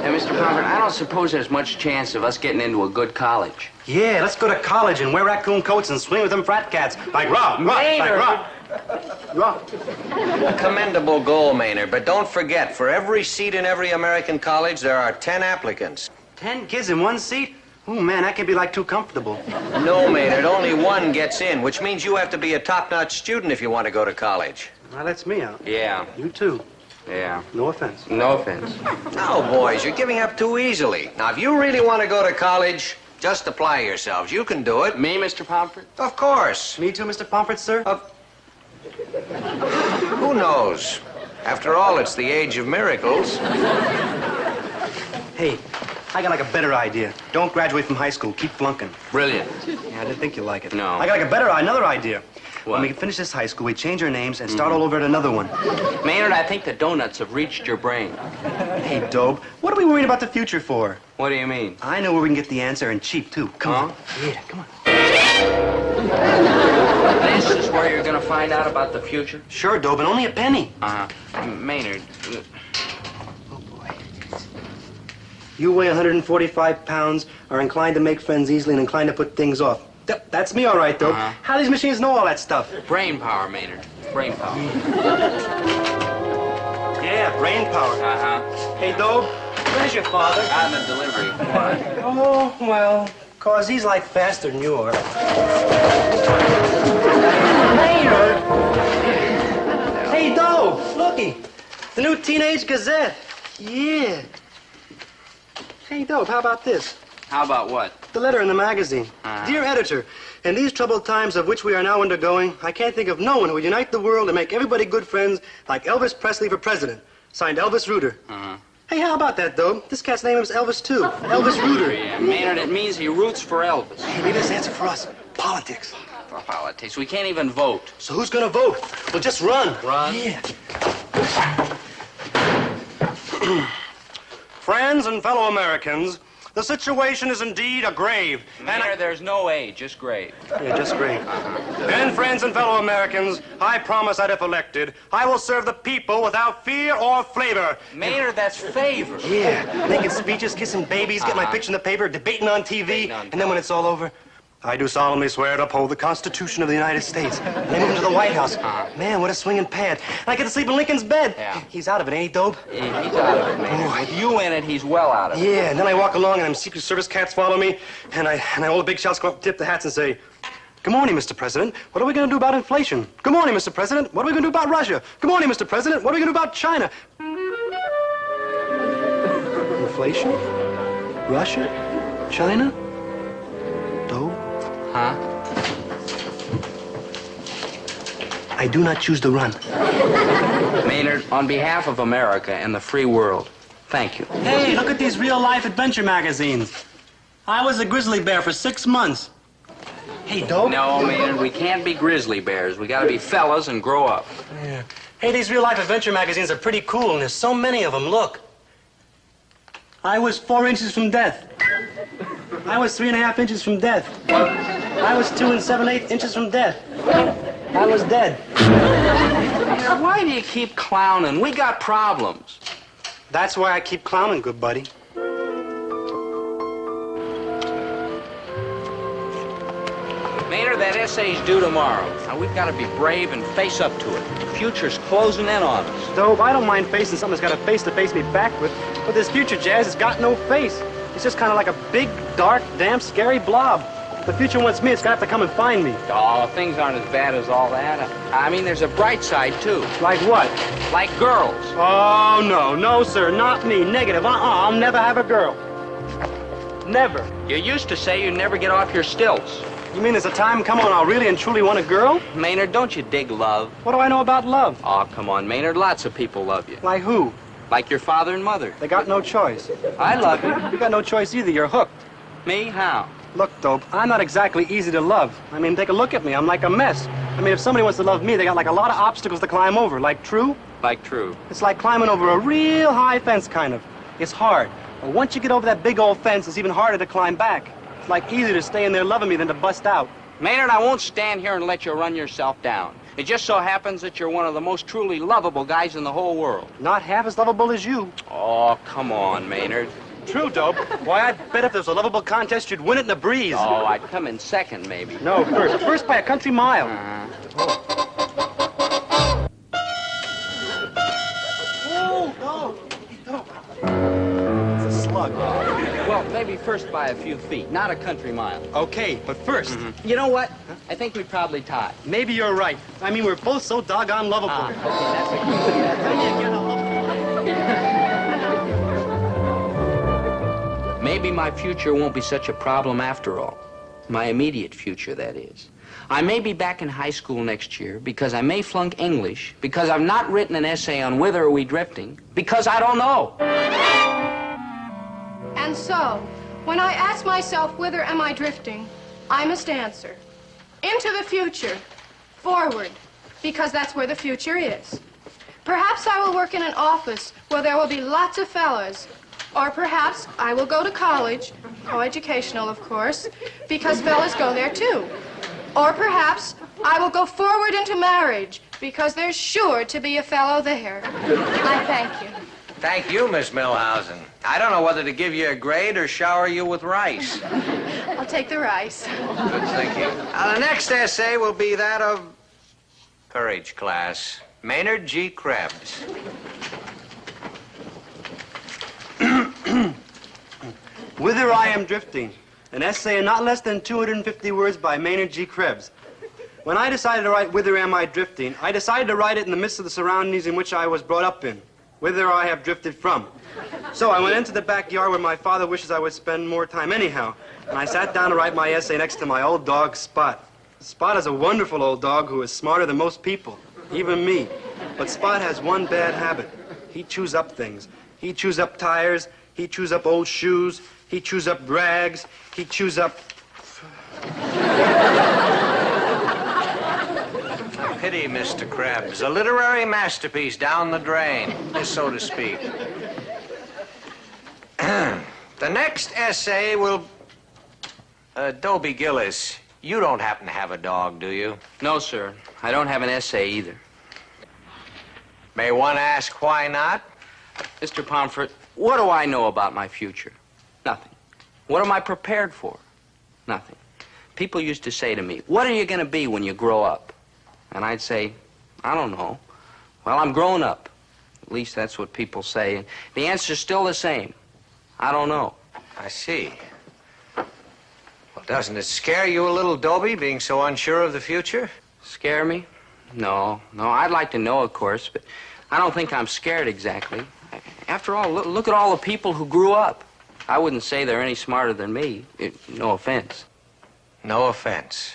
And, Mr. Pomfret, I don't suppose there's much chance of us getting into a good college. Yeah, let's go to college and wear raccoon coats and swing with them frat cats. Like Rob, like Rob. A commendable goal, Maynard, but don't forget, for every seat in every American college, there are 10 applicants. 10 kids in one seat? Oh, man, that could be like too comfortable. No, Maynard, only one gets in, which means you have to be a top-notch student if you want to go to college. That lets me out. Yeah. You too. Yeah. No offense. No offense. No, boys, you're giving up too easily. Now, if you really want to go to college, just apply yourselves. You can do it. Me, Mr. Pomfret? Of course. Me too, Mr. Pomfret, sir? Who knows? After all, it's the age of miracles. Hey, I got like a better idea. Don't graduate from high school. Keep flunking. Brilliant. Yeah, I didn't think you'd like it. No. I got like another idea. What? When we finish this high school, we change our names and start all over at another one. Maynard, I think the donuts have reached your brain. Hey, Dobe, what are we worrying about the future for? What do you mean? I know where we can get the answer, and cheap, too. Come on. Yeah, come on. This is where you're going to find out about the future? Sure, Dobe, and only a penny. Maynard. Oh, boy. You weigh 145 pounds, are inclined to make friends easily, and inclined to put things off. That's me, all right, Dobe. How do these machines know all that stuff? Brain power, Maynard. Brain power. Yeah, brain power. Hey, Dobe, where's your father? On the delivery. Why? Oh, well, 'cause he's like faster than you are. Maynard! Hey, Dobe, looky. The new Teenage Gazette. Yeah. Hey, Dobe, how about this? How about what? The letter in the magazine. Dear editor, in these troubled times of which we are now undergoing, I can't think of no one who would unite the world and make everybody good friends like Elvis Presley for president. Signed, Elvis Reuter. Hey, how about that, though? This cat's name is Elvis, too. Elvis Reuter. Yeah, Maynard, it means he roots for Elvis. Hey, maybe this answer for us. Politics. For politics. We can't even vote. So who's gonna vote? We'll just run. Run? Yeah. Friends and fellow Americans, the situation is indeed a grave. Maynard, there's no A, just grave. Yeah, just grave. And friends and fellow Americans, I promise that if elected, I will serve the people without fear or flavor. Maynard, that's favor. Yeah, making speeches, kissing babies, get my picture in the paper, debating on TV, and then when it's all over, I do solemnly swear to uphold the Constitution of the United States. And they move him to the White House. Man, what a swinging pad. And I get to sleep in Lincoln's bed. Yeah. He's out of it, ain't he, Dobe? Yeah, he's out of it, Maynard. With you in it, he's well out of it. Yeah, and then I walk along and them Secret Service cats follow me, and all the big shots come up, tip the hats and say, "Good morning, Mr. President. What are we going to do about inflation? Good morning, Mr. President. What are we going to do about Russia? Good morning, Mr. President. What are we going to do about China?" Inflation? Russia? China? Dobe? Huh? I do not choose to run. Maynard, on behalf of America and the free world, thank you. Hey, look at these real-life adventure magazines. I was a grizzly bear for 6 months. Hey, Dobe? No, Maynard, we can't be grizzly bears. We gotta be fellas and grow up. Yeah. Hey, these real-life adventure magazines are pretty cool, and there's so many of them. Look. I was 4 inches from death. I was 3.5 inches from death. I was 2 7/8 inches from death. I was dead. Why do you keep clowning? We got problems. That's why I keep clowning, good buddy. Maynard, that essay's due tomorrow. Now, we've got to be brave and face up to it. The future's closing in on us. Dope, I don't mind facing something that's got a face to face me back with, but this future jazz has got no face. It's just kind of like a big, dark, damn, scary blob. If the future wants me, it's gonna have to come and find me. Oh, things aren't as bad as all that. I mean, there's a bright side, too. Like what? Like girls. Oh, no. No, sir. Not me. Negative. I'll never have a girl. Never. You used to say you'd never get off your stilts. You mean there's a time come on I'll really and truly want a girl? Maynard, don't you dig love? What do I know about love? Oh, come on, Maynard. Lots of people love you. Like who? Like your father and mother. They got no choice. I love you. You got no choice either. You're hooked. Me? How? Look, Dope, I'm not exactly easy to love. I mean, take a look at me. I'm like a mess. I mean, if somebody wants to love me, they got like a lot of obstacles to climb over. Like true? Like true. It's like climbing over a real high fence, kind of. It's hard. But once you get over that big old fence, it's even harder to climb back. It's like easier to stay in there loving me than to bust out. Maynard, I won't stand here and let you run yourself down. It just so happens that you're one of the most truly lovable guys in the whole world. Not half as lovable as you. Oh, come on, Maynard. True, Dope. Why, I bet if there was a lovable contest, you'd win it in a breeze. Oh, I'd come in second, maybe. No, first. First by a country mile. Oh, no. It's a slug. Well, maybe first by a few feet, not a country mile. Okay, but first. You know what? I think we probably tied. Maybe you're right. I mean, we're both so doggone lovable. Okay, that's a good Maybe my future won't be such a problem after all. My immediate future, that is. I may be back in high school next year because I may flunk English, because I've not written an essay on Whither Are We Drifting, because I don't know. And so, when I ask myself, whither am I drifting, I must answer, into the future, forward, because that's where the future is. Perhaps I will work in an office where there will be lots of fellas, or perhaps I will go to college, coeducational, of course, because fellas go there too. Or perhaps I will go forward into marriage, because there's sure to be a fellow there. I thank you. Thank you, Miss Milhausen. I don't know whether to give you a grade or shower you with rice. I'll take the rice. Good thinking. The next essay will be that of courage class. Maynard G. Krebs. Whither I Am Drifting, an essay in not less than 250 words by Maynard G. Krebs. When I decided to write Whither Am I Drifting, I decided to write it in the midst of the surroundings in which I was brought up in, whither I have drifted from. So I went into the backyard where my father wishes I would spend more time anyhow, and I sat down to write my essay next to my old dog, Spot. Spot is a wonderful old dog who is smarter than most people, even me. But Spot has one bad habit. He chews up things. He chews up tires. He chews up old shoes. He chews up rags. He chews up... Pity, Mr. Krebs. A literary masterpiece down the drain, so to speak. The next essay will... Dobie Gillis, you don't happen to have a dog, do you? No, sir. I don't have an essay either. May one ask why not? Mr. Pomfret, what do I know about my future? Nothing. What am I prepared for? Nothing. People used to say to me, what are you going to be when you grow up? And I'd say, I don't know. Well, I'm grown up. At least that's what people say. And the answer's still the same. I don't know. I see. Well, doesn't it scare you a little, Dobie, being so unsure of the future? Scare me? No. I'd like to know, of course, but I don't think I'm scared exactly. After all, look at all the people who grew up. I wouldn't say they're any smarter than me. No offense. No offense.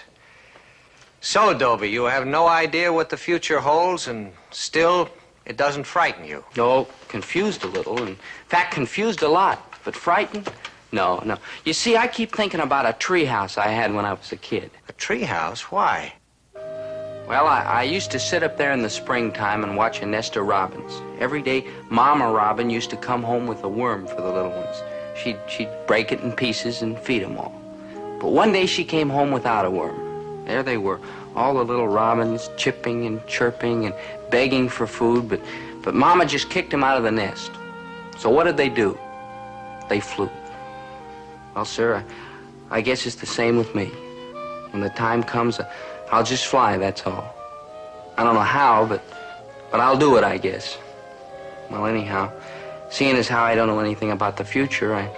So, Dobie, you have no idea what the future holds, and still, it doesn't frighten you? No, confused a little. In fact, confused a lot. But frightened? No. You see, I keep thinking about a treehouse I had when I was a kid. A treehouse? Why? Well, I used to sit up there in the springtime and watch a nest of robins. Every day, Mama Robin used to come home with a worm for the little ones. She'd break it in pieces and feed them all. But one day she came home without a worm. There they were, all the little robins chipping and chirping and begging for food, but Mama just kicked them out of the nest. So what did they do? They flew. Well, sir, I guess it's the same with me. When the time comes, I'll just fly, that's all. I don't know how, but I'll do it, I guess. Well, anyhow, seeing as how I don't know anything about the future, I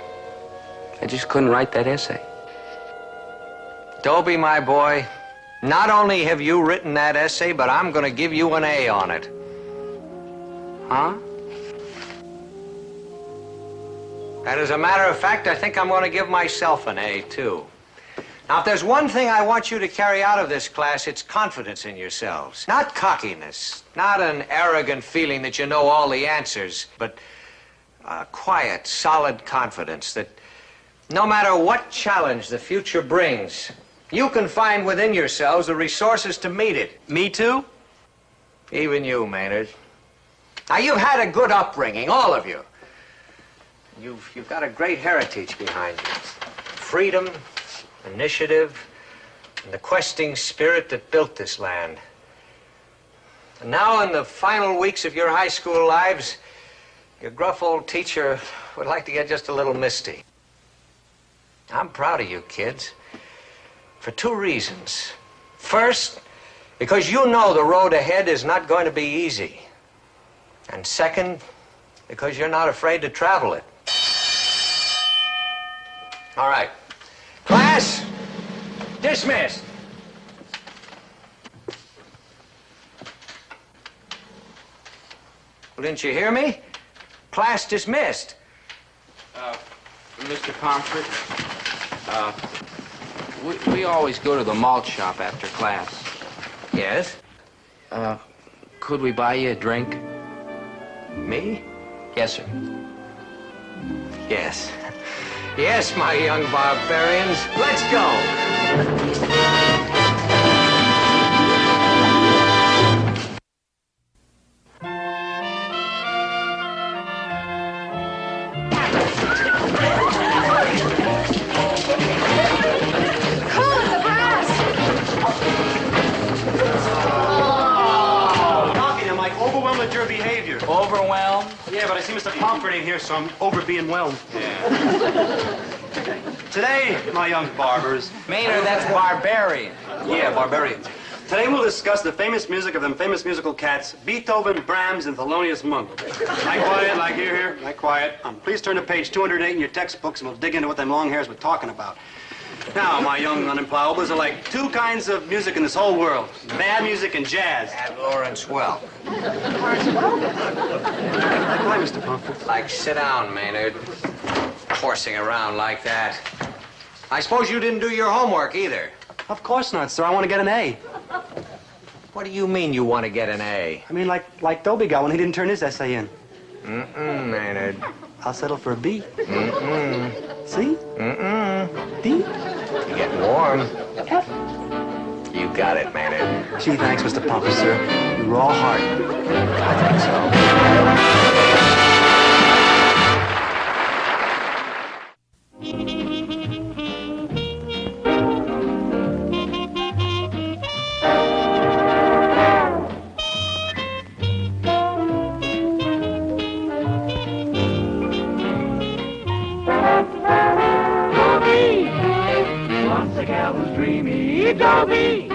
just couldn't write that essay. Dobie, my boy, not only have you written that essay, but I'm going to give you an A on it. Huh? And as a matter of fact, I think I'm going to give myself an A, too. Now, if there's one thing I want you to carry out of this class, it's confidence in yourselves. Not cockiness, not an arrogant feeling that you know all the answers, but a quiet, solid confidence that no matter what challenge the future brings, you can find within yourselves the resources to meet it. Me too? Even you, Maynard. Now, you've had a good upbringing, all of you. You've got a great heritage behind you. Freedom, initiative, and the questing spirit that built this land. And now, in the final weeks of your high school lives, your gruff old teacher would like to get just a little misty. I'm proud of you, kids, for two reasons. First, because you know the road ahead is not going to be easy. And second, because you're not afraid to travel it. All right. Class, dismissed. Well, didn't you hear me? Class dismissed. Mr. Pomfret, we always go to the malt shop after class. Yes? Could we buy you a drink? Me? Yes, sir. Yes. Yes, my young barbarians. Let's go. Overwhelmed at your behavior. Overwhelmed? Yeah, but I see Mr. Pomfret ain't here, so I'm over being whelmed. Yeah. Today, my young barbers... Maynard, that's barbarian. Yeah, barbarians. Today we'll discuss the famous music of them famous musical cats, Beethoven, Brahms, and Thelonious Monk. Like quiet, like here, like quiet. Please turn to page 208 in your textbooks and we'll dig into what them long hairs were talking about. Now, my young unimplowables, are like two kinds of music in this whole world. Bad music and jazz. And Lawrence Welk. Why, Mr. Pomfret? Like, sit down, Maynard. Horsing around like that. I suppose you didn't do your homework either. Of course not, sir. I want to get an A. What do you mean you want to get an A? I mean, like Dobie got when he didn't turn his essay in. Maynard. I'll settle for a B. C? D? You're getting warm. F? You got it, Maynard. Gee, thanks, Mr. Pomfret, sir. You were all heart. I think so. Dobie.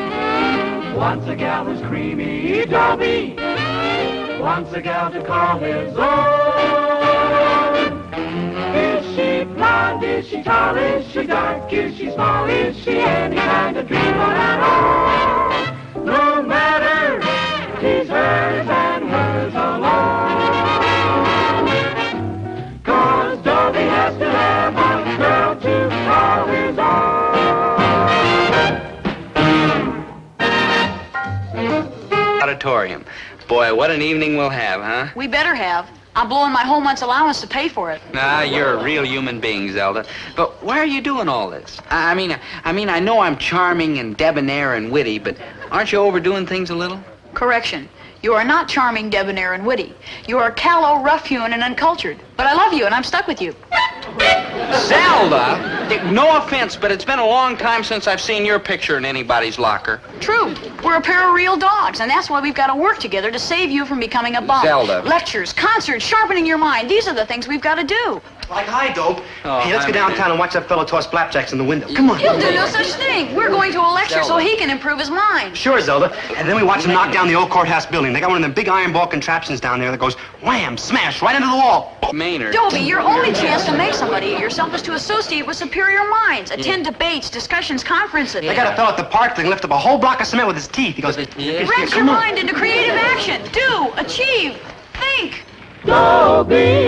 Once a gal was creamy, Dobie. Once a gal to call his own. Is she blonde? Is she tall? Is she dark? Is she small? Is she any kind of dreamer at all? No matter, he's hers and hers alone. 'Cause Dobie has to have a girl to call his own. Auditorium. Boy, what an evening we'll have, huh? We better have. I'm blowing my whole month's allowance to pay for it. Ah, you're a real human being, Zelda. But why are you doing all this? I mean, I know I'm charming and debonair and witty, but aren't you overdoing things a little? Correction. You are not charming, debonair, and witty. You are callow, rough-hewn, and uncultured. But I love you, and I'm stuck with you. Zelda! Dick, no offense, but it's been a long time since I've seen your picture in anybody's locker. True. We're a pair of real dogs, and that's why we've got to work together to save you from becoming a bum. Zelda. Lectures, concerts, sharpening your mind. These are the things we've got to do. Like, hi, Dope. Oh, hey, let's hi, go downtown and watch that fellow toss flapjacks in the window. Come on. He'll do no such thing. We're going to a lecture so Zelda. he can improve his mind. Sure, Zelda. And then we watch him knock down the old courthouse building. They got one of them big iron ball contraptions down there that goes wham, smash, right into the wall. Maynard. Dobie, your only chance to make somebody of yourself is to associate with superior minds, attend debates, discussions, conferences. They got a fellow at the park that can lift up a whole block of cement with his teeth. He goes, Wrench your mind into creative action. Do, achieve, think. Dobie,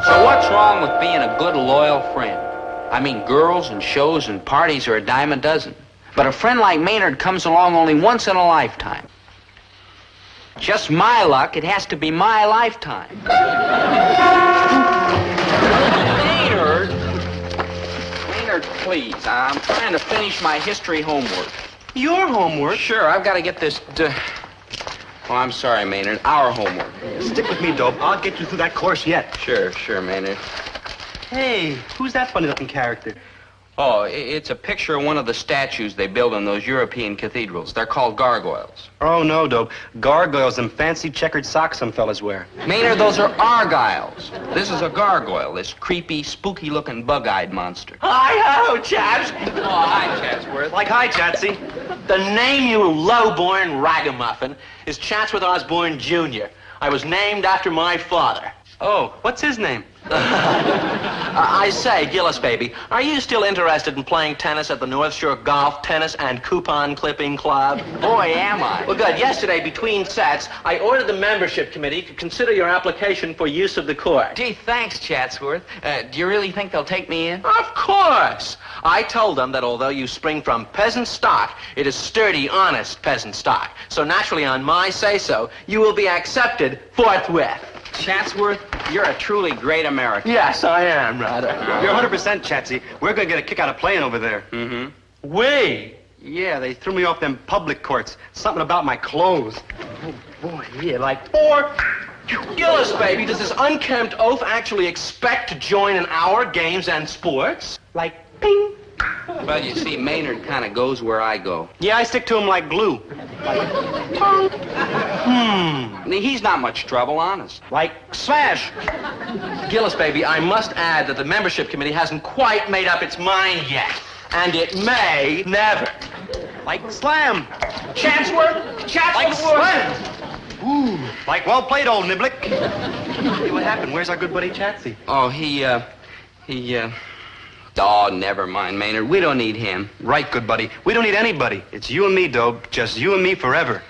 So what's wrong with being a good, loyal friend? I mean, girls and shows and parties are a dime a dozen. But a friend like Maynard comes along only once in a lifetime. Just my luck, it has to be my lifetime. Maynard, please, I'm trying to finish my history homework. Your homework? Sure, I've got to get this Oh, I'm sorry, Maynard. Our homework. Stick with me, Dope. I'll get you through that course yet. Sure, Maynard. Hey, who's that funny-looking character? Oh, it's a picture of one of the statues they build in those European cathedrals. They're called gargoyles. Oh, no, Dope. Gargoyles, them fancy checkered socks some fellas wear. Maynard, those are argyles. This is a gargoyle, this creepy, spooky-looking, bug-eyed monster. Hi-ho, chaps. Oh, hi, Chatsworth. Like, hi, Chatsy. The name, you low-born ragamuffin, is Chatsworth Osborne Jr. I was named after my father. Oh, what's his name? I say, Gillis, baby, are you still interested in playing tennis at the North Shore Golf, Tennis, and Coupon Clipping Club? Boy, am I. Well, good. Yesterday, between sets, I ordered the membership committee to consider your application for use of the court. Gee, thanks, Chatsworth. Do you really think they'll take me in? Of course. I told them that although you spring from peasant stock, it is sturdy, honest peasant stock. So naturally, on my say-so, you will be accepted forthwith. Chatsworth, you're a truly great American. Yes, I am, rather. You're 100%, Chatsy. We're going to get a kick out of playing over there. Mm-hmm. We? Yeah, they threw me off them public courts. Something about my clothes. Oh, boy, yeah, like four. Gillis, baby, does this unkempt oaf actually expect to join in our games and sports? Like, ping. Well, you see, Maynard kind of goes where I go. Yeah, I stick to him like glue. He's not much trouble, honest. Like smash. Gillis, baby, I must add that the membership committee hasn't quite made up its mind yet. And it may never. Like slam. Chatsworth? Like slam. Ooh, like well played, old niblick. Hey, what happened? Where's our good buddy Chatsy? Oh, Oh, never mind, Maynard. We don't need him. Right, good buddy. We don't need anybody. It's you and me, Dope. Just you and me forever.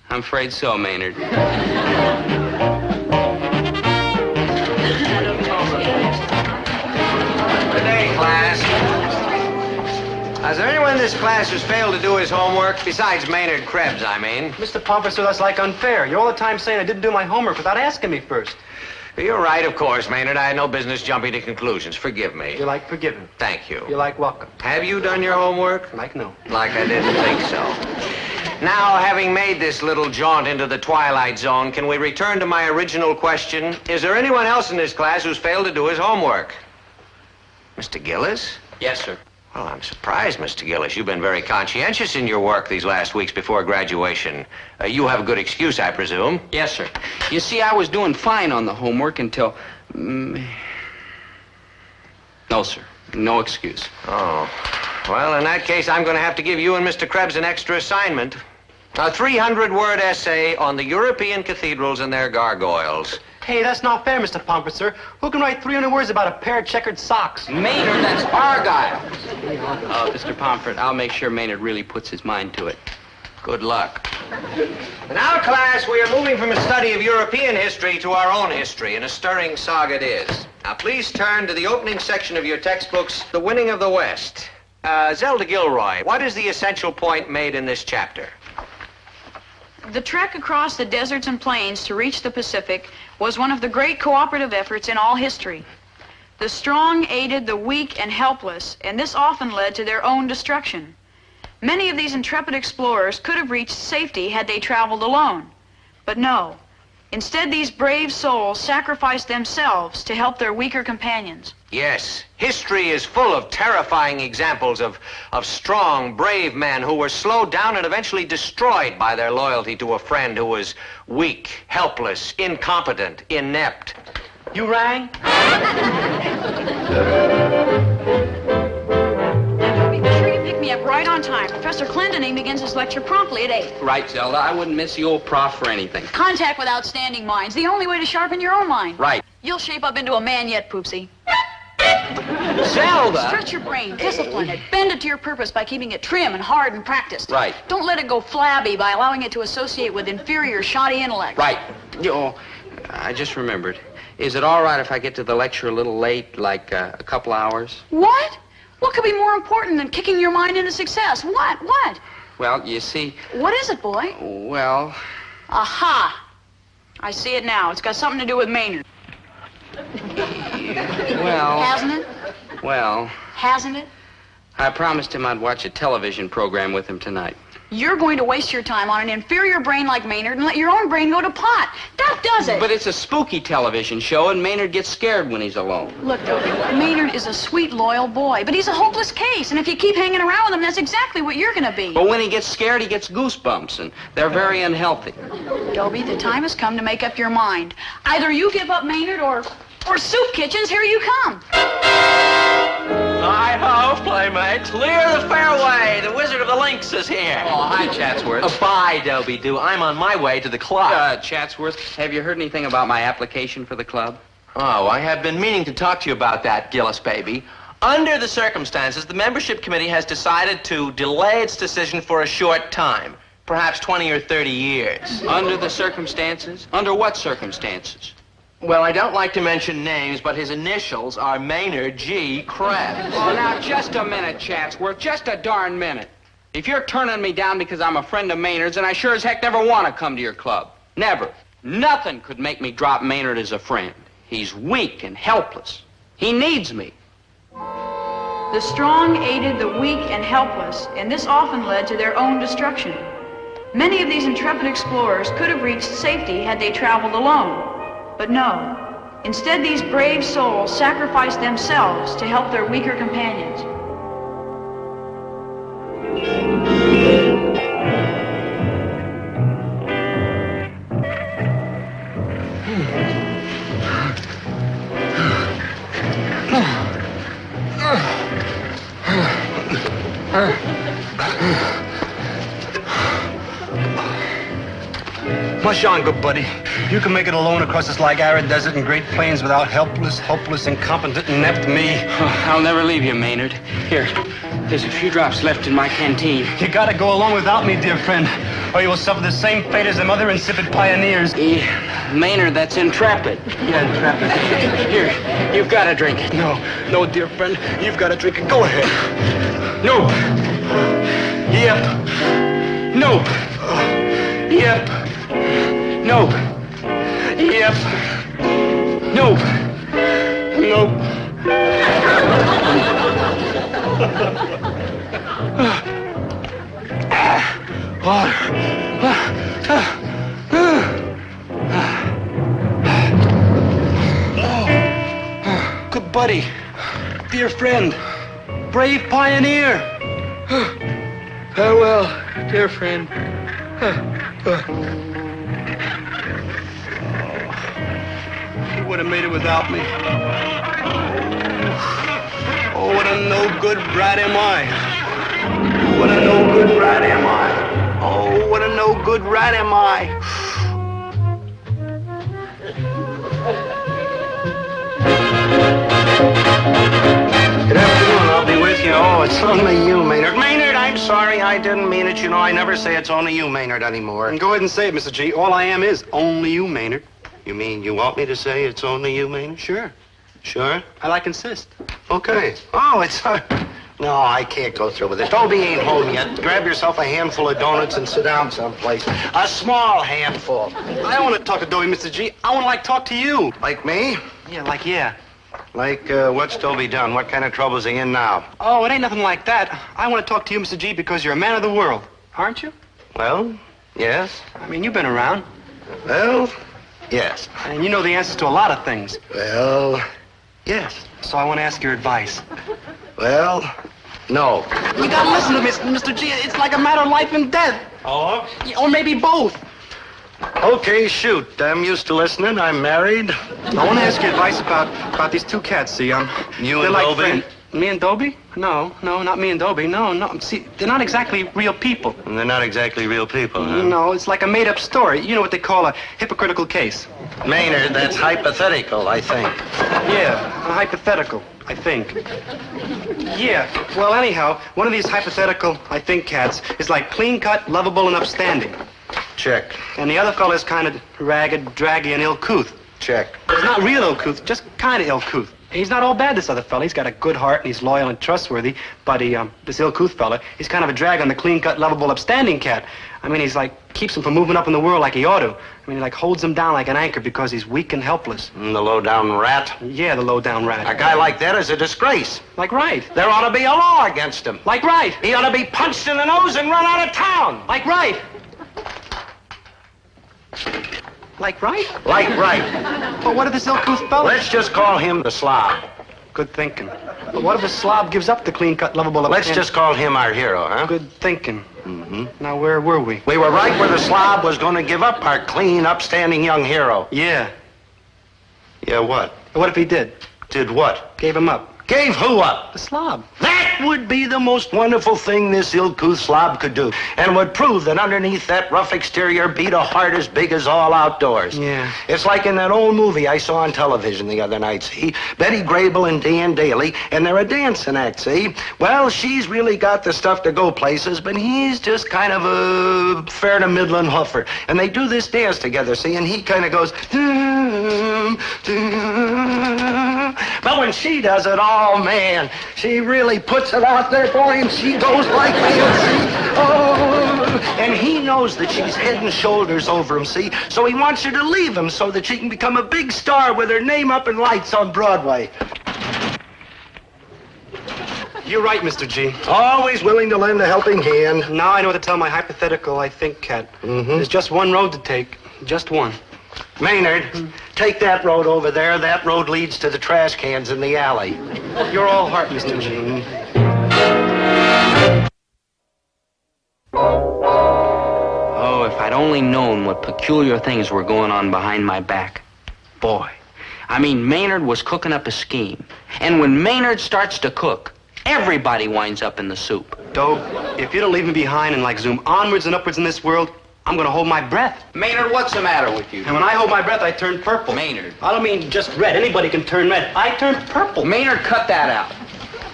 I'm afraid so, Maynard. Good day, class. Is there anyone in this class who's failed to do his homework? Besides Maynard Krebs, I mean. Mr. Pomfrey, that's like unfair. You're all the time saying I didn't do my homework without asking me first. You're right, of course, Maynard. I had no business jumping to conclusions. Forgive me. You're like forgiven. Thank you. You're like welcome. Have you done your homework? Like no. Like I didn't think so. Now, having made this little jaunt into the twilight zone, can we return to my original question? Is there anyone else in this class who's failed to do his homework? Mr. Gillis? Yes, sir. Well, I'm surprised, Mr. Gillis. You've been very conscientious in your work these last weeks before graduation. You have a good excuse, I presume. Yes, sir. You see, I was doing fine on the homework until... No, sir. No excuse. Oh. Well, in that case, I'm going to have to give you and Mr. Krebs an extra assignment. A 300-word essay on the European cathedrals and their gargoyles. Hey, that's not fair, Mr. Pomfrey, sir. Who can write 300 words about a pair of checkered socks? Maynard, that's argyle. Mr. Pomfrey, I'll make sure Maynard really puts his mind to it. Good luck. Now, class, we are moving from a study of European history to our own history, and a stirring saga it is. Now, please turn to the opening section of your textbooks, The Winning of the West. Zelda Gilroy, what is the essential point made in this chapter? The trek across the deserts and plains to reach the Pacific was one of the great cooperative efforts in all history. The strong aided the weak and helpless, and this often led to their own destruction. Many of these intrepid explorers could have reached safety had they traveled alone. But no. Instead, these brave souls sacrificed themselves to help their weaker companions. Yes, history is full of terrifying examples of strong, brave men who were slowed down and eventually destroyed by their loyalty to a friend who was weak, helpless, incompetent, inept. You rang? Be sure you pick me up right on time. Professor Clendening begins his lecture promptly at 8. Right, Zelda. I wouldn't miss the old prof for anything. Contact with outstanding minds. The only way to sharpen your own mind. Right. You'll shape up into a man yet, Poopsie. Zelda! Stretch your brain, discipline it, bend it to your purpose by keeping it trim and hard and practiced. Right. Don't let it go flabby by allowing it to associate with inferior, shoddy intellect. Right. I just remembered. Is it all right if I get to the lecture a little late, like a couple hours? What? What could be more important than kicking your mind into success? What? Well, you see... What is it, boy? Well... Aha! I see it now. It's got something to do with Maynard. Well... Hasn't it? Well... Hasn't it? I promised him I'd watch a television program with him tonight. You're going to waste your time on an inferior brain like Maynard and let your own brain go to pot. That does it. But it's a spooky television show, and Maynard gets scared when he's alone. Look, Dobie, Maynard is a sweet, loyal boy, but he's a hopeless case, and if you keep hanging around with him, that's exactly what you're going to be. But when he gets scared, he gets goosebumps, and they're very unhealthy. Dobie, the time has come to make up your mind. Either you give up Maynard or Soup Kitchens, here you come. Hi-ho, playmates. Clear the fairway. The Wizard of the Links is here. Oh, hi, Chatsworth. Bye, Dobie-Doo. I'm on my way to the club. Chatsworth, have you heard anything about my application for the club? Oh, I have been meaning to talk to you about that, Gillis baby. Under the circumstances, the membership committee has decided to delay its decision for a short time. Perhaps 20 or 30 years. Under the circumstances? Under what circumstances? Well, I don't like to mention names, but his initials are Maynard G. Krebs. Oh, now, just a minute, Chatsworth. Just a darn minute. If you're turning me down because I'm a friend of Maynard's, then I sure as heck never want to come to your club. Never. Nothing could make me drop Maynard as a friend. He's weak and helpless. He needs me. The strong aided the weak and helpless, and this often led to their own destruction. Many of these intrepid explorers could have reached safety had they traveled alone. But no. Instead, these brave souls sacrificed themselves to help their weaker companions. Mush on, good buddy. You can make it alone across this like arid desert and great plains without helpless, hopeless, incompetent, inept me. I'll never leave you, Maynard. Here, there's a few drops left in my canteen. You gotta go along without me, dear friend, or you will suffer the same fate as them other insipid pioneers. Maynard, that's intrepid. Yeah, intrepid. Here, you've got to drink it. No, dear friend, you've got to drink it. Go ahead. No. Yep. No. Yep. No. Yep. No. No. Good buddy, dear friend, brave pioneer. Farewell, dear friend. You would have made it without me. Oh, what a no-good brat am I. What a no-good rat am I. Oh, what a no-good rat am I. Good afternoon, I'll be with you. Oh, it's only you, Maynard. Maynard, I'm sorry, I didn't mean it. You know, I never say it's only you, Maynard, anymore. And go ahead and say it, Mr. G. All I am is only you, Maynard. You mean you want me to say it's only you, Maynard? Sure. Sure? I like insist. Okay. Oh, it's... No, I can't go through with it. Dobie ain't home yet. Grab yourself a handful of donuts and sit down someplace. A small handful. I don't want to talk to Dobie, Mr. G. I want to, talk to you. Like me? Yeah, Like, what's Dobie done? What kind of trouble's he in now? Oh, it ain't nothing like that. I want to talk to you, Mr. G, because you're a man of the world, aren't you? Well, yes. I mean, you've been around. Well, yes. And you know the answers to a lot of things. Well, yes. So I want to ask your advice. Well, no. You gotta listen to me, Mr. G. It's like a matter of life and death. Oh? Or maybe both. Okay, shoot. I'm used to listening. I'm married. I want to ask your advice about these two cats, see? You they're and like Dobie? friends. Me and Dobie? No, not me and Dobie. No. See, they're not exactly real people. And they're not exactly real people, huh? No, it's like a made-up story. You know what they call a hypocritical case. Maynard, that's hypothetical, I think. Yeah, a hypothetical, I think. Yeah, well, anyhow, one of these hypothetical, I think, cats is like clean-cut, lovable, and upstanding. Check. And the other fella's kind of ragged, draggy, and ill-couth. Check. He's not real ill-couth, just kind of ill-couth. He's not all bad, this other fella. He's got a good heart, and he's loyal and trustworthy. But this ill-couth fella, he's kind of a drag on the clean-cut, lovable, upstanding cat. I mean, he's like, keeps him from moving up in the world like he ought to. I mean, he like holds him down like an anchor because he's weak and helpless. The low-down rat? Yeah, the low-down rat. A guy like that is a disgrace. Like right. There ought to be a law against him. Like right. He ought to be punched in the nose and run out of town. Like right. Like right? Like right. But what if this ill-couth fella? Let's just call him the slob. Good thinking. But what if a slob gives up the clean-cut, lovable... Let's just call him our hero, huh? Good thinking. Mm-hmm. Now, where were we? We were right where the slob was going to give up our clean, upstanding young hero. Yeah. Yeah, what? What if he did? Did what? Gave him up. Gave who up? The slob. That would be the most wonderful thing this ill-couth slob could do, and would prove that underneath that rough exterior beat a heart as big as all outdoors. Yeah. It's like in that old movie I saw on television the other night, see? Betty Grable and Dan Daly, and they're a dancing act, see? Well, she's really got the stuff to go places, but he's just kind of a fair to middling huffer. And they do this dance together, see? And he kind of goes... But when she does it, oh, man, she really puts it out there for him. She goes like this, see? Oh, and he knows that she's head and shoulders over him, see? So he wants her to leave him so that she can become a big star with her name up in lights on Broadway. You're right, Mr. G. Always willing to lend a helping hand. Now I know what to tell my hypothetical, I think, cat. There's just one road to take. Just one. Maynard, take that road over there. That road leads to the trash cans in the alley. You're all heart, Mr. G. Oh, if I'd only known what peculiar things were going on behind my back. Boy. I mean, Maynard was cooking up a scheme. And when Maynard starts to cook, everybody winds up in the soup. Dobe, if you don't leave me behind and like zoom onwards and upwards in this world, I'm gonna hold my breath. Maynard, what's the matter with you? And when I hold my breath, I turn purple. Maynard. I don't mean just red. Anybody can turn red. I turn purple. Maynard, cut that out.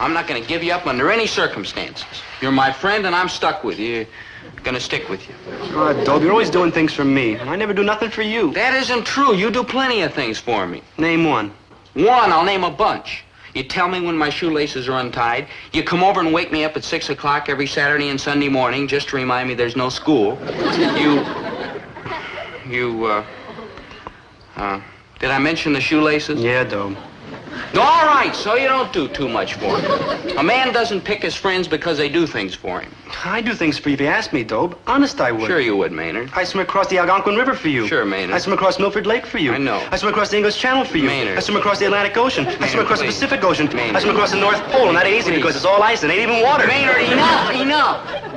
I'm not gonna give you up under any circumstances. You're my friend, and I'm stuck with you. Gonna stick with you. Dobe, you're always doing things for me, and I never do nothing for you. That isn't true. You do plenty of things for me. Name one. One, I'll name a bunch. You tell me when my shoelaces are untied. You come over and wake me up at 6 o'clock every Saturday and Sunday morning just to remind me there's no school. Did I mention the shoelaces? Yeah, Dobe. All right, so you don't do too much for him. A man doesn't pick his friends because they do things for him. I do things for you if you ask me, Dobe. Honest, I would. Sure you would, Maynard. I swim across the Algonquin River for you. Sure, Maynard. I swim across Milford Lake for you. I know. I swim across the English Channel for you. Maynard. I swim across the Atlantic Ocean. Maynard, I swim across please. the Pacific Ocean. Maynard. I swim across the North Pole, and that ain't easy Please. because it's all ice and ain't even water. Maynard, enough.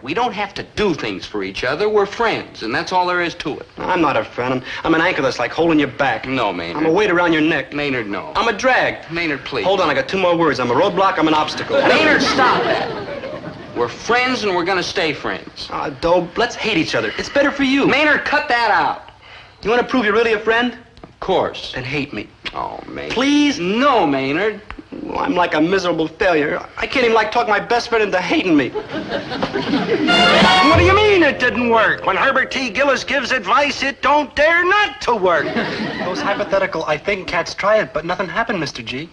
We don't have to do things for each other. We're friends, and that's all there is to it. I'm not a friend. I'm an anchor that's like holding your back. No, Maynard. I'm a weight around your neck. Maynard, no. I'm a drag. Maynard, please. Hold on, I got two more words. I'm a roadblock, I'm an obstacle. Maynard, stop that. We're friends, and we're gonna stay friends. Dobe, let's hate each other. It's better for you. Maynard, cut that out. You want to prove you're really a friend? Of course. Then hate me. Oh, Maynard. Please? No, Maynard. Well, I'm like a miserable failure. I can't even talk my best friend into hating me. What do you mean it didn't work? When Herbert T. Gillis gives advice, it don't dare not to work. Those hypothetical, I think cats try it, but nothing happened, Mr. G.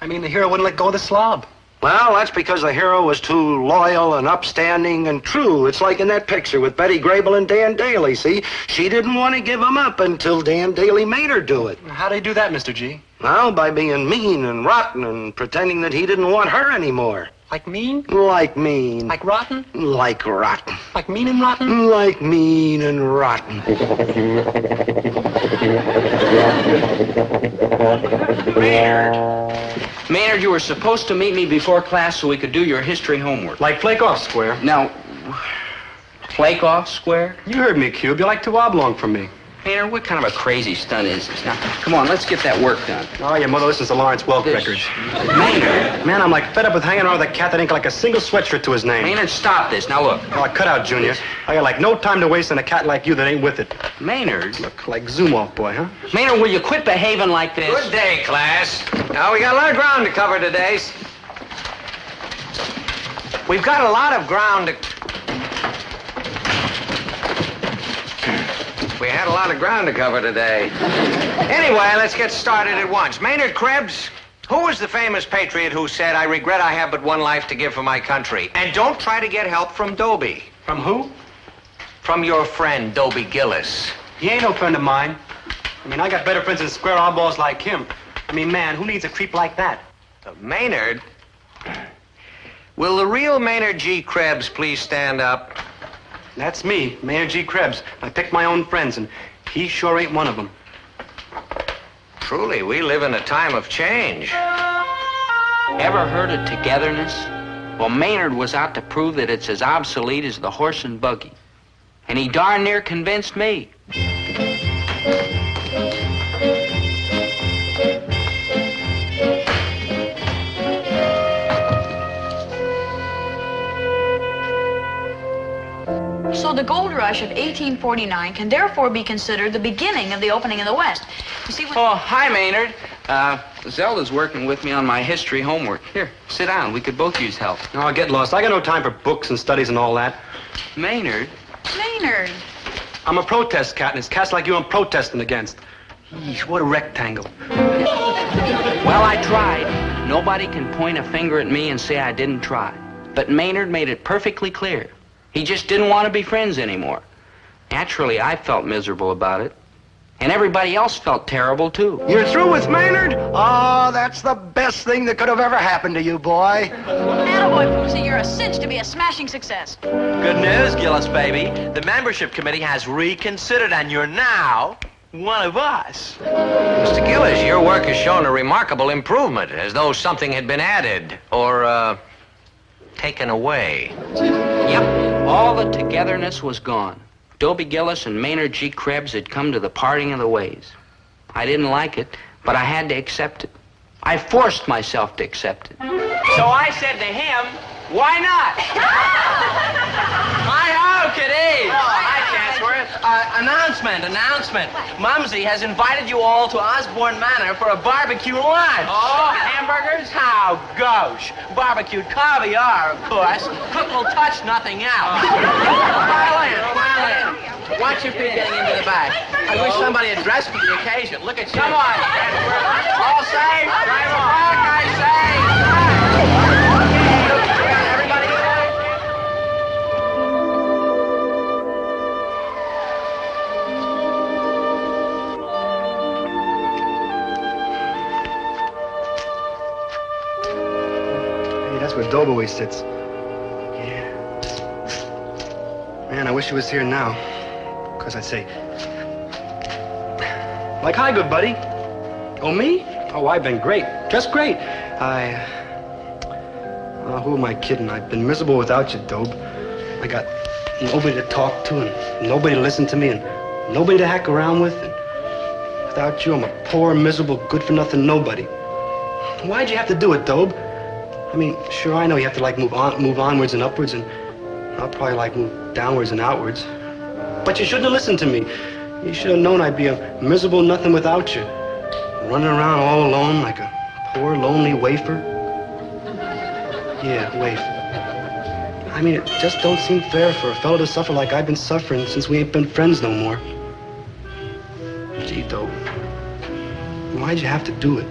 I mean, the hero wouldn't let go of the slob. Well, that's because the hero was too loyal and upstanding and true. It's like in that picture with Betty Grable and Dan Daly, see? She didn't want to give him up until Dan Daly made her do it. How'd he do that, Mr. G? Well, by being mean and rotten and pretending that he didn't want her anymore. Like mean? Like mean. Like rotten? Like rotten. Like mean and rotten? Like mean and rotten. Maynard, you were supposed to meet me before class so we could do your history homework. Like flake off, Square. Now, flake off, Square? You heard me, Cube. You're like too oblong from me. Maynard, what kind of a crazy stunt is this? Now, come on, let's get that work done. Oh, your mother listens to Lawrence Welk records. Maynard. Man, I'm like fed up with hanging around with a cat that ain't got like a single sweatshirt to his name. Maynard, stop this. Now, look. Oh, cut out, Junior. I got like no time to waste on a cat like you that ain't with it. Maynard. Look, like zoom off, boy, huh? Maynard, will you quit behaving like this? Good day, class. Now, we got a lot of ground to cover today. We've got a lot of ground to... We had a lot of ground to cover today. Anyway, let's get started at once. Maynard Krebs, who was the famous patriot who said, "I regret I have but one life to give for my country"? And don't try to get help from Dobie. From who? From your friend, Dobie Gillis. He ain't no friend of mine. I mean, I got better friends than square oddballs like him. I mean, man, who needs a creep like that? Maynard? Will the real Maynard G. Krebs please stand up? That's me, Mayor G. Krebs. I pick my own friends, and he sure ain't one of them. Truly, we live in a time of change. Ever heard of togetherness? Well, Maynard was out to prove that it's as obsolete as the horse and buggy. And he darn near convinced me. So the gold rush of 1849 can therefore be considered the beginning of the opening of the West. You see, Oh, hi, Maynard. Zelda's working with me on my history homework. Here, sit down. We could both use help. No, I'll get lost. I got no time for books and studies and all that. Maynard? Maynard. I'm a protest cat, and it's cats like you I'm protesting against. Yeesh, what a rectangle. Well, I tried. Nobody can point a finger at me and say I didn't try. But Maynard made it perfectly clear. He just didn't want to be friends anymore. Naturally, I felt miserable about it. And everybody else felt terrible, too. You're through with Maynard? Oh, that's the best thing that could have ever happened to you, boy. Attaboy, Fousey, you're a cinch to be a smashing success. Good news, Gillis, baby. The membership committee has reconsidered, and you're now one of us. Mr. Gillis, your work has shown a remarkable improvement, as though something had been added or, taken away. Yep, all the togetherness was gone. Dobie Gillis and Maynard G. Krebs had come to the parting of the ways. I didn't like it, but I had to accept it. I forced myself to accept it. So I said to him, why not? Hi-ho, kiddies. Hi, Chancellor. Announcement. Mumsy has invited you all to Osborne Manor for a barbecue lunch. Oh, hamburgers? How gauche. Barbecued caviar, of course. Cook will touch nothing else. File in. Watch your feet getting into the bag. I wish somebody had dressed for the occasion. Look at you. Come on, Chancellor. All safe. Driver back, I say. Everybody good? Hey, that's where Dobie sits. Yeah. Man, I wish he was here now. Because I'd say, like, hi, good buddy. Oh, me? Oh, I've been great. Just great. Who am I kidding? I've been miserable without you, Dobe. I got nobody to talk to and nobody to listen to me and nobody to hack around with. And without you, I'm a poor, miserable, good-for-nothing nobody. Why'd you have to do it, Dobe? I mean, sure, I know you have to, like, move onwards and upwards, and I'll probably, like, move downwards and outwards. But you shouldn't have listened to me. You should have known I'd be a miserable nothing without you. Running around all alone like a poor, lonely wafer. Yeah, wafer. I mean, it just don't seem fair for a fellow to suffer like I've been suffering since we ain't been friends no more. Gee, Dobe, why'd you have to do it?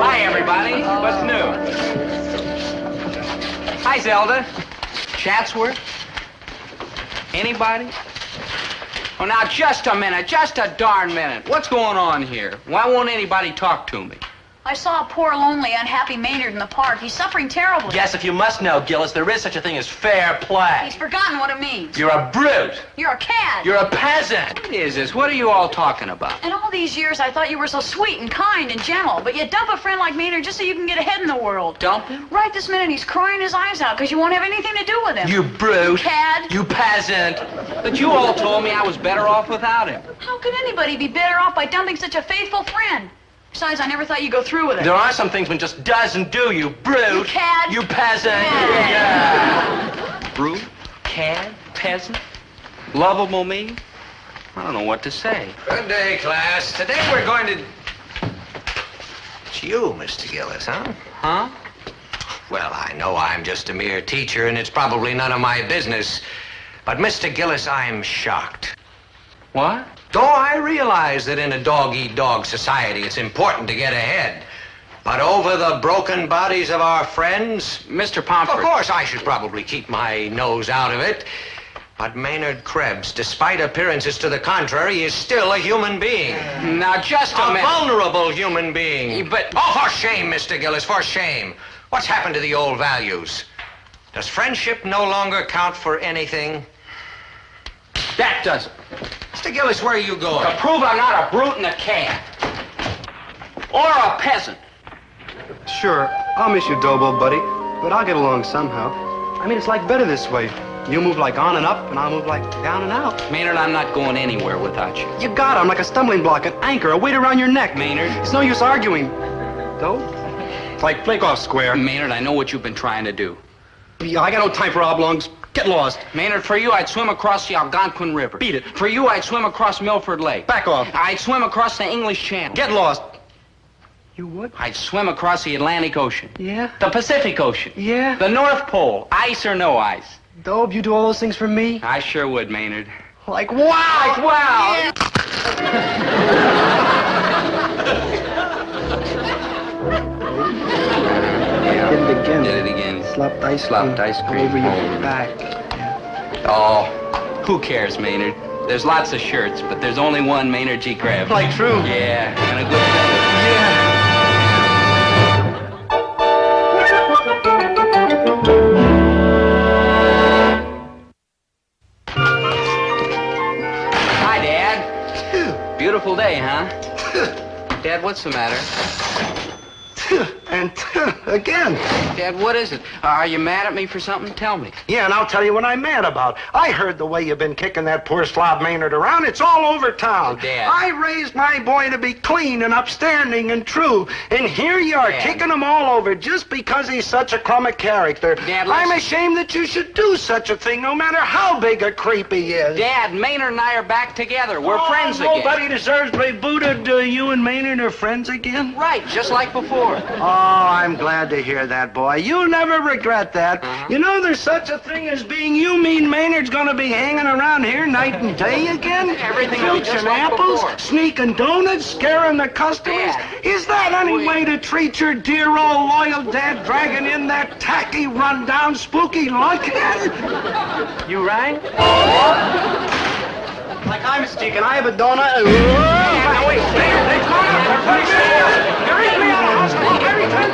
Hi, everybody. everybody. What's new? Hi, Zelda. Chatsworth? Anybody? Oh, now, just a minute. Just a darn minute. What's going on here? Why won't anybody talk to me? I saw a poor, lonely, unhappy Maynard in the park. He's suffering terribly. Yes, if you must know, Gillis, there is such a thing as fair play. He's forgotten what it means. You're a brute. You're a cad. You're a peasant. What is this? What are you all talking about? In all these years, I thought you were so sweet and kind and gentle, but you dump a friend like Maynard just so you can get ahead in the world. Dump him? Right this minute, he's crying his eyes out because you won't have anything to do with him. You brute. Cad. You peasant. But you all told me I was better off without him. How could anybody be better off by dumping such a faithful friend? Besides, I never thought you'd go through with it. There are some things one just doesn't do, you brute. You cad. You peasant. Yeah. Brute? Cad? Peasant? Lovable me? I don't know what to say. Good day, class. Today we're going to... It's you, Mr. Gillis, huh? Huh? Well, I know I'm just a mere teacher, and it's probably none of my business. But, Mr. Gillis, I'm shocked. What? Though I realize that in a dog-eat-dog society, it's important to get ahead. But over the broken bodies of our friends... Mr. Pomfret. Of course, I should probably keep my nose out of it. But Maynard Krebs, despite appearances to the contrary, is still a human being. Now, just a minute. A vulnerable human being. But... Oh, for shame, Mr. Gillis, for shame. What's happened to the old values? Does friendship no longer count for anything? That doesn't. Mr. Gillis, where are you going? To prove I'm not a brute and a cad. Or a peasant. Sure, I'll miss you, Dobo, buddy, but I'll get along somehow. I mean, it's like better this way. You move like on and up, and I'll move like down and out. Maynard, I'm not going anywhere without you. You got it. I'm like a stumbling block, an anchor, a weight around your neck. Maynard. It's no use arguing. Though, it's like flake off square. Maynard, I know what you've been trying to do. Yeah, I got no time for oblongs. Get lost. Maynard, for you, I'd swim across the Algonquin River. Beat it. For you, I'd swim across Milford Lake. Back off. I'd swim across the English Channel. Get lost. You would? I'd swim across the Atlantic Ocean. Yeah? The Pacific Ocean. Yeah? The North Pole. Ice or no ice. Dobe, you do all those things for me? I sure would, Maynard. Like, wow! Like, wow! Yeah. Did it again. Did it again. Slopped ice Slopped ice cream. Over your back. Oh, who cares, Maynard? There's lots of shirts, but there's only one Maynard G. Krebs. Like true. Yeah, and a good feather. Hi, Dad. Beautiful day, huh? Dad, what's the matter? And again. Dad, what is it? Are you mad at me for something? Tell me. Yeah, and I'll tell you what I'm mad about. I heard the way you've been kicking that poor slob Maynard around. It's all over town. Dad. I raised my boy to be clean and upstanding and true. And here you are, Dad. kicking him all over just because he's such a crumb of character. Dad, I'm listen. ashamed that you should do such a thing, no matter how big a creep he is. Dad, Maynard and I are back together. We're friends again. Nobody deserves to be booted. You and Maynard are friends again? Right, just like before. Oh, I'm glad to hear that, boy. You'll never regret that. You know there's such a thing as being you mean Maynard's gonna be hanging around here night and day again? Everything will be Filching just like apples, before. sneaking donuts, scaring the customers. Dad. Is that any way to treat your dear old loyal dad, dragging in that tacky, run-down, spooky lunkhead? You rang? Like, I'm Mr. Deacon. I have a donut. Now, wait, they're gone. They're me out of hospital. Everything.